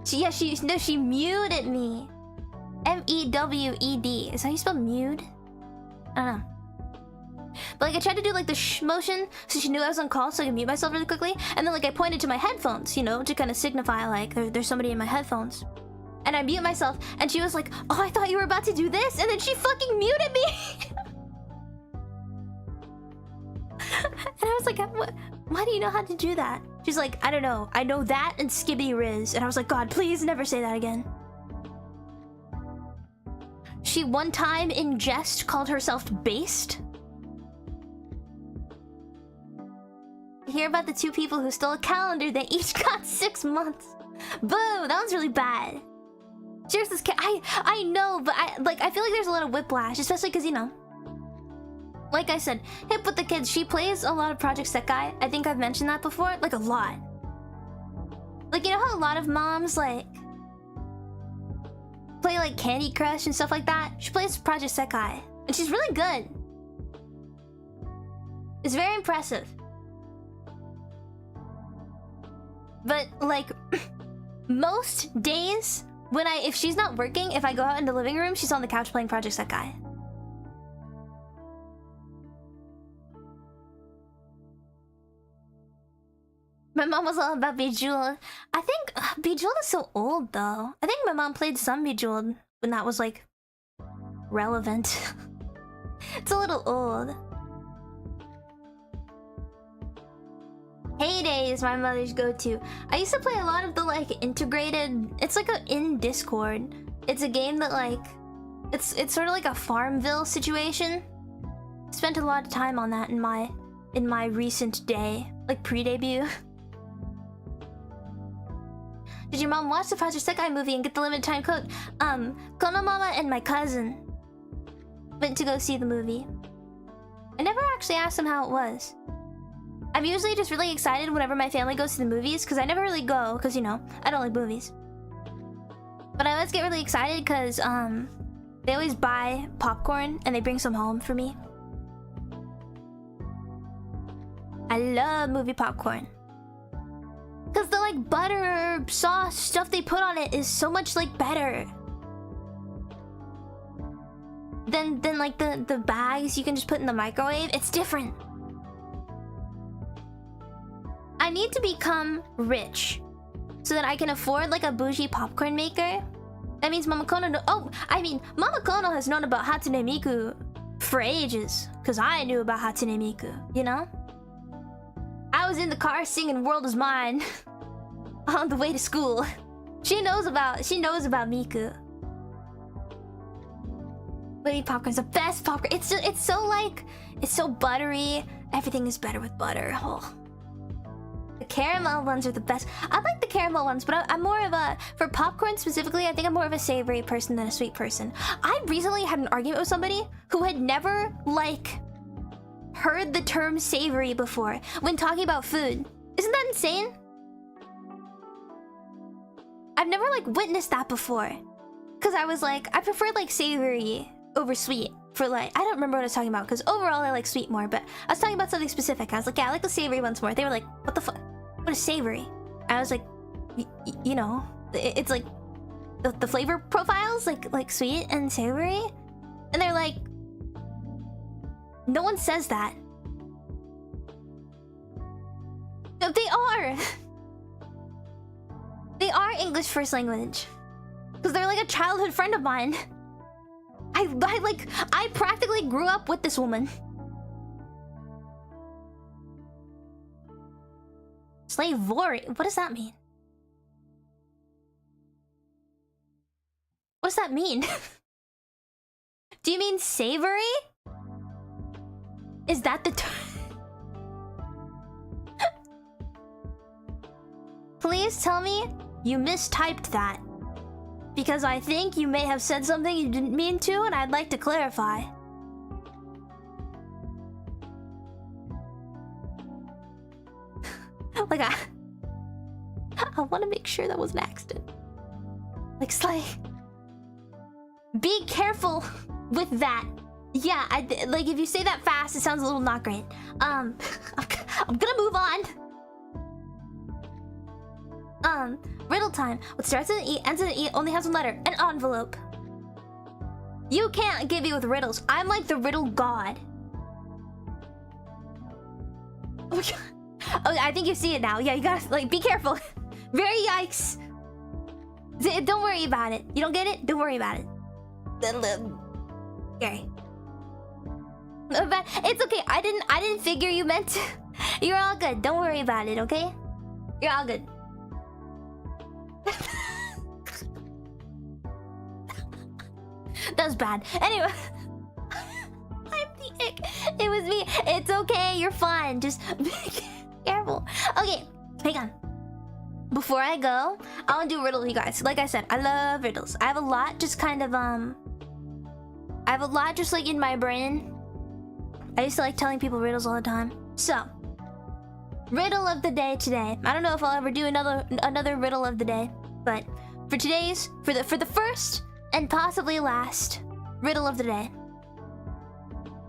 She muted me. M-E-W-E-D. Is that how you spell mute? I don't know. But like I tried to do like the shh motion so she knew I was on call, so I could mute myself really quickly. And then like I pointed to my headphones, you know, to kind of signify like there's somebody in my headphones. And I mute myself, and she was like, oh, I thought you were about to do this, and then she fucking muted me. And I was like, why do you know how to do that? She's like, I don't know, I know that and Skibbity Riz. And I was like, God, please never say that again. She one time in jest called herself based. Hear about the 2 people who stole a calendar, they each got 6 months. Boo, that one's really bad. Cheers, this I know, but I feel like there's a lot of whiplash, especially because, you know, like I said, hip with the kids. She plays a lot of Project Sekai. I think I've mentioned that before, like a lot. Like, you know how a lot of moms like play like Candy Crush and stuff like that? She plays Project Sekai, and she's really good. It's very impressive. But like most days when if she's not working, if I go out in the living room, she's on the couch playing Project Sekai. My mom was all about Bejeweled. I think Bejeweled is so old though. I think my mom played some Bejeweled when that was like relevant. It's a little old. Heyday is my mother's go-to. I used to play a lot of the like integrated. It's like in Discord. It's a game that like it's sort of like a Farmville situation. Spent a lot of time on that in my recent day, like pre-debut. Did your mom watch the Project Sekai movie and get the limited time code? Konno Mama and my cousin went to go see the movie. I never actually asked them how it was. I'm usually just really excited whenever my family goes to the movies, because I never really go, because, you know, I don't like movies. But I always get really excited because they always buy popcorn and they bring some home for me. I love movie popcorn. Because the like butter, sauce, stuff they put on it is so much like better than like the bags you can just put in the microwave. It's different. I need to become rich so that I can afford like a bougie popcorn maker. That means Mama Konno Mama Konno has known about Hatsune Miku for ages, because I knew about Hatsune Miku, you know? I was in the car singing World Is Mine on the way to school. She knows about Miku. Baby popcorn's the best popcorn. It's so buttery. Everything is better with butter. Oh. caramel ones are the best. I like the caramel ones, but I'm more of a... For popcorn specifically, I think I'm more of a savory person than a sweet person. I recently had an argument with somebody who had never, like, heard the term savory before when talking about food. Isn't that insane? I've never, like, witnessed that before. Because I was like, I prefer, like, savory over sweet. For like, I don't remember what I was talking about because overall I like sweet more, but I was talking about something specific. I was like, yeah, I like the savory ones more. They were like, what the fuck? What is savory? I was like, you know, it's like the flavor profiles, like sweet and savory. And they're like, no one says that. No, they are. They are English first language. Because they're like a childhood friend of mine. I practically grew up with this woman. Slavery? What does that mean? What does that mean? Do you mean savory? Is that the term? Please tell me you mistyped that. Because I think you may have said something you didn't mean to, and I'd like to clarify. Like, I want to make sure that was an accident. Like, Slay. Be careful with that. Yeah, like, if you say that fast, it sounds a little not great. I'm gonna move on. Riddle time. What starts with an E, ends with an E, only has one letter. An envelope. You can't get me with riddles. I'm like the riddle god. Oh my god. Oh, I think you see it now. Yeah, you gotta, like, be careful. Very yikes. Don't worry about it. You don't get it? Don't worry about it. Scary. But it's okay. I didn't figure you meant to. You're all good. Don't worry about it, okay? You're all good. That was bad. Anyway. I'm the ick. It was me. It's okay. You're fine. Just be careful. Okay. Hang on. Before I go, I want to do a riddle with you guys. Like I said, I love riddles. I have a lot just kind of, I have a lot just like in my brain. I used to like telling people riddles all the time. So, riddle of the day today. I don't know if I'll ever do another riddle of the day, but for today's, for the first and possibly last riddle of the day.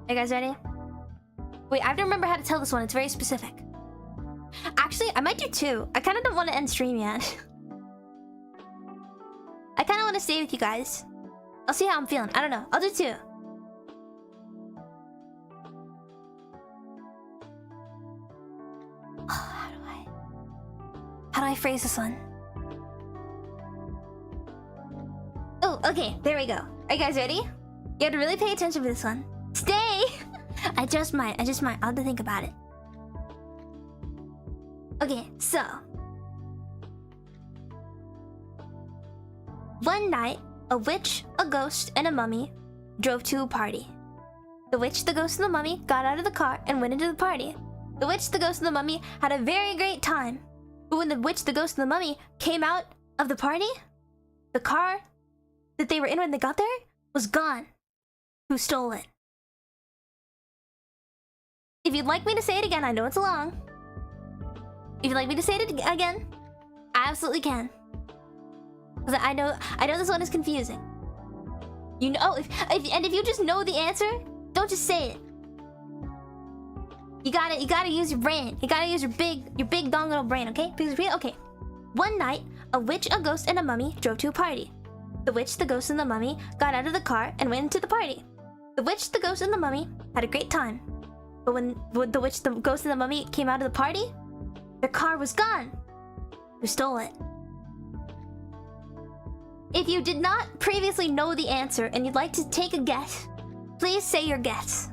Are you guys ready? Wait, I have to remember how to tell this one. It's very specific. Actually, I might do two. I kind of don't want to end stream yet. I kind of want to stay with you guys. I'll see how I'm feeling. I don't know. I'll do two. Oh, how do I phrase this one? Oh, okay. There we go. Are you guys ready? You have to really pay attention for this one. Stay! I just might. I'll have to think about it. Okay, so one night, a witch, a ghost, and a mummy drove to a party. The witch, the ghost, and the mummy got out of the car and went into the party. The witch, the ghost, and the mummy had a very great time. But when the witch, the ghost, and the mummy came out of the party, the car that they were in when they got there was gone. Who stole it? If you'd like me to say it again, I know it's long. If you'd like me to say it again, I absolutely can. Because I know this one is confusing. You know, if you just know the answer, don't just say it. You gotta use your brain. You gotta use your big dong little brain, okay? Okay. One night, a witch, a ghost, and a mummy drove to a party. The witch, the ghost, and the mummy got out of the car and went into the party. The witch, the ghost, and the mummy had a great time. But when the witch, the ghost, and the mummy came out of the party, their car was gone. Who stole it? If you did not previously know the answer and you'd like to take a guess, please say your guess.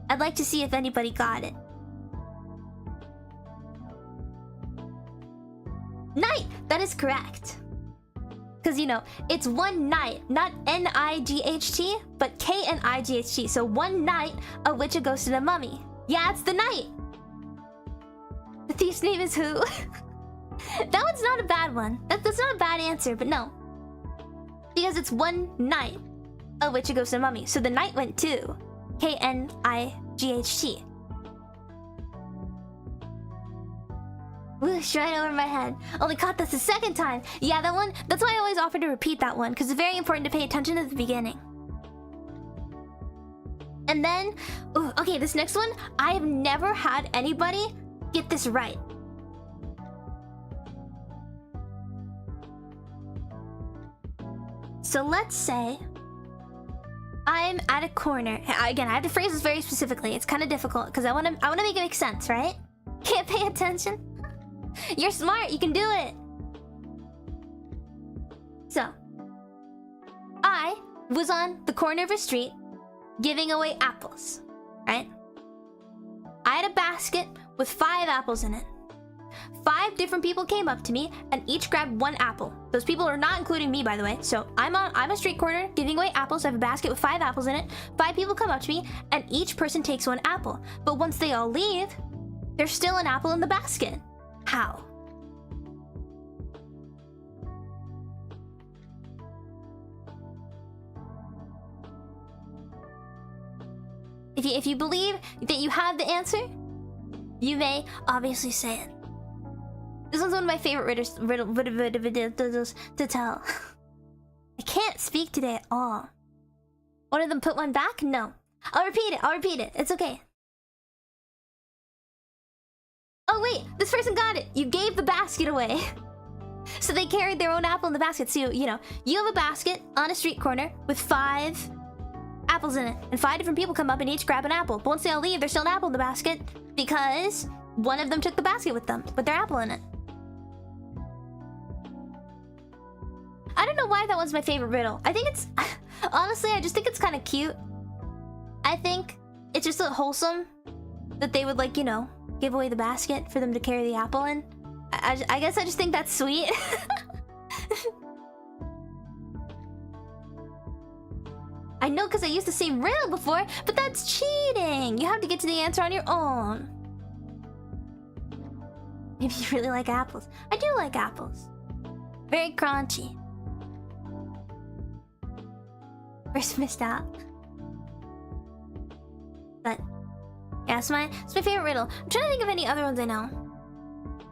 I'd like to see if anybody got it. Night! That is correct. Because, you know, it's one night, not N-I-G-H-T, but K-N-I-G-H-T. So one night, a witch, a ghost, and a mummy. Yeah, it's the night! The thief's name is who? That one's not a bad one. That's not a bad answer, but no. Because it's one night of which it goes to mummy. So the night went to K-N-I-G-H-T. Whoosh, right over my head. Only caught this the second time. Yeah, that one. That's why I always offer to repeat that one, because it's very important to pay attention at the beginning. And then, ooh, okay, this next one, I have never had anybody get this right. So let's say I'm at a corner. Again, I have to phrase this very specifically. It's kind of difficult because I want to make it make sense, right? Can't pay attention. You're smart. You can do it. So, I was on the corner of a street giving away apples, right? I had a basket with 5 apples in it. 5 different people came up to me and each grabbed 1 apple. Those people are not including me, by the way. So I'm a street corner giving away apples. I have a basket with 5 apples in it. 5 people come up to me and each person takes 1 apple. But once they all leave, there's still an apple in the basket. How? If you believe that you have the answer, you may obviously say it. This one's one of my favorite riddles to tell. I can't speak today at all. One of them put one back? No. I'll repeat it. It's okay. Oh wait, this person got it. You gave the basket away. So they carried their own apple in the basket. So, you know, you have a basket on a street corner with 5 apples in it. And 5 different people come up and each grab an apple. But once they all leave, there's still an apple in the basket because one of them took the basket with them, with their apple in it. I don't know why that one's my favorite riddle. I think it's... Honestly, I just think it's kind of cute. I think it's just so wholesome that they would, like, you know, give away the basket for them to carry the apple in. I guess I just think that's sweet. I know because I used the same riddle before, but that's cheating. You have to get to the answer on your own. Maybe you really like apples. I do like apples. Very crunchy. First missed out. But yeah, it's my favorite riddle. I'm trying to think of any other ones I know.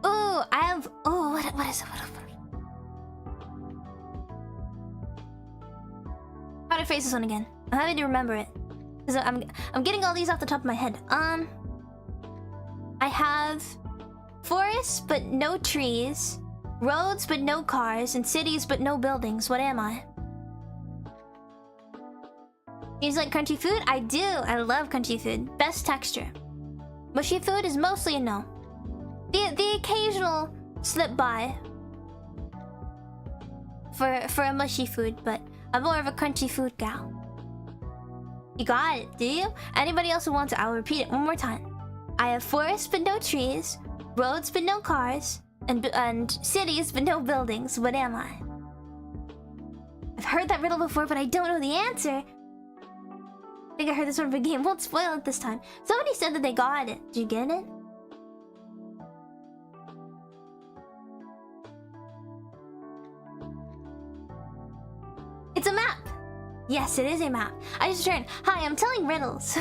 Oh, I have. Oh, what is it? How do I phrase this one again? I'm having to remember it because I'm getting all these off the top of my head. I have forests but no trees, roads but no cars, and cities but no buildings. What am I? You like crunchy food? I do. I love crunchy food. Best texture. Mushy food is mostly a no. The occasional slip by for a mushy food, but I'm more of a crunchy food gal. You got it, do you? Anybody else who wants it, I'll repeat it one more time. I have forests but no trees, roads but no cars, and cities but no buildings. What am I? I've heard that riddle before, but I don't know the answer. I think I heard this one from a game. Won't spoil it this time. Somebody said that they got it. Did you get it? It's a map! Yes, it is a map. I just turned. Hi, I'm telling riddles.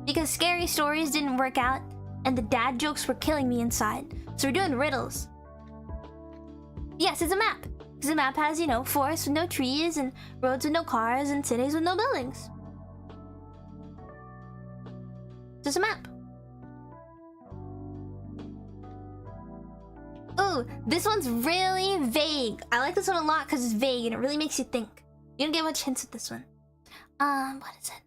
Because scary stories didn't work out, and the dad jokes were killing me inside. So we're doing riddles. Yes, it's a map. Because the map has, you know, forests with no trees, and roads with no cars, and cities with no buildings. Just a map. Ooh, this one's really vague. I like this one a lot because it's vague and it really makes you think. You don't get much hints with this one. What is it?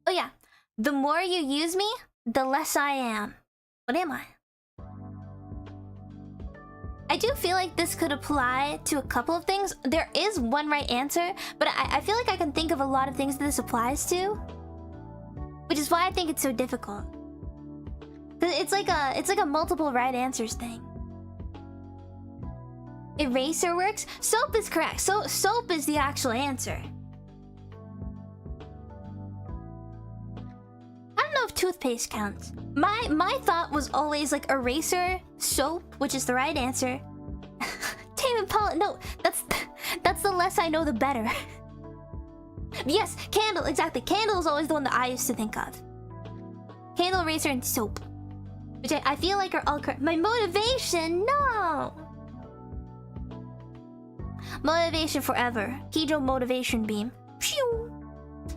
Oh yeah. The more you use me, the less I am. What am I? I do feel like this could apply to a couple of things. There is one right answer, but I feel like I can think of a lot of things that this applies to. Which is why I think it's so difficult. It's like a multiple right answers thing. Eraser works? Soap is correct. So soap is the actual answer. I don't know if toothpaste counts. My thought was always like eraser, soap, which is the right answer. Tame Impala, no, that's the less I know the better. Yes, candle, exactly. Candle is always the one that I used to think of. Candle, eraser, and soap. Which I feel like are all correct. My motivation, no! Motivation forever. Kijo motivation beam. Phew!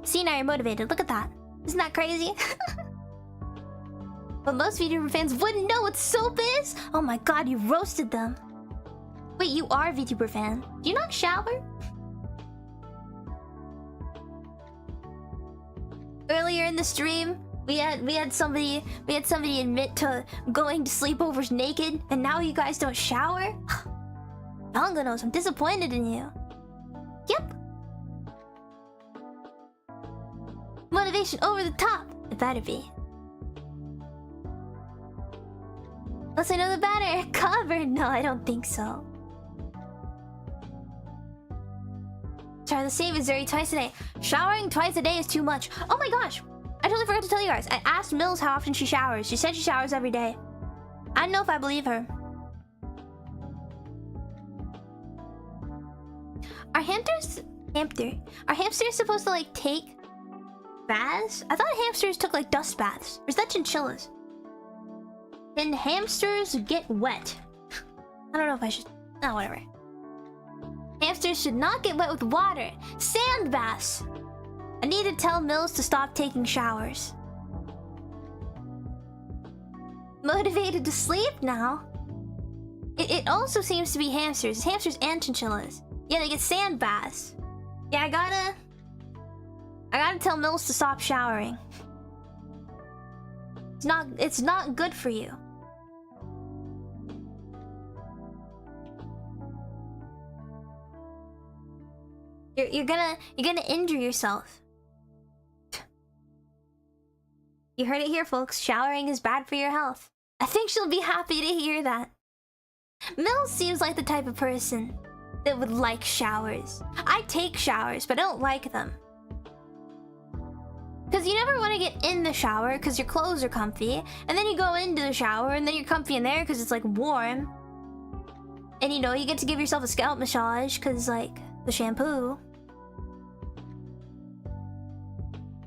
See, now you're motivated. Look at that. Isn't that crazy? But most VTuber fans wouldn't know what soap is? Oh my god, you roasted them. Wait, you are a VTuber fan. Do you not shower? Earlier in the stream, we had somebody admit to going to sleepovers naked, and now you guys don't shower? Longanos, I'm disappointed in you. Yep. Motivation over the top. It better be. Unless I know the better. Cover? No, I don't think so. Try the same as Zuri twice a day. Showering twice a day is too much. Oh my gosh! I totally forgot to tell you guys. I asked Mills how often she showers. She said she showers every day. I don't know if I believe her. Are hamsters supposed to like take baths? I thought hamsters took like dust baths. Or is that chinchillas? Can hamsters get wet? I don't know if I should. Oh, whatever. Hamsters should not get wet with water. Sand baths. I need to tell Mills to stop taking showers. Motivated to sleep now? It also seems to be hamsters. It's hamsters and chinchillas. Yeah, they get sand baths. Yeah, I gotta tell Mills to stop showering. It's not good for you. You're gonna injure yourself. You heard it here, folks. Showering is bad for your health. I think she'll be happy to hear that. Mills seems like the type of person that would like showers. I take showers, but I don't like them. Because you never want to get in the shower because your clothes are comfy. And then you go into the shower and then you're comfy in there because it's like warm. And you know, you get to give yourself a scalp massage because like the shampoo.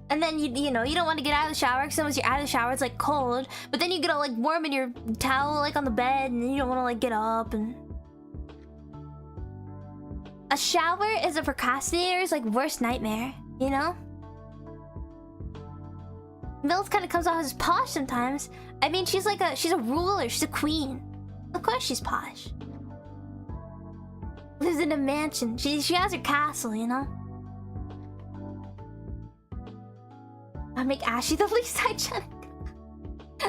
And then you know, you don't want to get out of the shower because once you're out of the shower it's like cold. But then you get all like warm in your towel like on the bed and you don't want to like get up and... A shower is a procrastinator's like worst nightmare, you know? Mills kind of comes off as posh sometimes. I mean, she's a ruler, she's a queen. Of course she's posh. Lives in a mansion. She has her castle, you know? I'll make Ashy the least hygienic.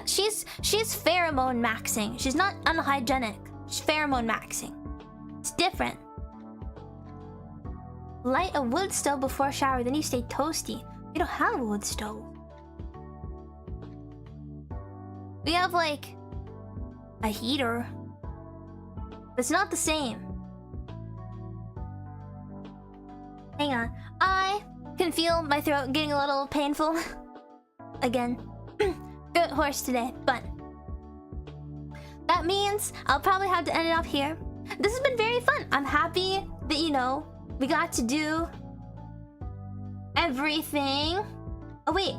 She's pheromone maxing. She's not unhygienic. She's pheromone maxing. It's different. Light a wood stove before shower, then you stay toasty. We don't have a wood stove. We have like a heater. It's not the same. Hang on. I can feel my throat getting a little painful. Again. Throat hoarse today, but that means I'll probably have to end it off here. This has been very fun. I'm happy that, you know, we got to do everything. Oh wait,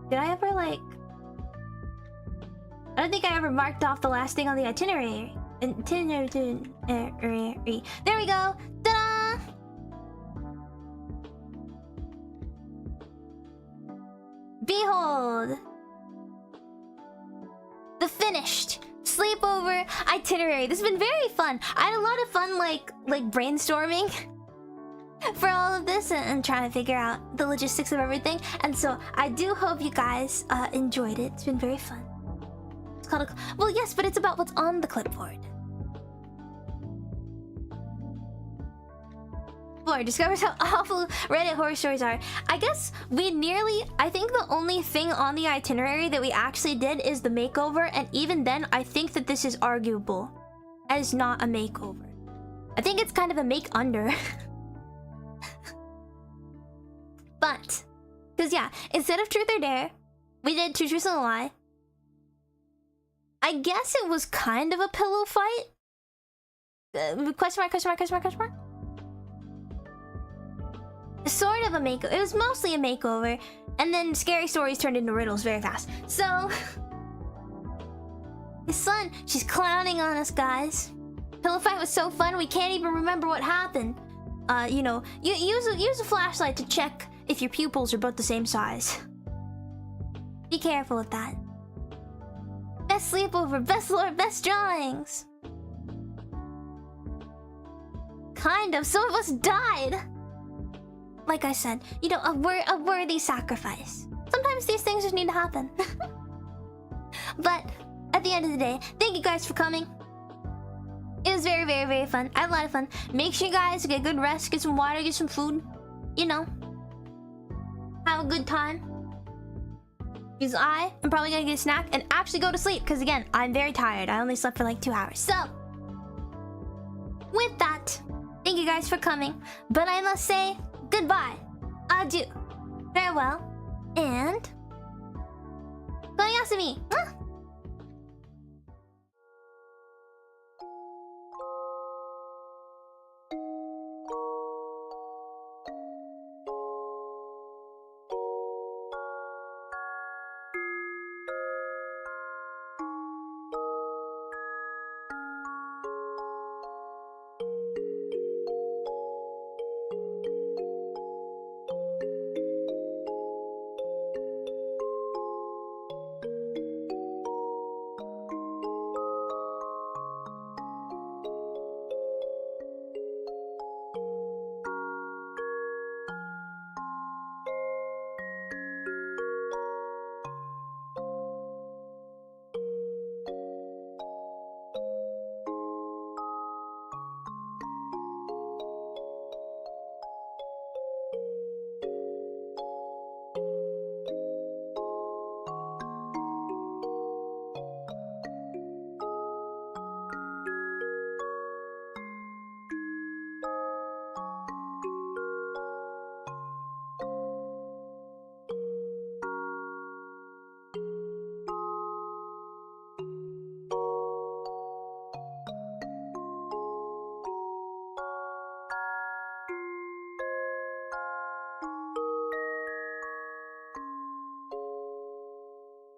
did I ever like... I don't think I ever marked off the last thing on the itinerary. There we go. Ta-da! Behold! The finished sleepover itinerary. This has been very fun. I had a lot of fun like brainstorming for all of this and trying to figure out the logistics of everything. And so I do hope you guys enjoyed it. It's been very fun. It's called a... Well, yes, but it's about what's on the clipboard. Floor discovers how awful Reddit horror stories are. I guess I think the only thing on the itinerary that we actually did is the makeover, and even then, I think that this is arguable as not a makeover. I think it's kind of a make-under. But, because yeah, instead of Truth or Dare, We did Two Truths and a Lie. I guess it was kind of a pillow fight. Question mark, question mark, question mark, question mark. Sort of a makeover. It was mostly a makeover. And then scary stories turned into riddles very fast. So... His son, she's clowning on us, guys. Pillow fight was so fun, we can't even remember what happened. You know, use a flashlight to check if your pupils are both the same size. Be careful with that. Best sleepover, best lore, best drawings. Kind of, some of us died. Like I said, you know, a worthy sacrifice. Sometimes these things just need to happen. But at the end of the day, thank you guys for coming. It was very, very, very fun. I had a lot of fun. Make sure you guys get good rest, get some water, get some food. You know, have a good time. Because I am probably gonna get a snack and actually go to sleep. Because again, I'm very tired. I only slept for like 2 hours. So, with that, thank you guys for coming. But I must say goodbye, adieu, farewell, and... Konnichiwa.